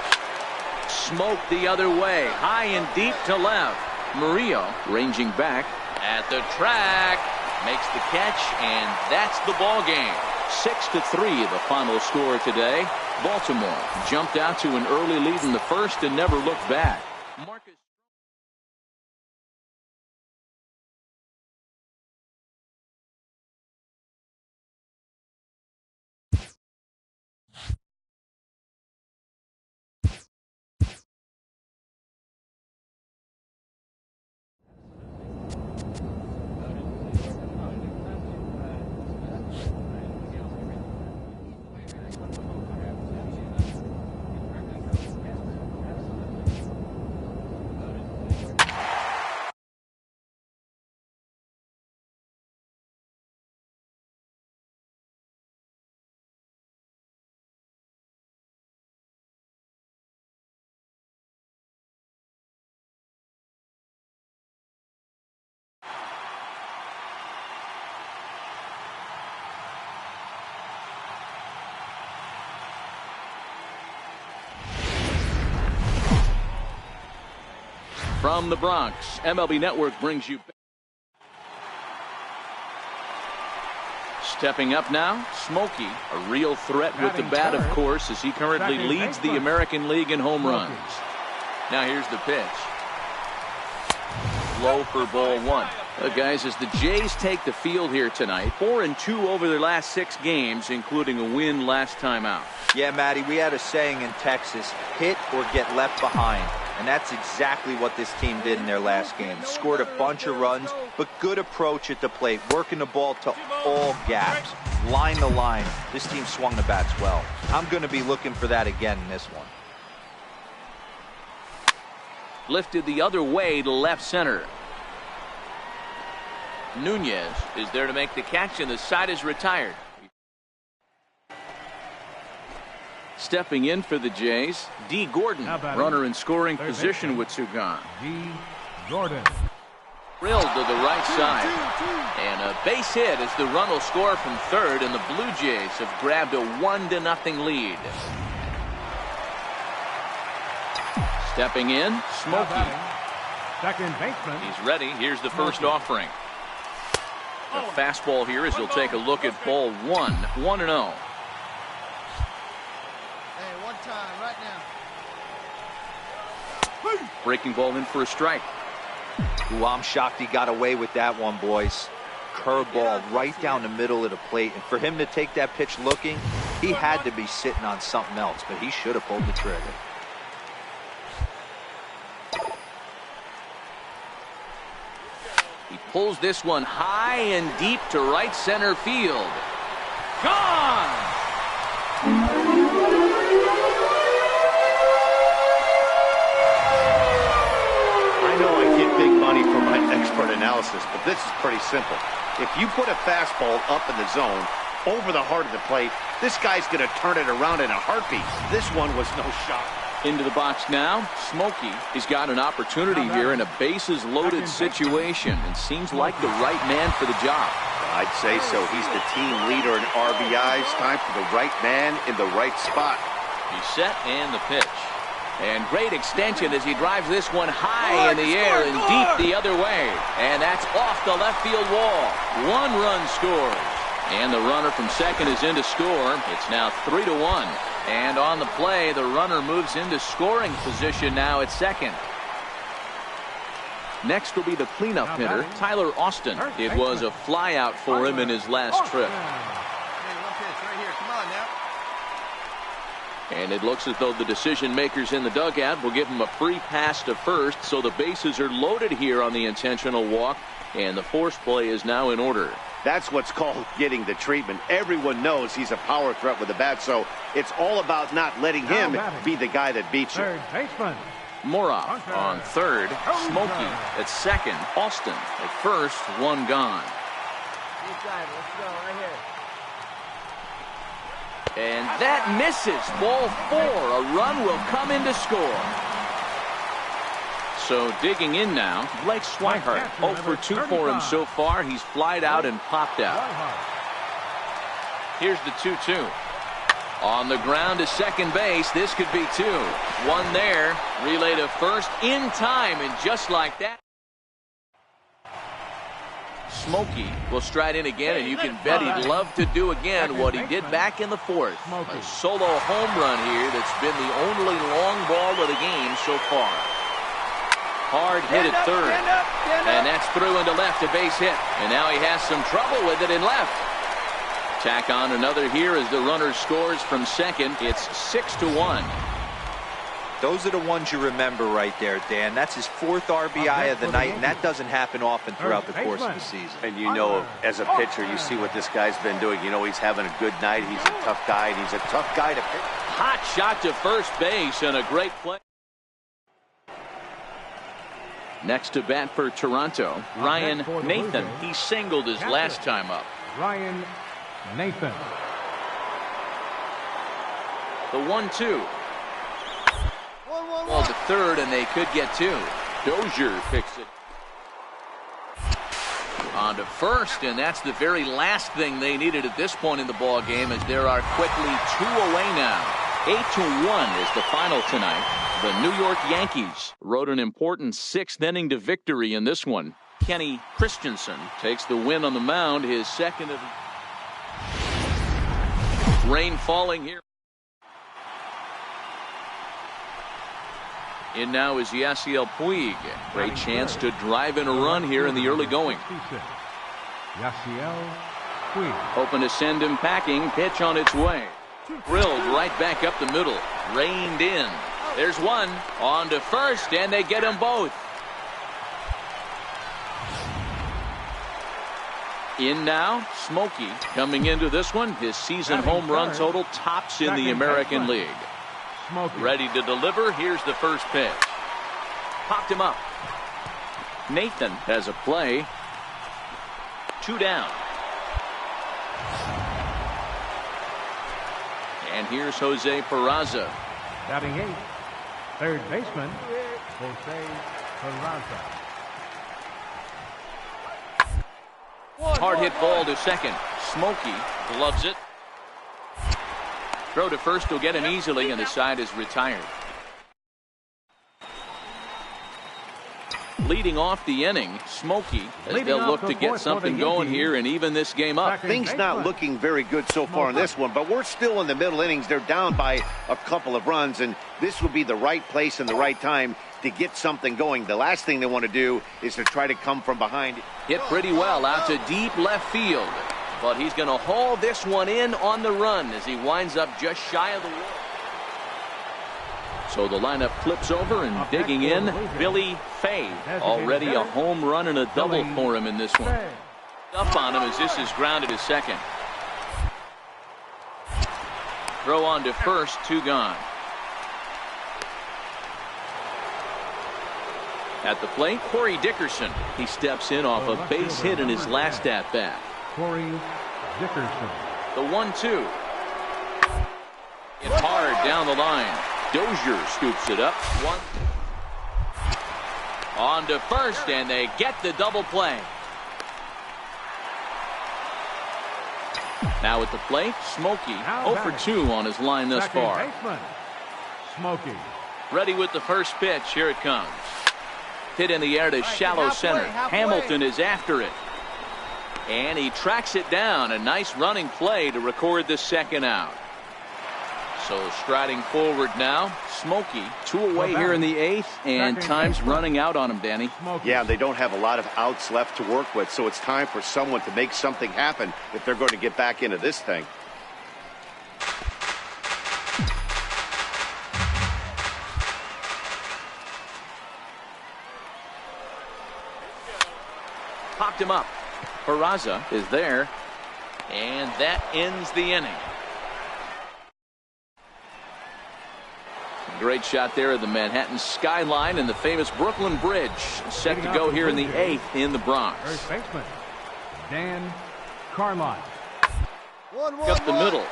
Smoke the other way, high and deep to left. Murillo ranging back at the track, makes the catch, and that's the ball game. 6-3, the final score today. Baltimore jumped out to an early lead in the first and never looked back. Marcus. From the Bronx, MLB Network brings you. Stepping up now, Smokey, a real threat with the bat, of course, as he currently leads the American League in home runs. Now here's the pitch. Low for ball 1. Guys, as the Jays take the field here tonight, 4-2 over their last 6 games, including a win last time out. Yeah, Matty, we had a saying in Texas, hit or get left behind. And that's exactly what this team did in their last game. Scored a bunch of runs, but good approach at the plate, working the ball to all gaps. Line to line, this team swung the bats well. I'm going to be looking for that again in this one. Lifted the other way to left center. Nunez is there to make the catch, and the side is retired. Stepping in for the Jays, D. Gordon, runner in scoring position with Sugan. D. Gordon. Drilled to the right side. And a base hit as the run will score from third, and the Blue Jays have grabbed a 1-0 lead. Stepping in, Smokey. Second baseman. He's ready. Here's the first offering. The fastball here as he'll take a look at ball 1, 1-0. Hey, one time, right now. Breaking ball in for a strike. Ooh, I'm shocked he got away with that one, boys. Curveball right down the middle of the plate. And for him to take that pitch looking, he had to be sitting on something else, but he should have pulled the trigger. He pulls this one high and deep to right center field. Gone! I know I get big money for my expert analysis, but this is pretty simple. If you put a fastball up in the zone, over the heart of the plate, this guy's going to turn it around in a heartbeat. This one was no shot. Into the box now, Smokey. He's got an opportunity here in a bases-loaded situation and seems like the right man for the job. I'd say so. He's the team leader in RBIs. Time for the right man in the right spot. He's set and the pitch. And great extension as he drives this one high in the air and deep the other way. And that's off the left field wall. 1 run scores. And the runner from second is in to score. It's now 3-1. And on the play, the runner moves into scoring position now at second. Next will be the cleanup hitter, Tyler Austin. It was a flyout for him in his last trip. And it looks as though the decision makers in the dugout will give him a free pass to first, so the bases are loaded here on the intentional walk, and the force play is now in order. That's what's called getting the treatment. Everyone knows he's a power threat with the bat, so it's all about not letting him be the guy that beats you. Third baseman. Moroff on third, Smokey at second, Austin at first, 1 gone. Let's go, right here. And that misses. Ball 4. A run will come in to score. So digging in now, Blake Swihart. 0 for 2 for him so far. He's flied out and popped out. Here's the 2-2. On the ground to second base. This could be 2. 1 there. Relay to first in time, and just like that, Smokey will stride in again, and you can bet he'd love to do again what he did back in the 4th. A solo home run here that's been the only long ball of the game so far. Hard hit at third, and that's through into left, a base hit. And now he has some trouble with it in left. Tack on another here as the runner scores from second. It's 6-1. Those are the ones you remember right there, Dan. That's his 4th RBI of the night, and that doesn't happen often throughout the course of the season. And you know, as a pitcher, you see what this guy's been doing. You know he's having a good night. He's a tough guy, and he's a tough guy to pitch. Hot shot to first base and a great play. Next to bat for Toronto, Ryan Nathan. He singled his last time up. Ryan Nathan. The 1-2. Ball to third, and they could get 2. Dozier picks it. On to first, and that's the very last thing they needed at this point in the ball game, as there are quickly 2 away now. 8-1 is the final tonight. The New York Yankees rode an important 6th inning to victory in this one. Kenny Christensen takes the win on the mound, his second of rain falling here. In now is Yasiel Puig. Great chance to drive in a run here in the early going. Yasiel Puig. Hoping to send him packing. Pitch on its way. Drilled right back up the middle. Reined in. There's one. On to first, and they get them both. In now, Smokey coming into this one. His season home run total tops in the American League. Ready to deliver. Here's the first pitch. Popped him up. Nathan has a play. 2 down. And here's Jose Peraza. Batting 8th, third baseman, Jose Peraza. Hard hit ball to second. Smokey gloves it. Throw to first will get him easily, and the side is retired. Leading off the inning, Smokey, as they'll look to get something going here and even this game up. Things not looking very good so far in this one, but we're still in the middle innings. They're down by a couple of runs, and this would be the right place and the right time to get something going. The last thing they want to do is to try to come from behind. Hit pretty well out to deep left field, but he's going to haul this one in on the run as he winds up just shy of the wall. So the lineup flips over and digging in, Billy Fay. Already a home run and a double for him in this one. Up on him as this is grounded to second. Throw on to first, 2 gone. At the plate, Corey Dickerson. He steps in off a base hit in his last at-bat. Corey Dickerson. The 1-2. Hit hard down the line. Dozier scoops it up. On to first, and they get the double play. Now at the plate, Smokey 0 for 2 on his line thus far. Smokey. Ready with the first pitch. Here it comes. Hit in the air to shallow center. Hamilton is after it. And he tracks it down. A nice running play to record the second out. So striding forward now, Smokey 2 away here in the 8th, and time's running out on him, Danny. Yeah, they don't have a lot of outs left to work with, so it's time for someone to make something happen if they're going to get back into this thing. Popped him up. Peraza is there, and that ends the inning. Great shot there of the Manhattan skyline and the famous Brooklyn Bridge, set to go here in the 8th in the Bronx. First baseman Dan Carline. Up the middle.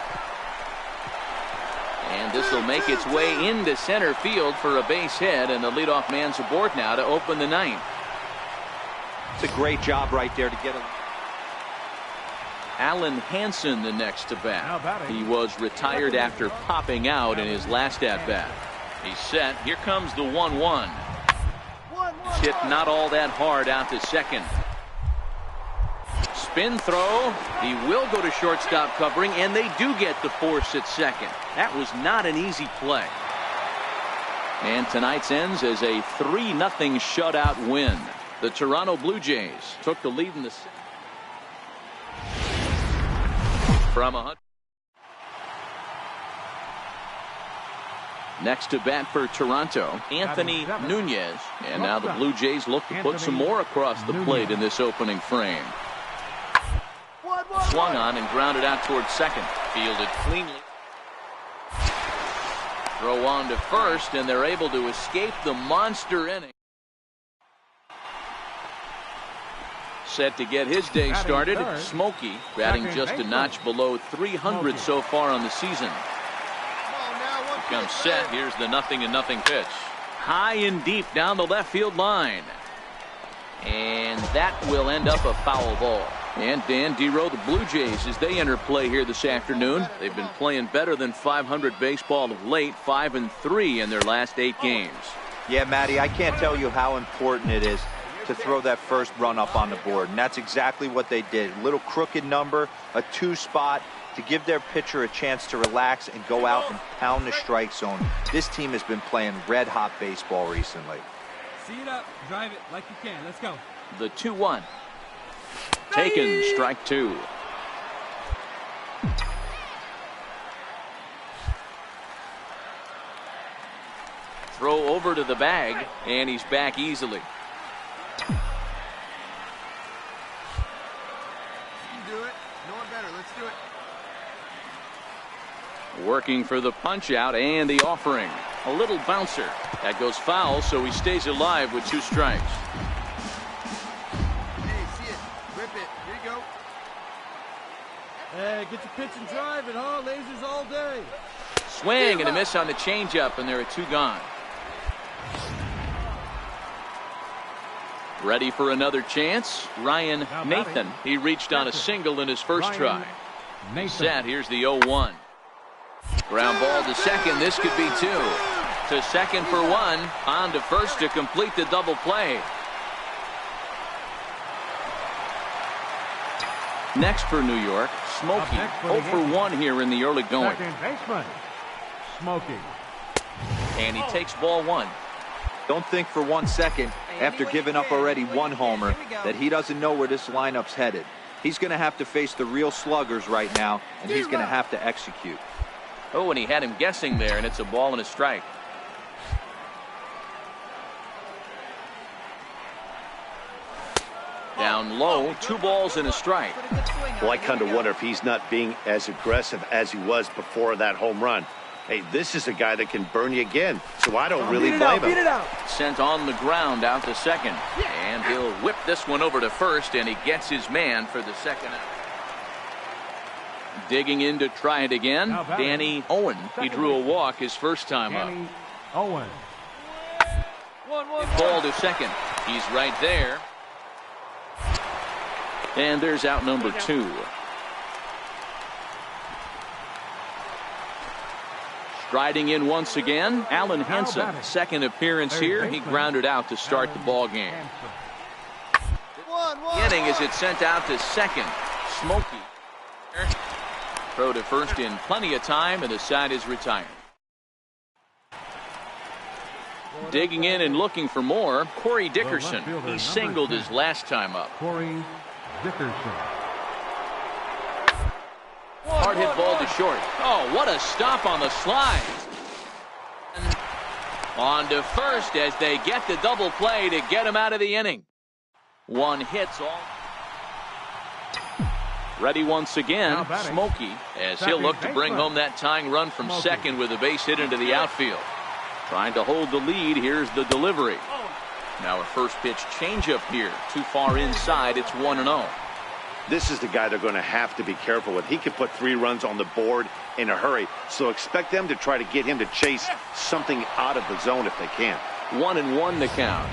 And this will make its way into center field for a base hit, and the leadoff man's aboard now to open the 9th. It's a great job right there to get him. Alan Hansen the next to bat. He was retired after popping out in his last at-bat. He's set. Here comes the 1-1. It's hit not all that hard out to second. Spin throw. He will go to shortstop covering, and they do get the force at second. That was not an easy play. And tonight's ends as a 3-0 shutout win. The Toronto Blue Jays took the lead in the second. From 100. Next to bat for Toronto, Anthony Nunez. And now the Blue Jays look to put some more across the plate in this opening frame. Swung on and grounded out towards second. Fielded cleanly. Throw on to first, and they're able to escape the monster inning. Set to get his day started. Smokey batting just a notch below 300 so far on the season. Comes set. Here's the 0-0 pitch. High and deep down the left field line. And that will end up a foul ball. And Dan Dero, the Blue Jays, as they enter play here this afternoon, they've been playing better than 500 baseball of late, 5-3 in their last 8 games. Yeah, Matty, I can't tell you how important it is to throw that first run up on the board, and that's exactly what they did. A little crooked number, a 2 spot to give their pitcher a chance to relax and go out and pound the strike zone. This team has been playing red-hot baseball recently. See it up, drive it like you can. Let's go. The 2-1. Taken, strike 2. Throw over to the bag, and he's back easily. Working for the punch out and the offering. A little bouncer. That goes foul, so he stays alive with 2 strikes. Hey, see it. Rip it. Here you go. Hey, get your pitch and drive it, huh? Lasers all day. Swing and a miss on the changeup, and there are 2 gone. Ready for another chance? Ryan Nathan. He reached on a single in his first try. Set. Here's the 0-1. Ground ball to second. This could be 2. To second for 1. On to first to complete the double play. Next for New York, Smokey. 0 for 1 here in the early going. Second baseman, Smokey. And he takes ball 1. Don't think for 1 second, after giving up already 1 homer, that he doesn't know where this lineup's headed. He's going to have to face the real sluggers right now, and he's going to have to execute. Oh, and he had him guessing there, and it's a ball and a strike. Down low, 2 balls and a strike. Well, I kind of wonder if he's not being as aggressive as he was before that home run. Hey, this is a guy that can burn you again, so I don't really blame him. Beat it out. Sent on the ground out to second. And he'll whip this one over to first, and he gets his man for the second out. Digging in to try it again, Danny Owen. He drew a walk his first time up. Danny Owen. Ball to second. He's right there. And there's out number 2. Striding in once again, Alan Henson. Second appearance here. He grounded out to start the ball game. Inning as it's sent out to second. Smokey. Throw to first in plenty of time, and the side is retired. Digging in and looking for more, Corey Dickerson. He singled his last time up. Corey Dickerson. Hard hit ball to short. Oh, what a stop on the slide. On to first as they get the double play to get him out of the inning. 1 hits all. Ready once again, Smokey, as he'll look to bring home that tying run from second with a base hit into the outfield. Trying to hold the lead. Here's the delivery. Now a first pitch changeup here. Too far inside. It's 1-0. This is the guy they're going to have to be careful with. He could put 3 runs on the board in a hurry, so expect them to try to get him to chase something out of the zone if they can. 1-1 the count.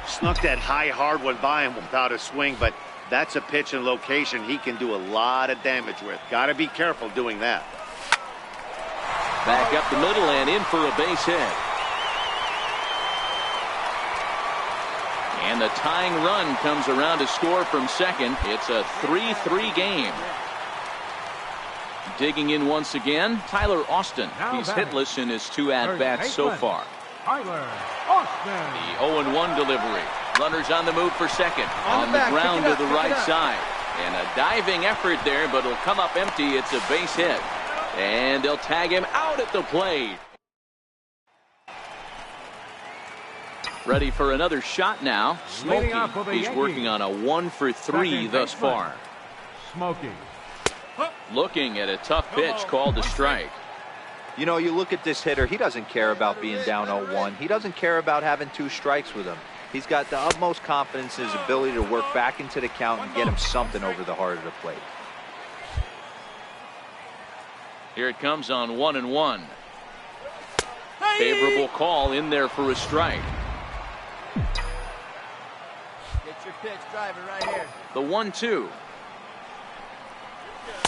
Snuck that high hard one by him without a swing, but that's a pitch and location he can do a lot of damage with. Got to be careful doing that. Back up the middle and in for a base hit. And the tying run comes around to score from second. It's a 3-3 game. Digging in once again, Tyler Austin. He's hitless in his 2 at-bats so far. Tyler Austin. The 0-1 delivery. Runners on the move for second. On the ground to the right side. And a diving effort there, but it'll come up empty. It's a base hit. And they'll tag him out at the plate. Ready for another shot now. Smokey. He's working on a 1 for 3 thus far. Smokey. Looking at a tough pitch called a strike. You know, you look at this hitter, he doesn't care about being down 0-1. He doesn't care about having 2 strikes with him. He's got the utmost confidence in his ability to work back into the count and get him something over the heart of the plate. Here it comes on 1-1. Favorable call in there for a strike. Get your pitch, driver right here. The 1-2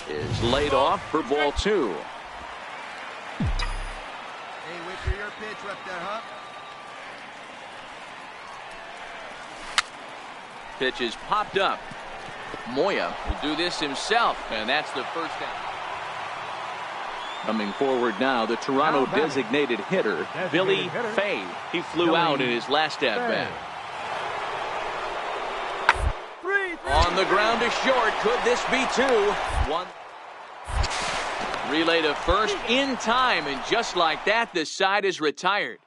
is laid off for ball 2. Hey, Wicker, your pitch right there, huh? Pitch is popped up. Moya will do this himself, and that's the first out. Coming forward now, the Toronto designated hitter, Billy Fay. He flew out in his last at-bat. On the ground to short. Could this be 2? 1. Relay to first in time, and just like that, the side is retired.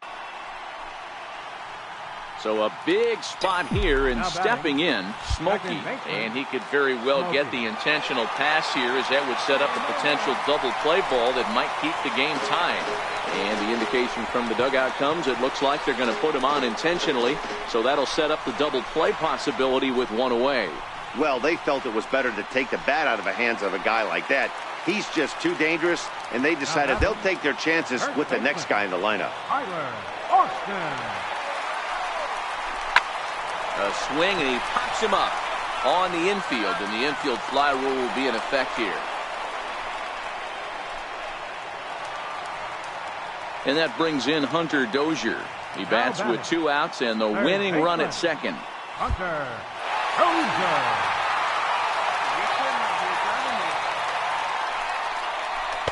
So a big spot here, and stepping in, Smokey. And he could very well get the intentional pass here, as that would set up a potential double play ball that might keep the game tied. And the indication from the dugout comes, it looks like they're going to put him on intentionally. So that'll set up the double play possibility with 1 away. Well, they felt it was better to take the bat out of the hands of a guy like that. He's just too dangerous, and they decided they'll take their chances with the next guy in the lineup. Tyler Austin. A swing, and he pops him up on the infield, and the infield fly rule will be in effect here. And that brings in Hunter Dozier. He bats with 2 outs and the winning run at second. Hunter Dozier.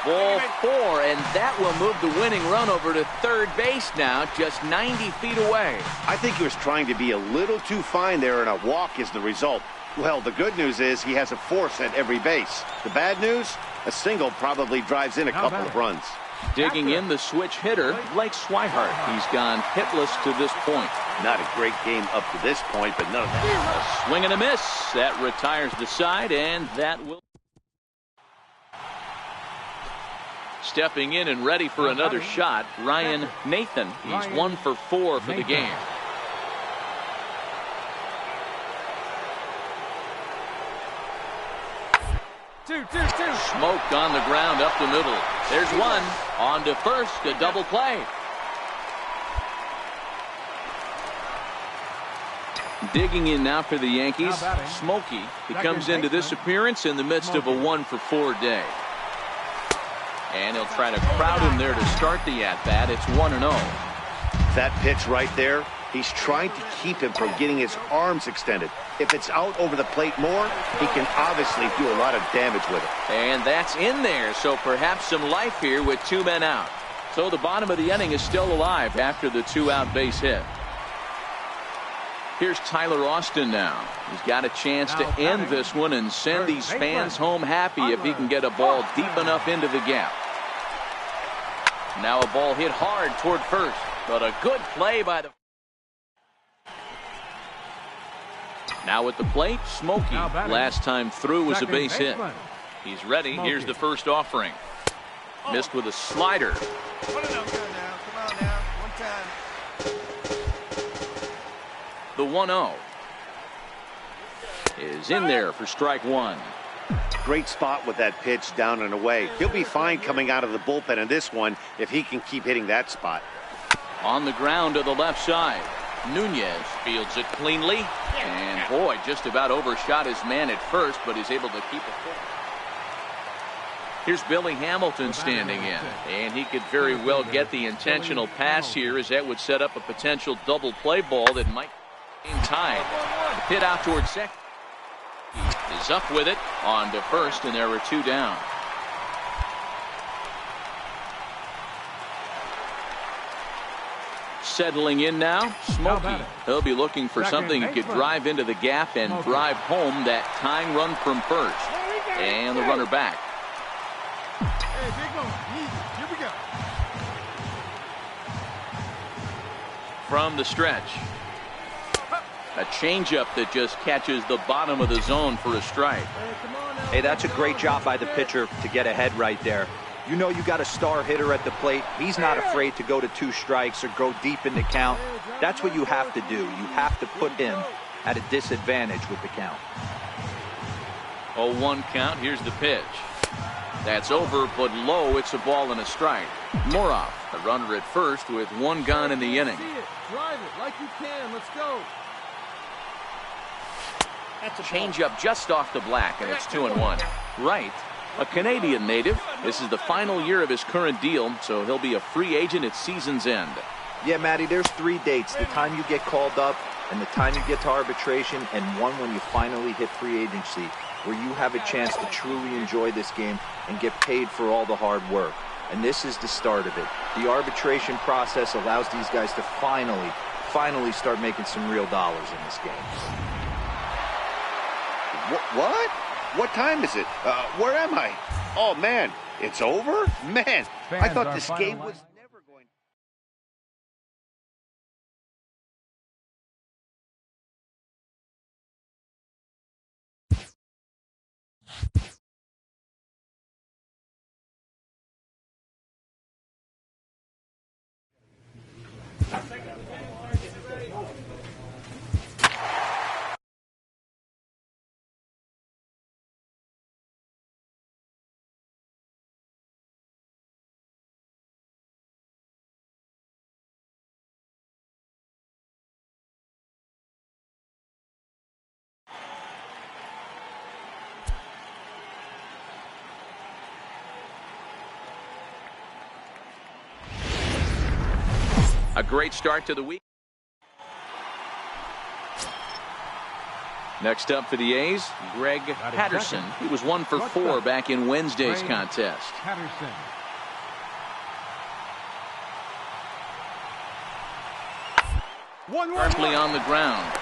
Ball 4, and that will move the winning run over to third base now, just 90 feet away. I think he was trying to be a little too fine there, and a walk is the result. Well, the good news is he has a force at every base. The bad news, a single probably drives in a couple of runs. Digging in the switch hitter, Blake Swihart. He's gone hitless to this point. Not a great game up to this point, but none of that. A swing and a miss. That retires the side, and that will... Stepping in and ready for another shot, Ryan Nathan. He's 1 for 4 for the game. Two. Smoked on the ground up the middle. There's one. On to first, a double play. Digging in now for the Yankees, Smokey. He comes into this appearance in the midst of a 1 for 4 day. And he'll try to crowd him there to start the at-bat. It's 1-0. That pitch right there, he's trying to keep him from getting his arms extended. If it's out over the plate more, he can obviously do a lot of damage with it. And that's in there, so perhaps some life here with 2 men out. So the bottom of the inning is still alive after the 2-out base hit. Here's Tyler Austin now. He's got a chance to end this one and send these fans home happy if he can get a ball deep enough into the gap. Now a ball hit hard toward first, but a good play by the... Now at the plate, Smokey. Last time through was a base hit. He's ready. Here's the first offering. Missed with a slider. Come on now. One time. The 1-0 is in there for strike 1. Great spot with that pitch down and away. He'll be fine coming out of the bullpen in this one if he can keep hitting that spot. On the ground to the left side. Nunez fields it cleanly. And boy, just about overshot his man at first, but he's able to keep it full. Here's Billy Hamilton standing in. And he could very well get the intentional pass here, as that would set up a potential double play ball that might be tied. Hit out towards second. Is up with it. On to first, and there are 2 down. Settling in now, Smokey. He'll be looking for something he could drive into the gap and drive home that tying run from first. And the runner back. Hey, big one. Easy. Here we go. From the stretch. A changeup that just catches the bottom of the zone for a strike. Hey, that's a great job by the pitcher to get ahead right there. You know you got a star hitter at the plate. He's not afraid to go to 2 strikes or go deep in the count. That's what you have to do. You have to put him at a disadvantage with the count. 0-1 count. Here's the pitch. That's over, but low. It's a ball and a strike. Moroff, a runner at first with 1 gone in the inning. See it. Drive it like you can. Let's go. That's a changeup just off the black, and it's 2-1. Wright, a Canadian native. This is the final year of his current deal, so he'll be a free agent at season's end. Yeah, Matty, there's 3 dates. The time you get called up and the time you get to arbitration, and one when you finally hit free agency, where you have a chance to truly enjoy this game and get paid for all the hard work. And this is the start of it. The arbitration process allows these guys to finally start making some real dollars in this game. What? What time is it? Where am I? Oh, man. It's over? Man, I thought this game was never going to... A great start to the week. Next up for the A's, Greg Patterson. He was 1 for 4 back in Wednesday's contest. Patterson. Sharply on the ground.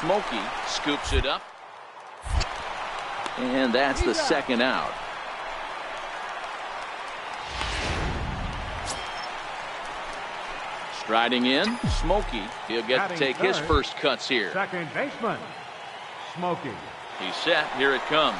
Smokey scoops it up. And that's the second out. Striding in, Smokey. He'll get to take his first cuts here. Second baseman, Smokey. He's set. Here it comes.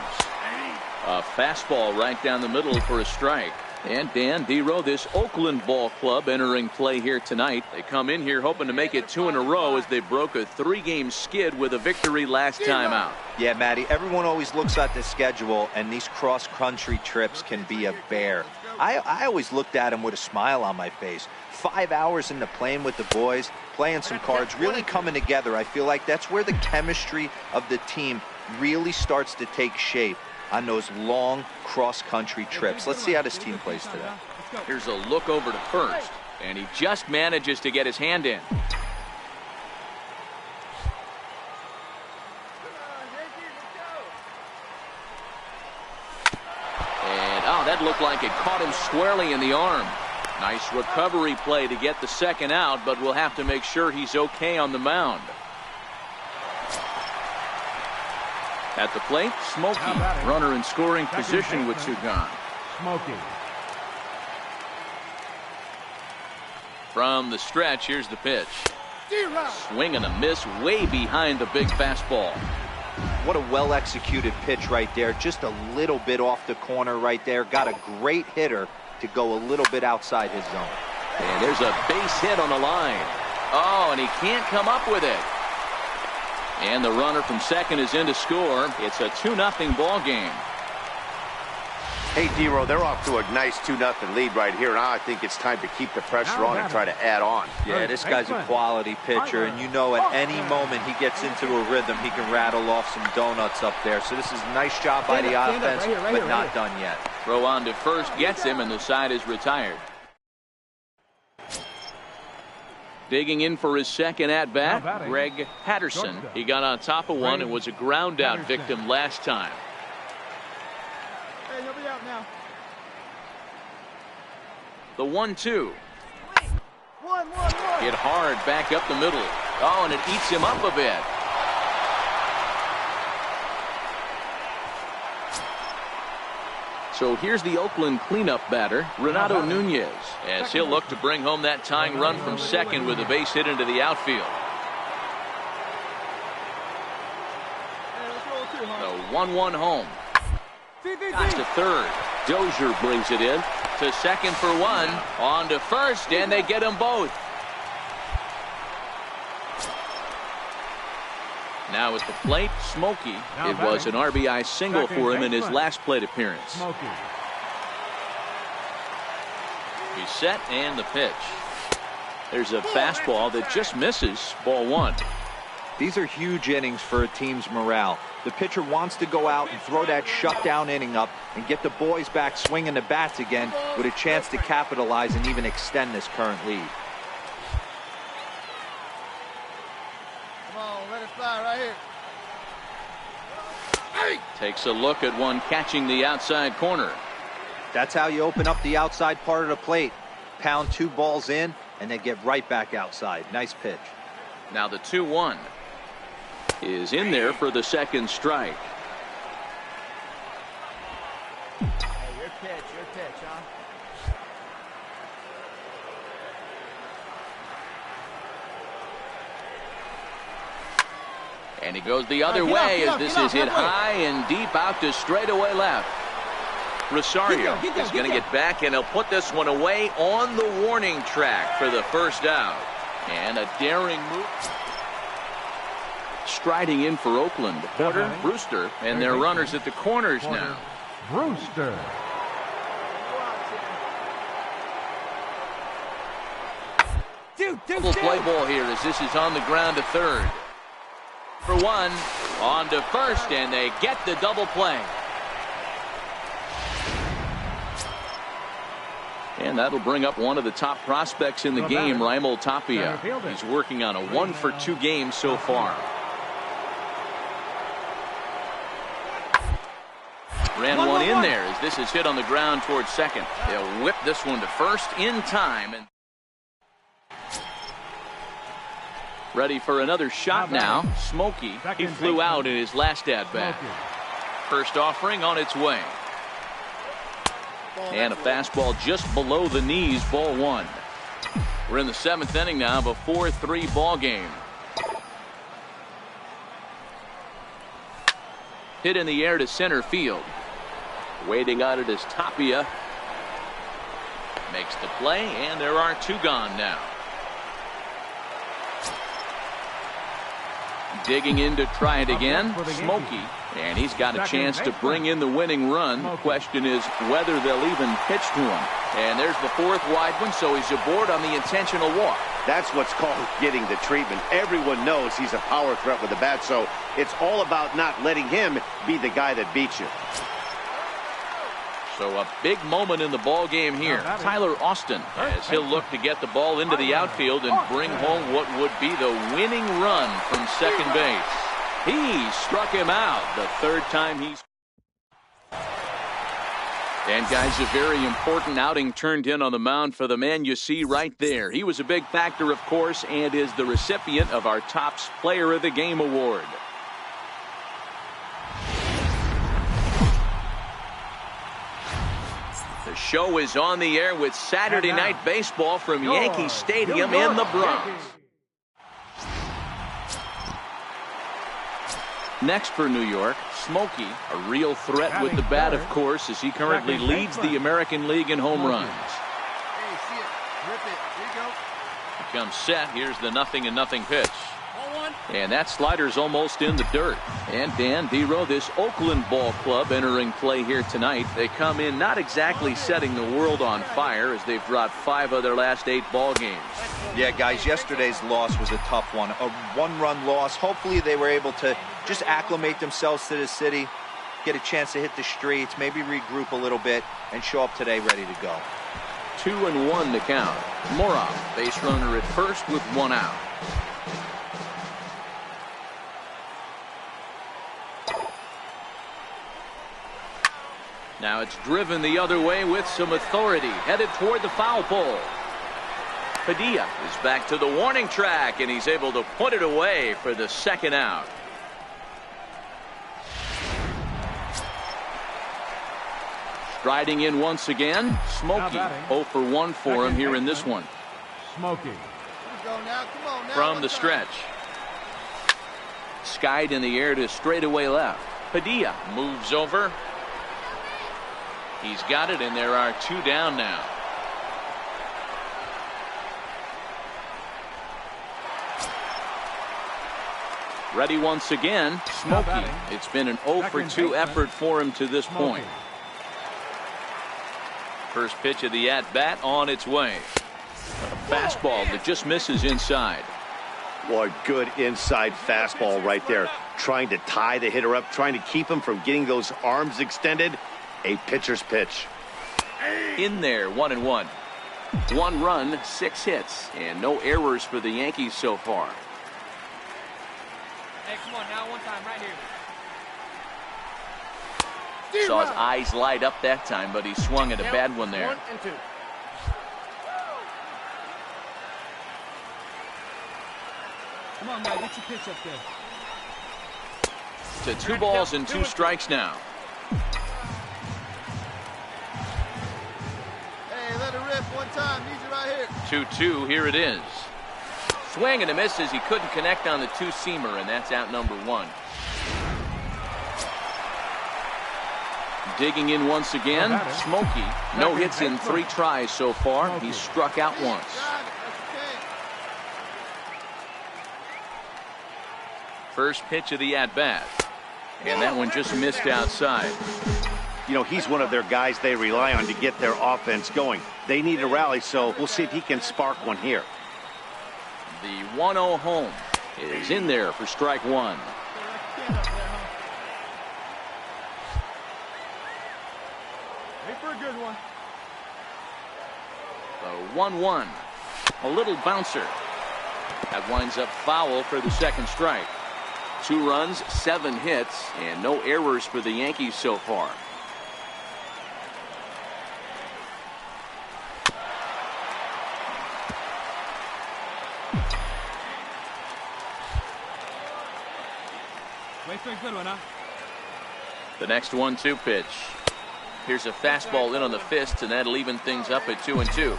A fastball right down the middle for a strike. And Dan Dero, this Oakland ball club entering play here tonight. They come in here hoping to make it 2 in a row as they broke a 3-game skid with a victory last time out. Yeah, Matty, everyone always looks at the schedule, and these cross-country trips can be a bear. I always looked at them with a smile on my face. 5 hours into playing with the boys, playing some cards, really coming together. I feel like that's where the chemistry of the team really starts to take shape on those long cross-country trips. Let's see how this team plays today. Here's a look over to first, and he just manages to get his hand in. And, oh, that looked like it caught him squarely in the arm. Nice recovery play to get the second out, but we'll have to make sure he's okay on the mound. At the plate, Smokey, runner in scoring position with 2 gone. Smokey. From the stretch, here's the pitch. Swing and a miss way behind the big fastball. What a well-executed pitch right there. Just a little bit off the corner right there. Got a great hitter to go a little bit outside his zone. And there's a base hit on the line. Oh, and he can't come up with it. And the runner from second is in to score. It's a 2-0 ball game. Hey, Dero, they're off to a nice 2-0 lead right here. Now I think it's time to keep the pressure on and try to add on. Yeah, this guy's a quality pitcher, and you know at any moment he gets into a rhythm, he can rattle off some donuts up there. So this is a nice job by the offense, but not done yet. Throw on to first gets him, and the side is retired. Digging in for his second at-bat, Greg Patterson. He got on top of one and was a ground-out victim last time. Hey, you'll be out now. The 1-2. One. Hit hard back up the middle. Oh, and it eats him up a bit. So here's the Oakland cleanup batter, Renato Nunez, as he'll look to bring home that tying run from second with a base hit into the outfield. The 1-1 home. Got to third. Dozier brings it in to second for 1. On to first, and they get them both. Now at the plate, Smokey. It was an RBI single for him in his last plate appearance. He's set, and the pitch. There's a fastball that just misses. Ball 1. These are huge innings for a team's morale. The pitcher wants to go out and throw that shutdown inning up and get the boys back swinging the bats again with a chance to capitalize and even extend this current lead. Let it fly right here. Takes a look at one catching the outside corner. That's how you open up the outside part of the plate. Pound 2 balls in and then get right back outside. Nice pitch. Now the 2-1 is in there for the second strike. Hey, your pitch, huh? And he goes the other way as this is hit high and deep out to straightaway left. Rosario is going to get back, and he'll put this one away on the warning track for the first out. And a daring move. Striding in for Oakland, Porter, Brewster, and their runners at the corners now. Brewster. Double play ball here as this is on the ground to third. For 1, on to first, and they get the double play. And that'll bring up one of the top prospects in the game, Raimel Tapia. He's working on a 1-for-2 game so far. Ran one in there as this is hit on the ground towards second. They'll whip this one to first in time. And ready for another shot now. Smokey, he flew out in his last at-bat. First offering on its way. And a fastball just below the knees, ball one. We're in the 7th inning now of a 4-3 ball game. Hit in the air to center field. Waiting on it is Tapia. Makes the play, and there are 2 gone now. Digging in to try it again, Smokey, and he's got a chance to bring in the winning run. Question is whether they'll even pitch to him. And there's the 4th wide one, so he's aboard on the intentional walk. That's what's called getting the treatment. Everyone knows he's a power threat with the bat, so it's all about not letting him be the guy that beats you. So a big moment in the ball game here. Tyler Austin, as he'll look to get the ball into the outfield and bring home what would be the winning run from second base. He struck him out the 3rd time he's. And guys, a very important outing turned in on the mound for the man you see right there. He was a big factor, of course, and is the recipient of our Topps Player of the Game award. The show is on the air with Saturday Night Baseball from Yankee Stadium in the Bronx. Next for New York, Smokey, a real threat with the bat, of course, as he currently leads the American League in home runs. Hey, see it. Rip it. Here you go. He comes set. Here's the 0-0 pitch. And that slider's almost in the dirt. And Dan Dero, this Oakland ball club entering play here tonight. They come in not exactly setting the world on fire as they've dropped 5 of their last 8 ball games. Yeah, guys, yesterday's loss was a tough one. A 1-run loss. Hopefully they were able to just acclimate themselves to the city, get a chance to hit the streets, maybe regroup a little bit, and show up today ready to go. 2-1 to count. Morov, base runner at first with 1 out. Now it's driven the other way with some authority, headed toward the foul pole. Padilla is back to the warning track, and he's able to put it away for the 2nd out. Striding in once again, Smokey. 0 for 1 for him here in this one. Smokey. From the stretch. Skied in the air to straightaway left. Padilla moves over. He's got it, and there are 2 down now. Ready once again, Smokey. It's been an 0 for 2 effort for him to this point. First pitch of the at-bat on its way. A fastball that just misses inside. Boy, good inside fastball right there. Trying to tie the hitter up, trying to keep him from getting those arms extended. A pitcher's pitch. In there, 1-1. 1 run, 6 hits, and no errors for the Yankees so far. Hey, come on now, one time right here. Saw his eyes light up that time, but he swung at a bad one there. 1 and 2. Come on, guys, get your pitch up there. To 2 balls and 2 strikes now. Hey, let it rip one time. Need you right here. 2-2, here it is. Swing and a miss as he couldn't connect on the 2-seamer, and that's out number 1. Digging in once again, Smokey. No hits in 3 tries so far. He's struck out once. First pitch of the at-bat. And that one just missed outside. You know, he's one of their guys they rely on to get their offense going. They need a rally, so we'll see if he can spark one here. The 1-0 home is in there for strike 1. Wait for a good one. The 1-1. A little bouncer. That winds up foul for the 2nd strike. 2 runs, 7 hits, and no errors for the Yankees so far. Waist swing's good one, huh? The next 1-2 pitch. Here's a fastball in on the fist, and that'll even things up at 2-2.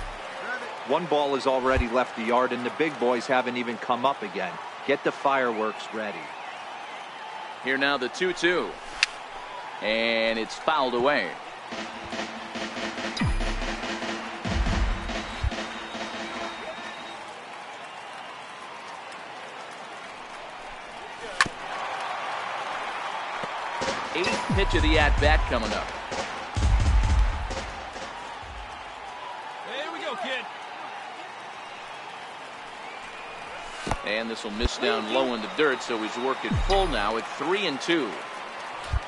One ball has already left the yard, and the big boys haven't even come up again. Get the fireworks ready. Here now the 2-2. And it's fouled away. Eighth pitch of the at-bat coming up. Here we go, kid. And this will miss down low in the dirt, so he's working full now at 3-2.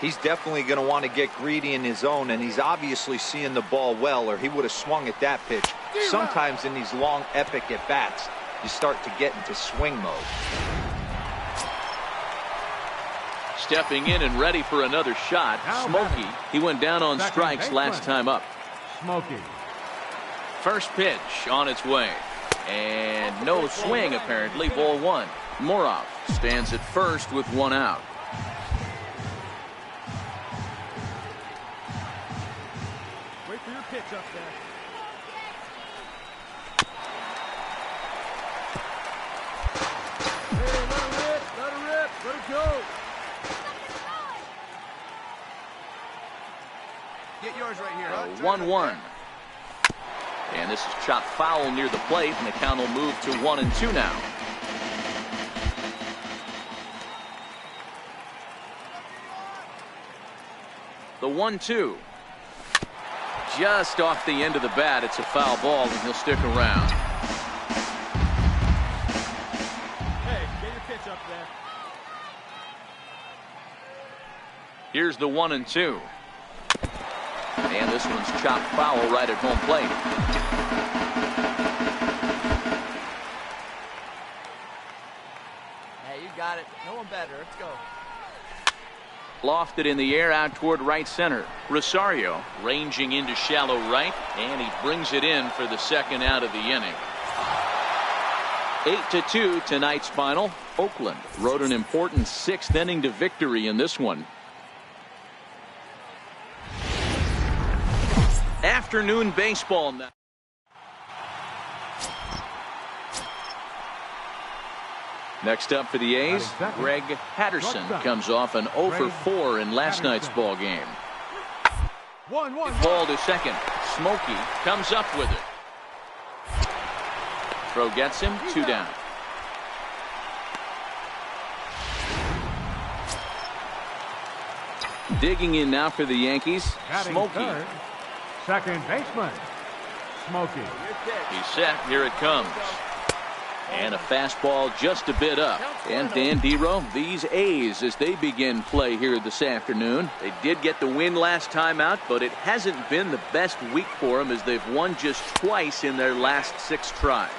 He's definitely going to want to get greedy in his zone, and he's obviously seeing the ball well, or he would have swung at that pitch. Sometimes in these long, epic at-bats, you start to get into swing mode. Stepping in and ready for another shot, Smokey. He went down on strikes last time up. Smokey. First pitch on its way. And no swing, apparently. Ball one. Morov stands at first with one out. Wait for your pitch up there. Hey, let her rip, let her rip, let her go. Get yours right here, huh? 1-1. And this is chopped foul near the plate, and the count will move to 1-2 now. The 1-2. Just off the end of the bat. It's a foul ball, and he'll stick around. Hey, get your pitch up there. Here's the 1-2. And this one's chopped foul right at home plate. Hey, you got it. No one better. Let's go. Lofted in the air out toward right center. Rosario ranging into shallow right, and he brings it in for the second out of the inning. 8-2 tonight's final. Oakland rode an important sixth inning to victory in this one. Afternoon baseball now. Next up for the A's, Greg Patterson comes off an 0 for 4 in last night's ball game. Ball to second. Smokey comes up with it. Throw gets him, 2 down. Digging in now for the Yankees, Smokey. Second baseman, Smokey. He's set. Here it comes. And a fastball just a bit up. And Dan Dero, these A's, as they begin play here this afternoon, they did get the win last time out, but it hasn't been the best week for them as they've won just twice in their last 6 tries.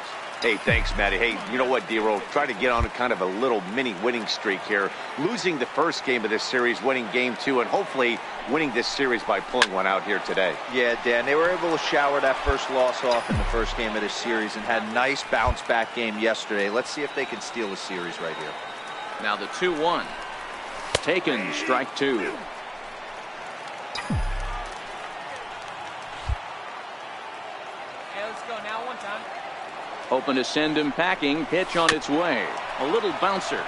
Hey, thanks, Matty. Hey, you know what, Dero? Try to get on a kind of a little mini winning streak here. Losing the first game of this series, winning game 2, and hopefully winning this series by pulling one out here today. Yeah, Dan, they were able to shower that first loss off in the first game of this series and had a nice bounce-back game yesterday. Let's see if they can steal the series right here. Now the 2-1. Taken, strike 2. Hey, let's go now one time. Open to send him packing. Pitch on its way. A little bouncer.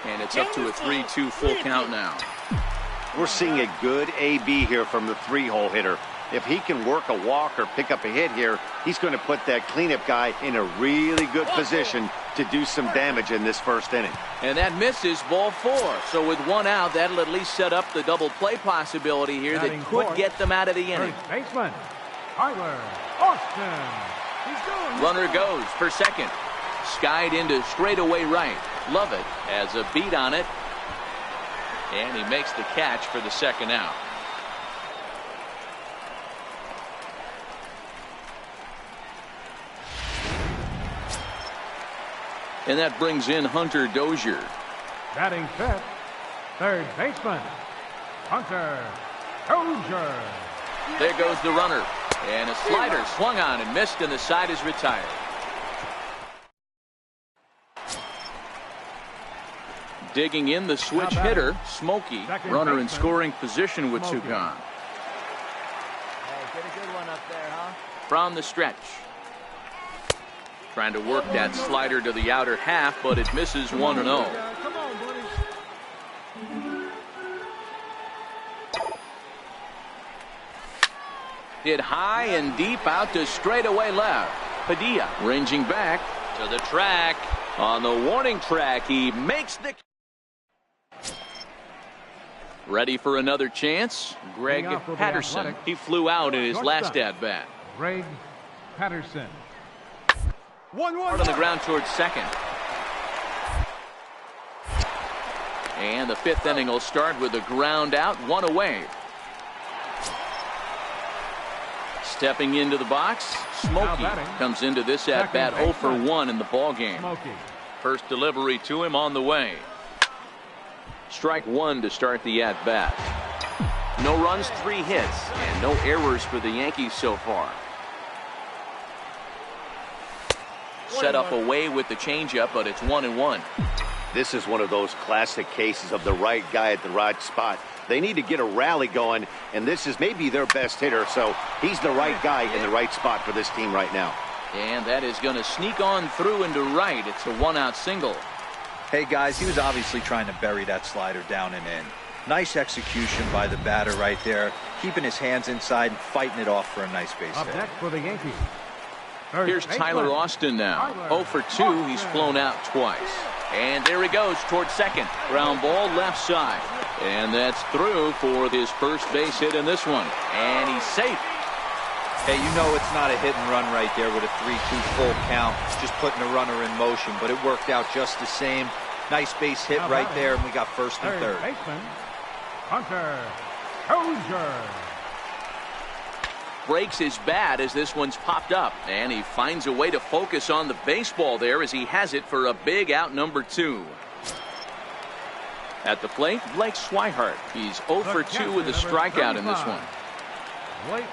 And it's up to a 3-2 full count now. We're seeing a good AB here from the 3-hole hitter. If he can work a walk or pick up a hit here, he's going to put that cleanup guy in a really good position to do some damage in this first inning. And that misses, ball 4. So with 1 out, that'll at least set up the double play possibility here that could get them out of the inning. First baseman, Tyler Austin. He's going. Runner goes for second. Skied into straightaway right. Love it has a beat on it. And he makes the catch for the second out. And that brings in Hunter Dozier. Batting fifth, third baseman, Hunter Dozier. There goes the runner. And a slider swung on and missed, and the side is retired. Digging in the switch hitter, Smokey. Runner in scoring position with two gone. Hey, get a good one up there, huh? From the stretch. Trying to work that slider to the outer half, but it misses 1-0. Come on, buddy. Hit high and deep out to straightaway left. Padilla ranging back to the track. On the warning track, he makes the... Ready for another chance? Greg Patterson. He flew out in his last at-bat. Greg Patterson. 1-1. Hard on the ground towards second. And the fifth inning will start with a ground out, one away. Stepping into the box, Smokey comes into this at-bat 0 for 1 in the ballgame. First delivery to him on the way. Strike one to start the at-bat. No runs, 3 hits, and no errors for the Yankees so far. Set up away with the changeup, but it's 1-1. This is one of those classic cases of the right guy at the right spot. They need to get a rally going, and this is maybe their best hitter, so he's the right guy in the right spot for this team right now. And that is going to sneak on through into right. It's a 1-out single. Hey, guys, he was obviously trying to bury that slider down and in. Nice execution by the batter right there, keeping his hands inside and fighting it off for a nice base hit. Up next for the Yankees. Here's Tyler Austin now. 0 for 2. He's flown out twice. And there he goes towards second. Ground ball left side. And that's through for his first base hit in this one. And he's safe. Hey, you know it's not a hit and run right there with a 3-2 full count. Just putting the runner in motion, but it worked out just the same. Nice base hit right there, and we got first and third. Baseman, Hunter Dozier. Breaks his bat as this one's popped up. And he finds a way to focus on the baseball there as he has it for a big out number 2. At the plate, Blake Swihart. He's 0 for 2 with a strikeout in this one. Blake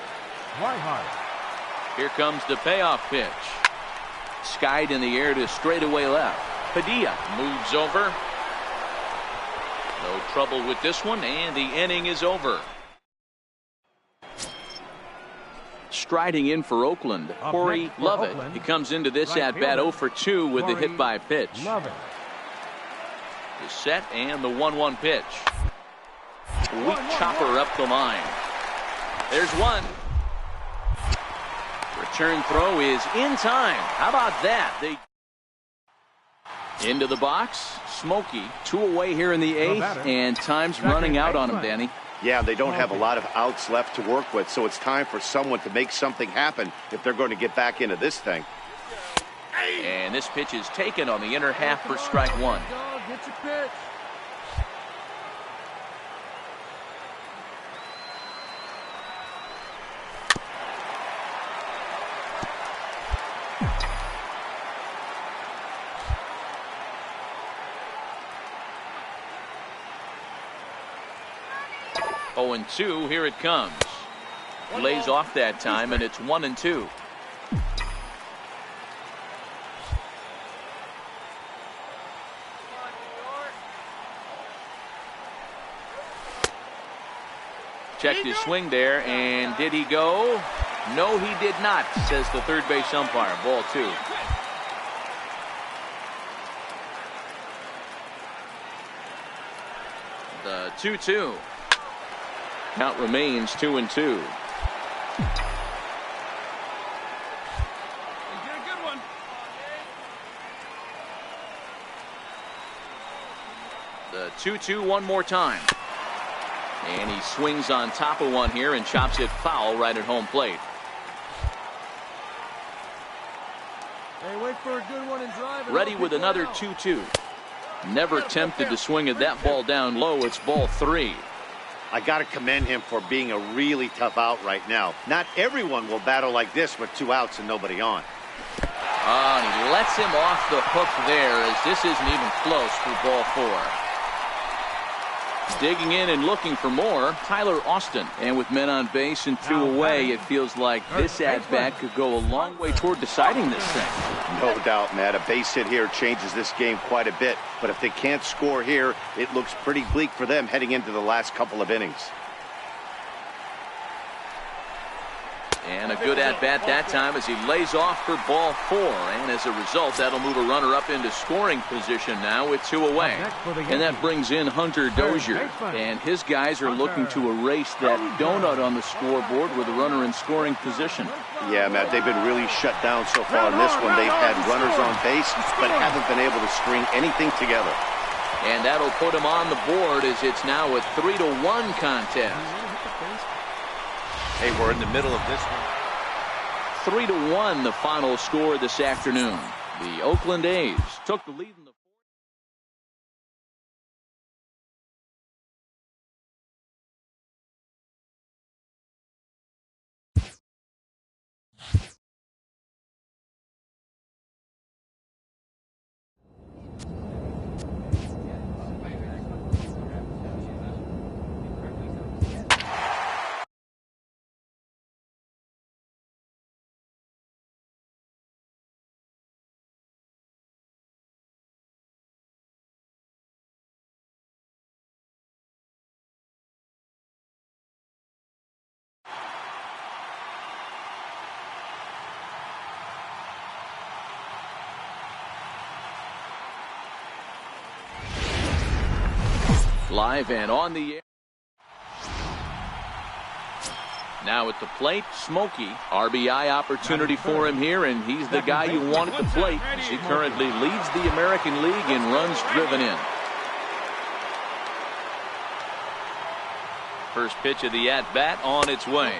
Swihart. Here comes the payoff pitch. Skied in the air to straightaway left. Padilla moves over. No trouble with this one, and the inning is over. Striding in for Oakland, Corey Lovett. He comes into this at-bat 0 for 2 with the hit by pitch. Lovett. The set and the 1-1 pitch. Weak chopper up the line. There's one. Return throw is in time. How about that? Into the box. Smokey, 2 away here in the 8th, and time's running out on him, Danny. Yeah, they don't have a lot of outs left to work with, so it's time for someone to make something happen if they're going to get back into this thing. And this pitch is taken on the inner half for strike one. Get your pitch. Oh, and 2, here it comes. Lays off that time, and it's 1-2. Checked his swing there, and did he go? No, he did not, says the third base umpire. Ball 2. The 2-2. Count remains 2-2. The 2-2 one more time. And he swings on top of one here and chops it foul right at home plate. Hey, wait for a good one and drive it. Ready with another 2-2. Never tempted to swing at that ball down low. It's ball 3. I got to commend him for being a really tough out right now. Not everyone will battle like this with 2 outs and nobody on. And he lets him off the hook there as this isn't even close for ball 4. Digging in and looking for more, Tyler Austin. And with men on base and 2 away, it feels like this at-bat could go a long way toward deciding this thing. No doubt, Matt. A base hit here changes this game quite a bit. But if they can't score here, it looks pretty bleak for them heading into the last couple of innings. And a good at-bat that time as he lays off for ball 4. And as a result, that'll move a runner up into scoring position now with 2 away. And that brings in Hunter Dozier. And his guys are looking to erase that donut on the scoreboard with a runner in scoring position. Yeah, Matt, they've been really shut down so far in this one. They've had runners on base, but haven't been able to string anything together. And that'll put him on the board as it's now a 3-1 contest. Hey, we're in the middle of this one. 3-1 the final score this afternoon. The Oakland A's took the lead in the live and on the air. Now at the plate, Smokey. RBI opportunity for him here, and he's the guy you want at the plate as he currently leads the American League in runs driven in. First pitch of the at-bat on its way.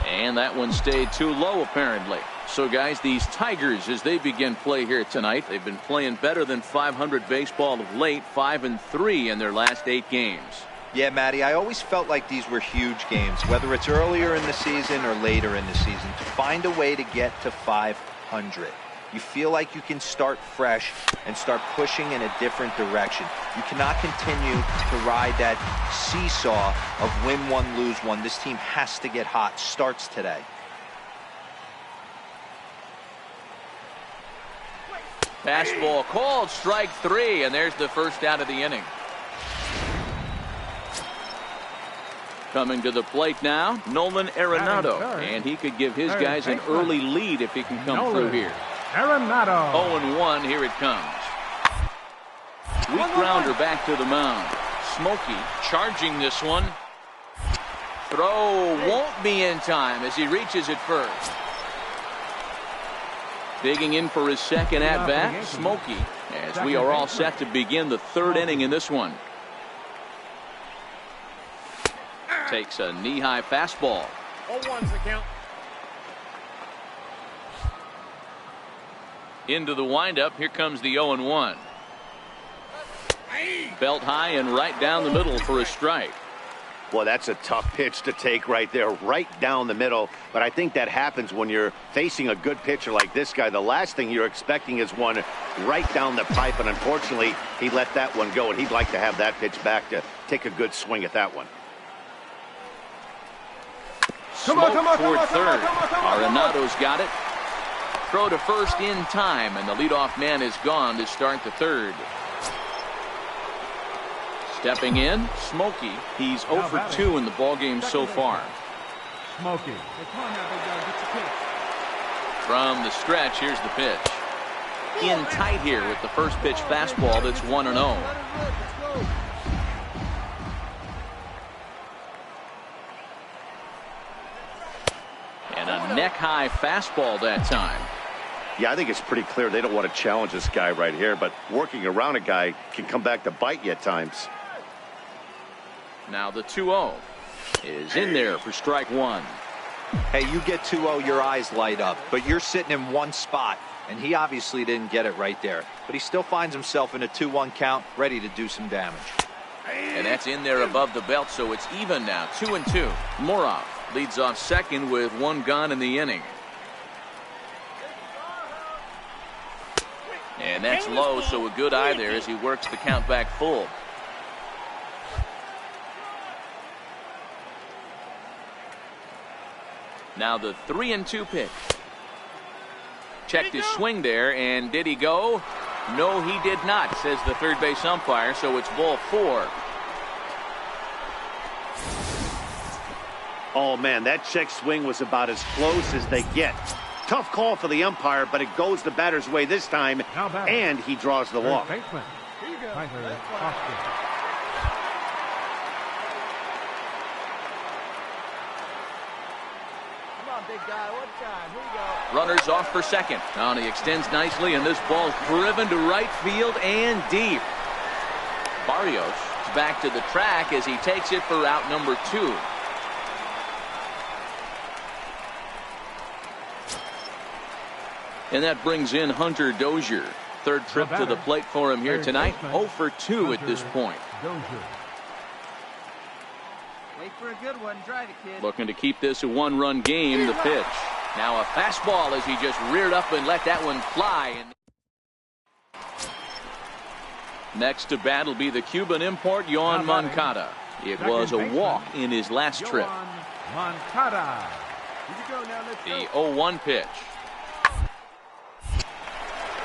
And that one stayed too low apparently. So guys, these Tigers, as they begin play here tonight, they've been playing better than .500 baseball of late, 5-3 in their last 8 games. Yeah, Matty, I always felt like these were huge games, whether it's earlier in the season or later in the season, to find a way to get to 500. You feel like you can start fresh and start pushing in a different direction. You cannot continue to ride that seesaw of win one, lose one. This team has to get hot. Starts today. Fastball called, strike 3, and there's the first out of the inning. Coming to the plate now, Nolan Arenado, and he could give his guys an early lead if he can come through here. Arenado. 0-1, here it comes. Weak grounder back to the mound. Smokey charging this one. Throw won't be in time as he reaches it first. Digging in for his second at-bat, Smokey, as we are all set to begin the 3rd inning in this one. Takes a knee-high fastball. 0-1's the count. Into the windup, here comes the 0-1. Belt high and right down the middle for a strike. Well, that's a tough pitch to take right there, right down the middle. But I think that happens when you're facing a good pitcher like this guy. The last thing you're expecting is one right down the pipe, and unfortunately, he let that one go, and he'd like to have that pitch back to take a good swing at that one. Smoke toward third. Arenado's got it. Throw to first in time, and the leadoff man is gone to start the 3rd. Stepping in, Smokey. He's 0 for 2 in the ballgame so far. Smokey. From the stretch, here's the pitch. In tight here with the first pitch fastball that's 1-0. And a neck-high fastball that time. Yeah, I think it's pretty clear they don't want to challenge this guy right here, but working around a guy can come back to bite you at times. Now the 2-0 is in there for strike 1. Hey, you get 2-0, your eyes light up, but you're sitting in one spot, and he obviously didn't get it right there. But he still finds himself in a 2-1 count, ready to do some damage. And that's in there above the belt, so it's even now, 2-2. Morov leads off second with 1 gone in the inning. And that's low, so a good eye there as he works the count back full. Now the 3-2 pitch. Checked his swing there, and did he go? No, he did not, says the third base umpire, so it's ball 4. Oh, man, that check swing was about as close as they get. Tough call for the umpire, but it goes the batter's way this time, and he draws the walk. Here you go. Big guy, one time. Here you go. Runners off for second. Now he extends nicely, and this ball's driven to right field and deep. Barrios is back to the track as he takes it for out number 2. And that brings in Hunter Dozier. Third trip to the plate for him here tonight. 0 for 2 at this point. Wait for a good one. Drive it, kid. Looking to keep this a 1-run game. The pitch. Now a fastball as he just reared up and let that one fly. Next to bat will be the Cuban import, Yoan Moncada. It was a walk in his last trip. The 0-1 pitch.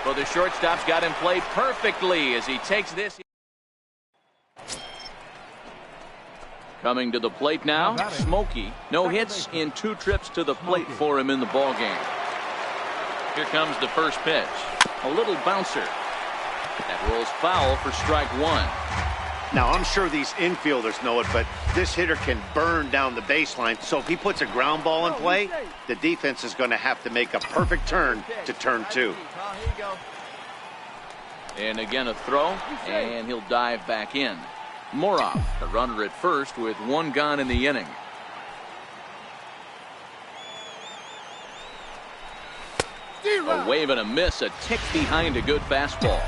Well, the shortstop's got him played perfectly as he takes this. Coming to the plate now, Smokey. No hits in 2 trips to the plate for him in the ballgame. Here comes the first pitch. A little bouncer. That rolls foul for strike 1. Now, I'm sure these infielders know it, but this hitter can burn down the baseline. So if he puts a ground ball in play, the defense is going to have to make a perfect turn to turn 2. And again a throw, and he'll dive back in. Moroff, the runner at first with 1 gone in the inning. A wave and a miss, a tick behind a good fastball.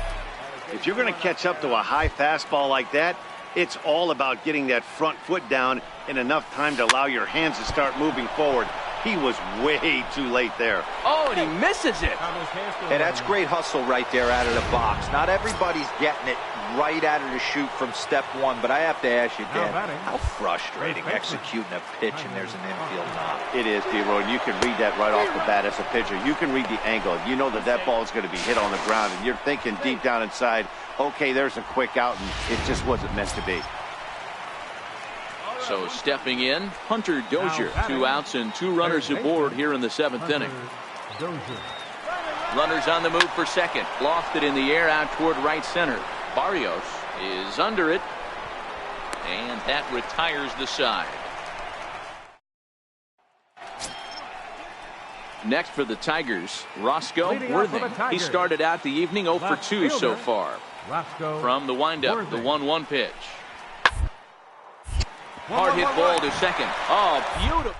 If you're going to catch up to a high fastball like that, it's all about getting that front foot down in enough time to allow your hands to start moving forward. He was way too late there. Oh, and he misses it. Hey, that's great hustle right there out of the box. Not everybody's getting it right out of the chute from step 1, but I have to ask you, Dan, how frustrating executing a pitch and there's an infield knock. It is, D-Roy, and you can read that right off the bat as a pitcher. You can read the angle. You know that that ball is going to be hit on the ground, and you're thinking deep down inside, okay, there's a quick out, and it just wasn't meant to be. So stepping in, Hunter Dozier. 2 outs and 2 runners aboard here in the 7th inning. Runners on the move for second. Lofted in the air out toward right center. Barrios is under it, and that retires the side. Next for the Tigers, Roscoe Worthing. He started out the evening 0 for 2 so far. From the windup, the 1-1 pitch. Hard hit ball to second. Oh, beautiful.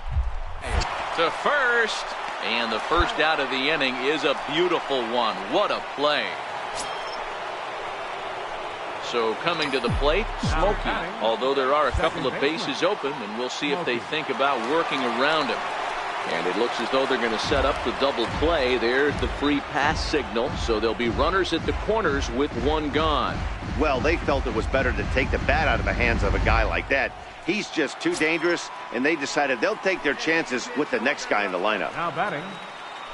To first. And the first out of the inning is a beautiful one. What a play. So coming to the plate, Smokey. Although there are a couple of bases open, and we'll see if they think about working around him. And it looks as though they're going to set up the double play. There's the free pass signal. So there'll be runners at the corners with 1 gone. Well, they felt it was better to take the bat out of the hands of a guy like that. He's just too dangerous, and they decided they'll take their chances with the next guy in the lineup. Now batting,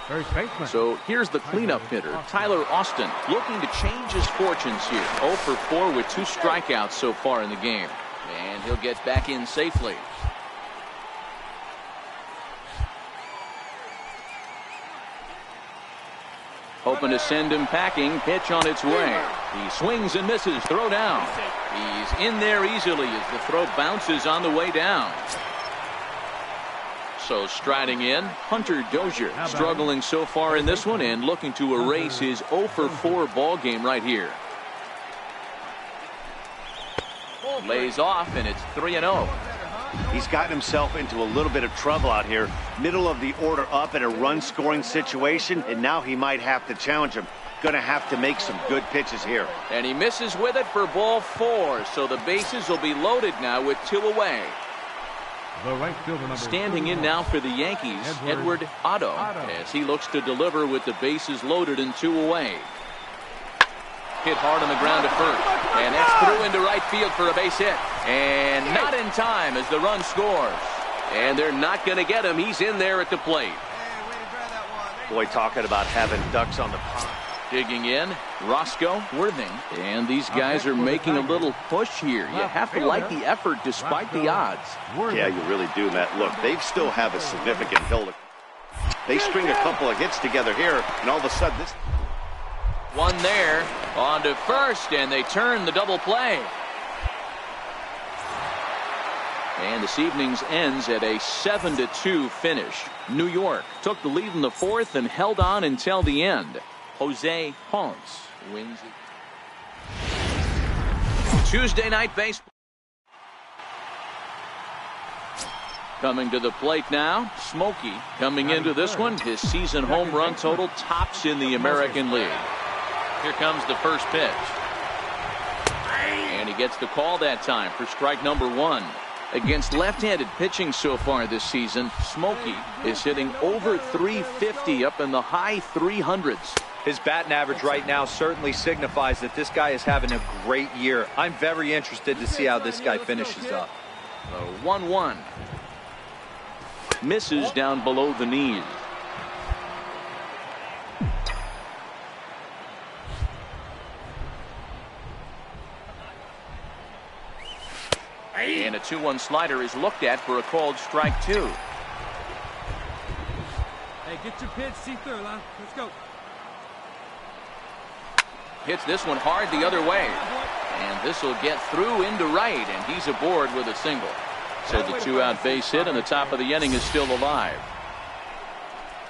first baseman. So here's the cleanup hitter, Tyler Austin, looking to change his fortunes here. 0 for 4 with 2 strikeouts so far in the game. And he'll get back in safely. Hoping to send him packing. Pitch on its way. He swings and misses. Throw down. He's in there easily as the throw bounces on the way down. So striding in, Hunter Dozier, struggling so far in this one and looking to erase his 0 for 4 ball game right here. Lays off, and it's 3-0. He's gotten himself into a little bit of trouble out here. Middle of the order up in a run-scoring situation, and now he might have to challenge him. Going to have to make some good pitches here. And he misses with it for ball 4, so the bases will be loaded now with 2 away. Standing in now for the Yankees, Edward Otto, as he looks to deliver with the bases loaded and 2 away. Hit hard on the ground to first, and that's through into right field for a base hit, and not in time as the run scores. And they're not going to get him. He's in there at the plate. Hey, way to grab that one. Boy, talking about having ducks on the pond. Digging in, Roscoe, Worthing. And these guys are making a little push here. You have to like the effort despite the odds. Yeah, you really do, Matt. Look, they still have a significant hill. They string a couple of hits together here, and all of a sudden this... One there, on to first, and they turn the double play. And this evening's ends at a 7-2 finish. New York took the lead in the fourth and held on until the end. Jose Ponce wins it. Tuesday night baseball. Coming to the plate now, Smokey coming into this one. His season home run total tops in the American League. Here comes the first pitch. And he gets the call that time for strike number one. Against left-handed pitching so far this season, Smokey is hitting over 350 up in the high 300s. His batting average right now certainly signifies that this guy is having a great year. I'm very interested to see how this guy finishes up. 1-1. Misses down below the knees. And a 2-1 slider is looked at for a called strike two. Hey, get your pitch, see through, Lon. Let's go. Hits this one hard the other way. And this will get through into right, and he's aboard with a single. So the two-out base hit, and the top of the inning is still alive.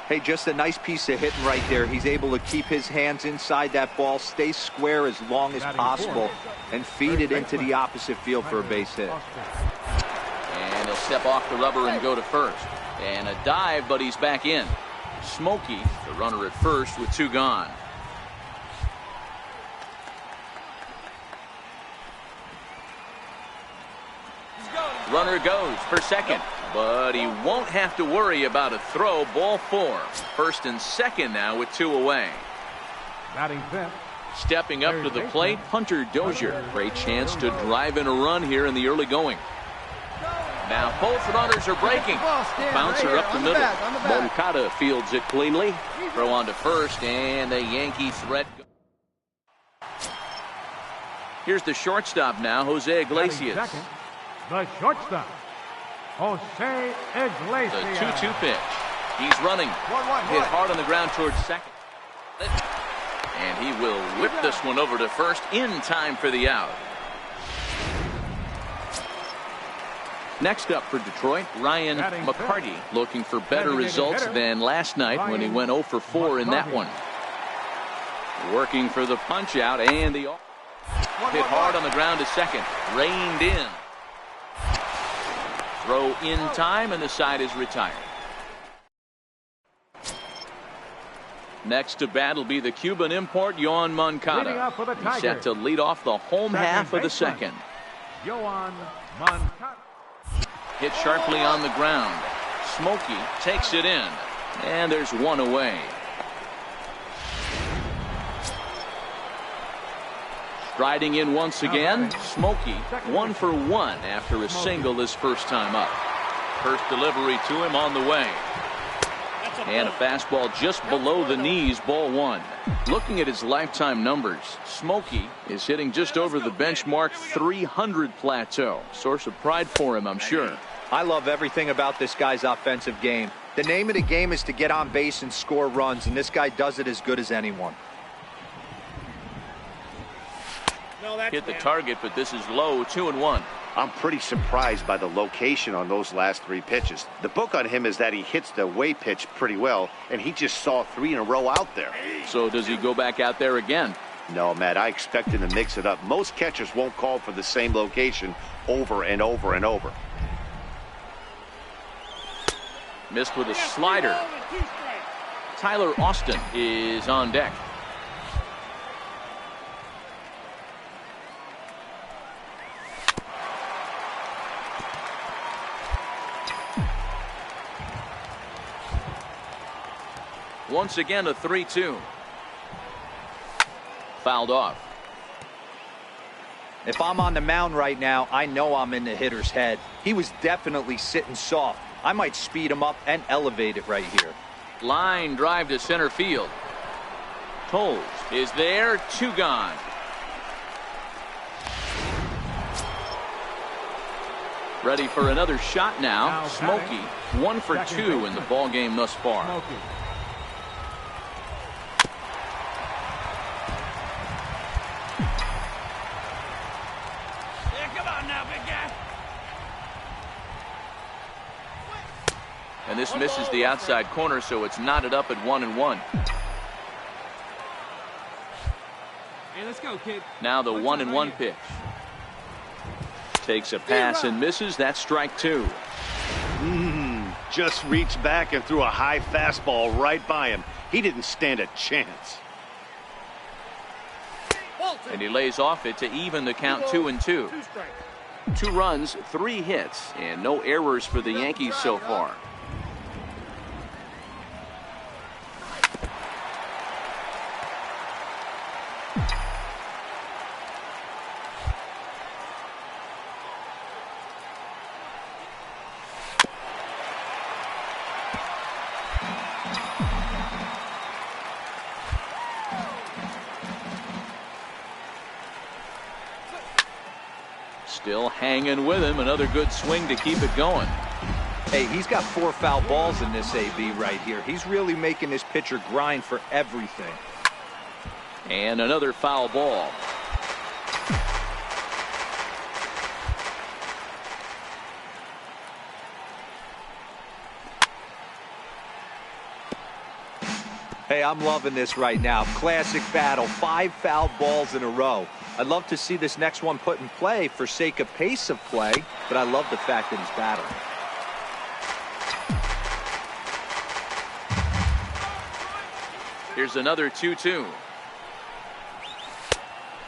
Hey, just a nice piece of hitting right there. He's able to keep his hands inside that ball, stay square as long as possible, and feed it into the opposite field for a base hit. And he'll step off the rubber and go to first. And a dive, but he's back in. Smokey, the runner at first with two gone. Runner goes for second, but he won't have to worry about a throw. Ball four. First and second now with two away. Batting fifth. Stepping up to the plate, Hunter Dozier. Great chance to drive in a run here in the early going. Now both runners are breaking. Bouncer up the middle. Moncada fields it cleanly. Throw on to first, and the Yankee threat. Here's the shortstop now, Jose Iglesias. The shortstop, Jose Iglesias. The 2-2 pitch. He's running. Hit hard on the ground towards second. And he will whip this one over to first in time for the out. Next up for Detroit, Ryan McCarty, looking for better results than last night when he went 0 for 4 in that one. Working for the punch out, and the hit hard on the ground to second. Reined in. Throw in time, and the side is retired. Next to bat will be the Cuban import, Yoan Moncada. He's set to lead off the home half of the second. Yoan Moncada. Hit sharply on the ground. Smokey takes it in, and there's one away. Striding in once again, Smokey 1 for 1 after a single his first time up. First delivery to him on the way. And a fastball just below the knees, ball one. Looking at his lifetime numbers, Smokey is hitting just over the benchmark 300 plateau. Source of pride for him, I'm sure. I love everything about this guy's offensive game. The name of the game is to get on base and score runs, and this guy does it as good as anyone. Hit the target, but this is low, 2-1. I'm pretty surprised by the location on those last three pitches. The book on him is that he hits the away pitch pretty well, and he just saw 3 in a row out there. So does he go back out there again? No, Matt, I expect him to mix it up. Most catchers won't call for the same location over and over and over. Missed with a slider. Tyler Austin is on deck. Once again, a 3-2. Fouled off. If I'm on the mound right now, I know I'm in the hitter's head. He was definitely sitting soft. I might speed him up and elevate it right here. Line drive to center field. Toles is there, 2 gone. Ready for another shot now. Smokey, 1 for 2 in the ball game thus far. Smokey. Yeah, come on now, big guy. And this misses the outside corner, so it's knotted up at 1-1. Hey, let's go, kid. Now the 1-1 pitch. Takes a pass and misses. That's strike 2. Just reached back and threw a high fastball right by him. He didn't stand a chance. And he lays off it to even the count 2-2. 2 runs, 3 hits, and no errors for the Yankees so far. Still hanging with him. Another good swing to keep it going. Hey, he's got 4 foul balls in this AB right here. He's really making this pitcher grind for everything. And another foul ball. Hey, I'm loving this right now. Classic battle. 5 foul balls in a row. I'd love to see this next one put in play for sake of pace of play, but I love the fact that he's battling. Here's another 2-2.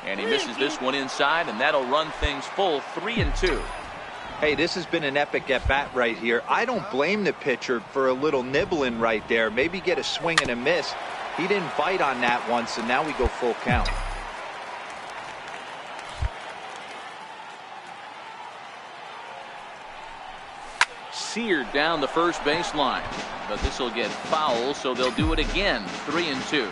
And he misses this one inside, and that'll run things full 3-2. Hey, this has been an epic at-bat right here. I don't blame the pitcher for a little nibbling right there. Maybe get a swing and a miss. He didn't bite on that one, so now we go full count. Seared down the first baseline, but this will get foul, so they'll do it again. 3-2.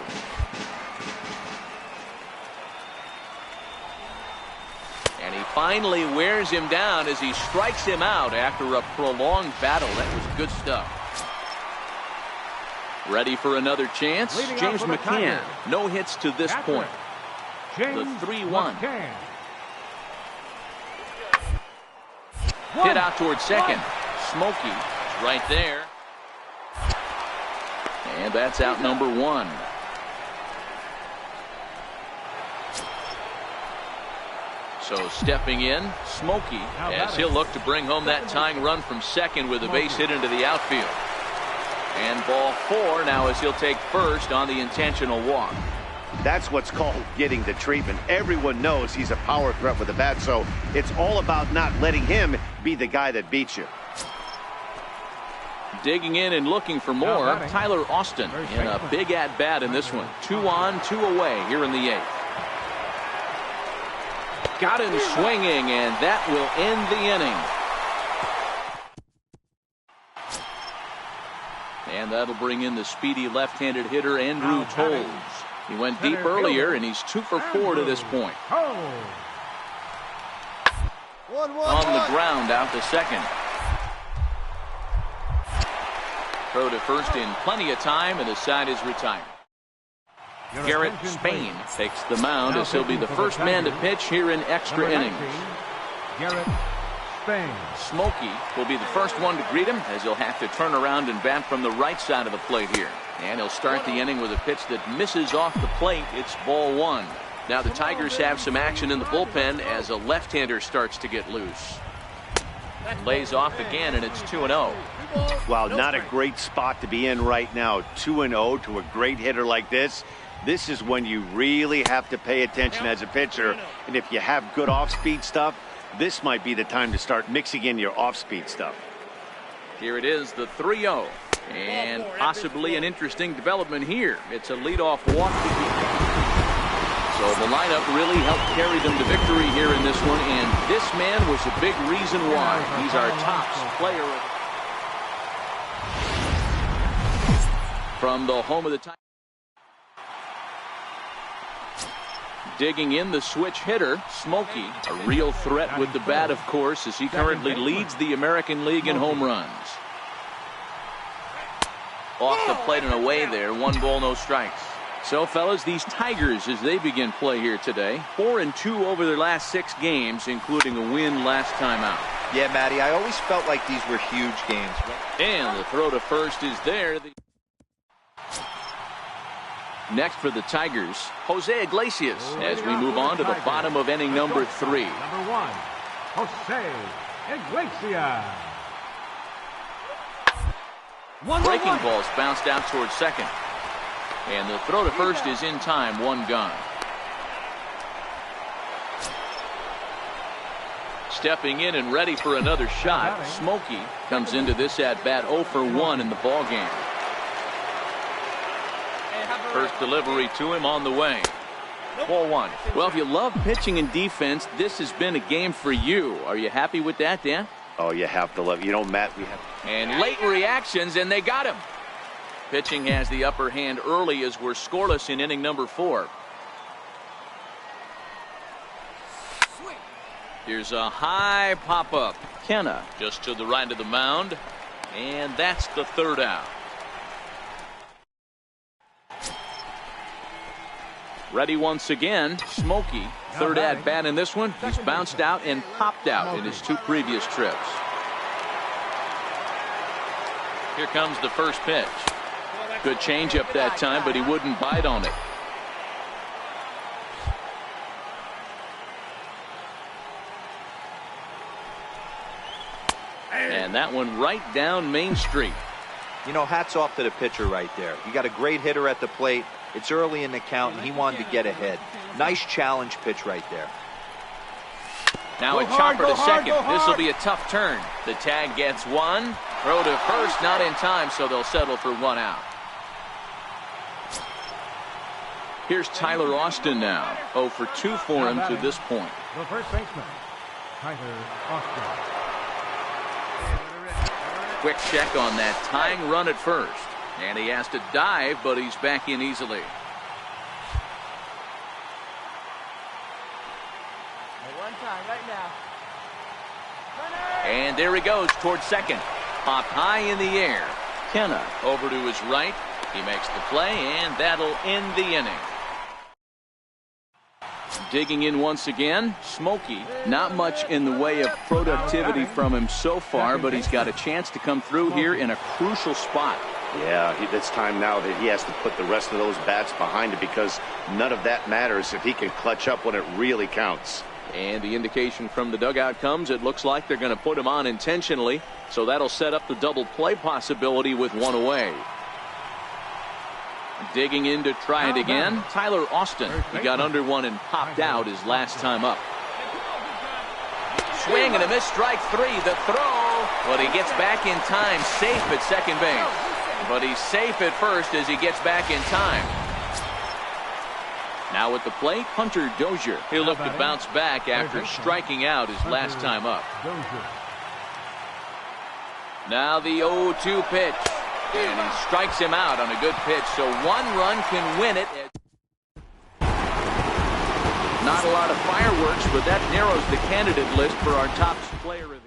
And he finally wears him down as he strikes him out after a prolonged battle. That was good stuff. Ready for another chance. Leading James off for the McCann. Tigers. No hits to this Catcher, point. James The 3-1. McCann. Hit out towards second. Smokey right there. And that's out number 1. So stepping in, Smokey, as he'll look to bring home that tying run from second with a base hit into the outfield. And ball 4 now as he'll take first on the intentional walk. That's what's called getting the treatment. Everyone knows he's a power threat with the bat, so it's all about not letting him be the guy that beats you. Digging in and looking for more, Tyler Austin in a big at-bat in this one. 2 on, 2 away here in the 8th. Got him swinging, and that will end the inning. And that'll bring in the speedy left-handed hitter, Andrew Toles. He went deep earlier, and he's 2 for 4 to this point. On the ground, out to second. Throw to first in plenty of time, and his side is retired. Garrett Spain takes the mound as he'll be the first man to pitch here in extra innings. Garrett Spain. Smokey will be the first one to greet him as he'll have to turn around and bat from the right side of the plate here. And he'll start the inning with a pitch that misses off the plate. It's ball 1. Now the Tigers have some action in the bullpen as a left-hander starts to get loose. Lays off again, and it's 2-0. Wow, not a great spot to be in right now. 2-0 to a great hitter like this. This is when you really have to pay attention as a pitcher. And if you have good off-speed stuff, this might be the time to start mixing in your off-speed stuff. Here it is, the 3-0. And possibly an interesting development here. It's a leadoff walk. So the lineup really helped carry them to victory here in this one. And this man was a big reason why. He's our top player. From the home of the Tigers. Digging in, the switch hitter, Smokey. A real threat with the bat, of course, as he currently leads the American League in home runs. Off the plate and away there. 1 ball, no strikes. So, fellas, these Tigers, as they begin play here today, 4-2 over their last 6 games, including a win last time out. Yeah, Matty, I always felt like these were huge games. And the throw to first is there. Next for the Tigers, Jose Iglesias, as we move on to the bottom of inning number 3. Number 1, Jose Iglesias. Breaking balls bounced out towards second. And the throw to first is in time, 1 gone. Stepping in and ready for another shot, Smokey comes into this at-bat 0 for 1 in the ball game. First delivery to him on the way. Ball 1. Well, if you love pitching and defense, this has been a game for you. Are you happy with that, Dan? Oh, you have to love. You know, Matt, we have. And late reactions, and they got him. Pitching has the upper hand early as we're scoreless in inning number 4. Here's a high pop-up. Kenna just to the right of the mound. And that's the 3rd out. Ready once again, Smokey. 3rd at-bat in this one. He's bounced out and popped out in his 2 previous trips. Here comes the first pitch. Good changeup that time, but he wouldn't bite on it. And that one right down Main Street. You know, hats off to the pitcher right there. You got a great hitter at the plate. It's early in the count, and he wanted to get ahead. Nice challenge pitch right there. Now a chopper to second. This will be a tough turn. The tag gets 1. Throw to first, not in time, so they'll settle for 1 out. Here's Tyler Austin now. 0 for 2 for him to this point. The first baseman, Tyler Austin. Quick check on that tying run at first. And he has to dive, but he's back in easily. One time, right now. And there he goes towards second. Popped high in the air. Kenna over to his right. He makes the play, and that'll end the inning. Digging in once again, Smokey. Not much in the way of productivity from him so far, but he's got a chance to come through here in a crucial spot. Yeah, it's time now that he has to put the rest of those bats behind it, because none of that matters if he can clutch up when it really counts. And the indication from the dugout comes, it looks like they're going to put him on intentionally, so that'll set up the double play possibility with 1 away. Digging in to try it again, Tyler Austin. He got under 1 and popped out his last time up. Swing and a miss, strike 3. The throw, but he gets back in time, safe at second base. But he's safe at first as he gets back in time. Now at the plate, Hunter Dozier. He'll look to bounce back after striking out his last time up. Now the 0-2 pitch. And he strikes him out on a good pitch, so 1 run can win it. Not a lot of fireworks, but that narrows the candidate list for our top player of the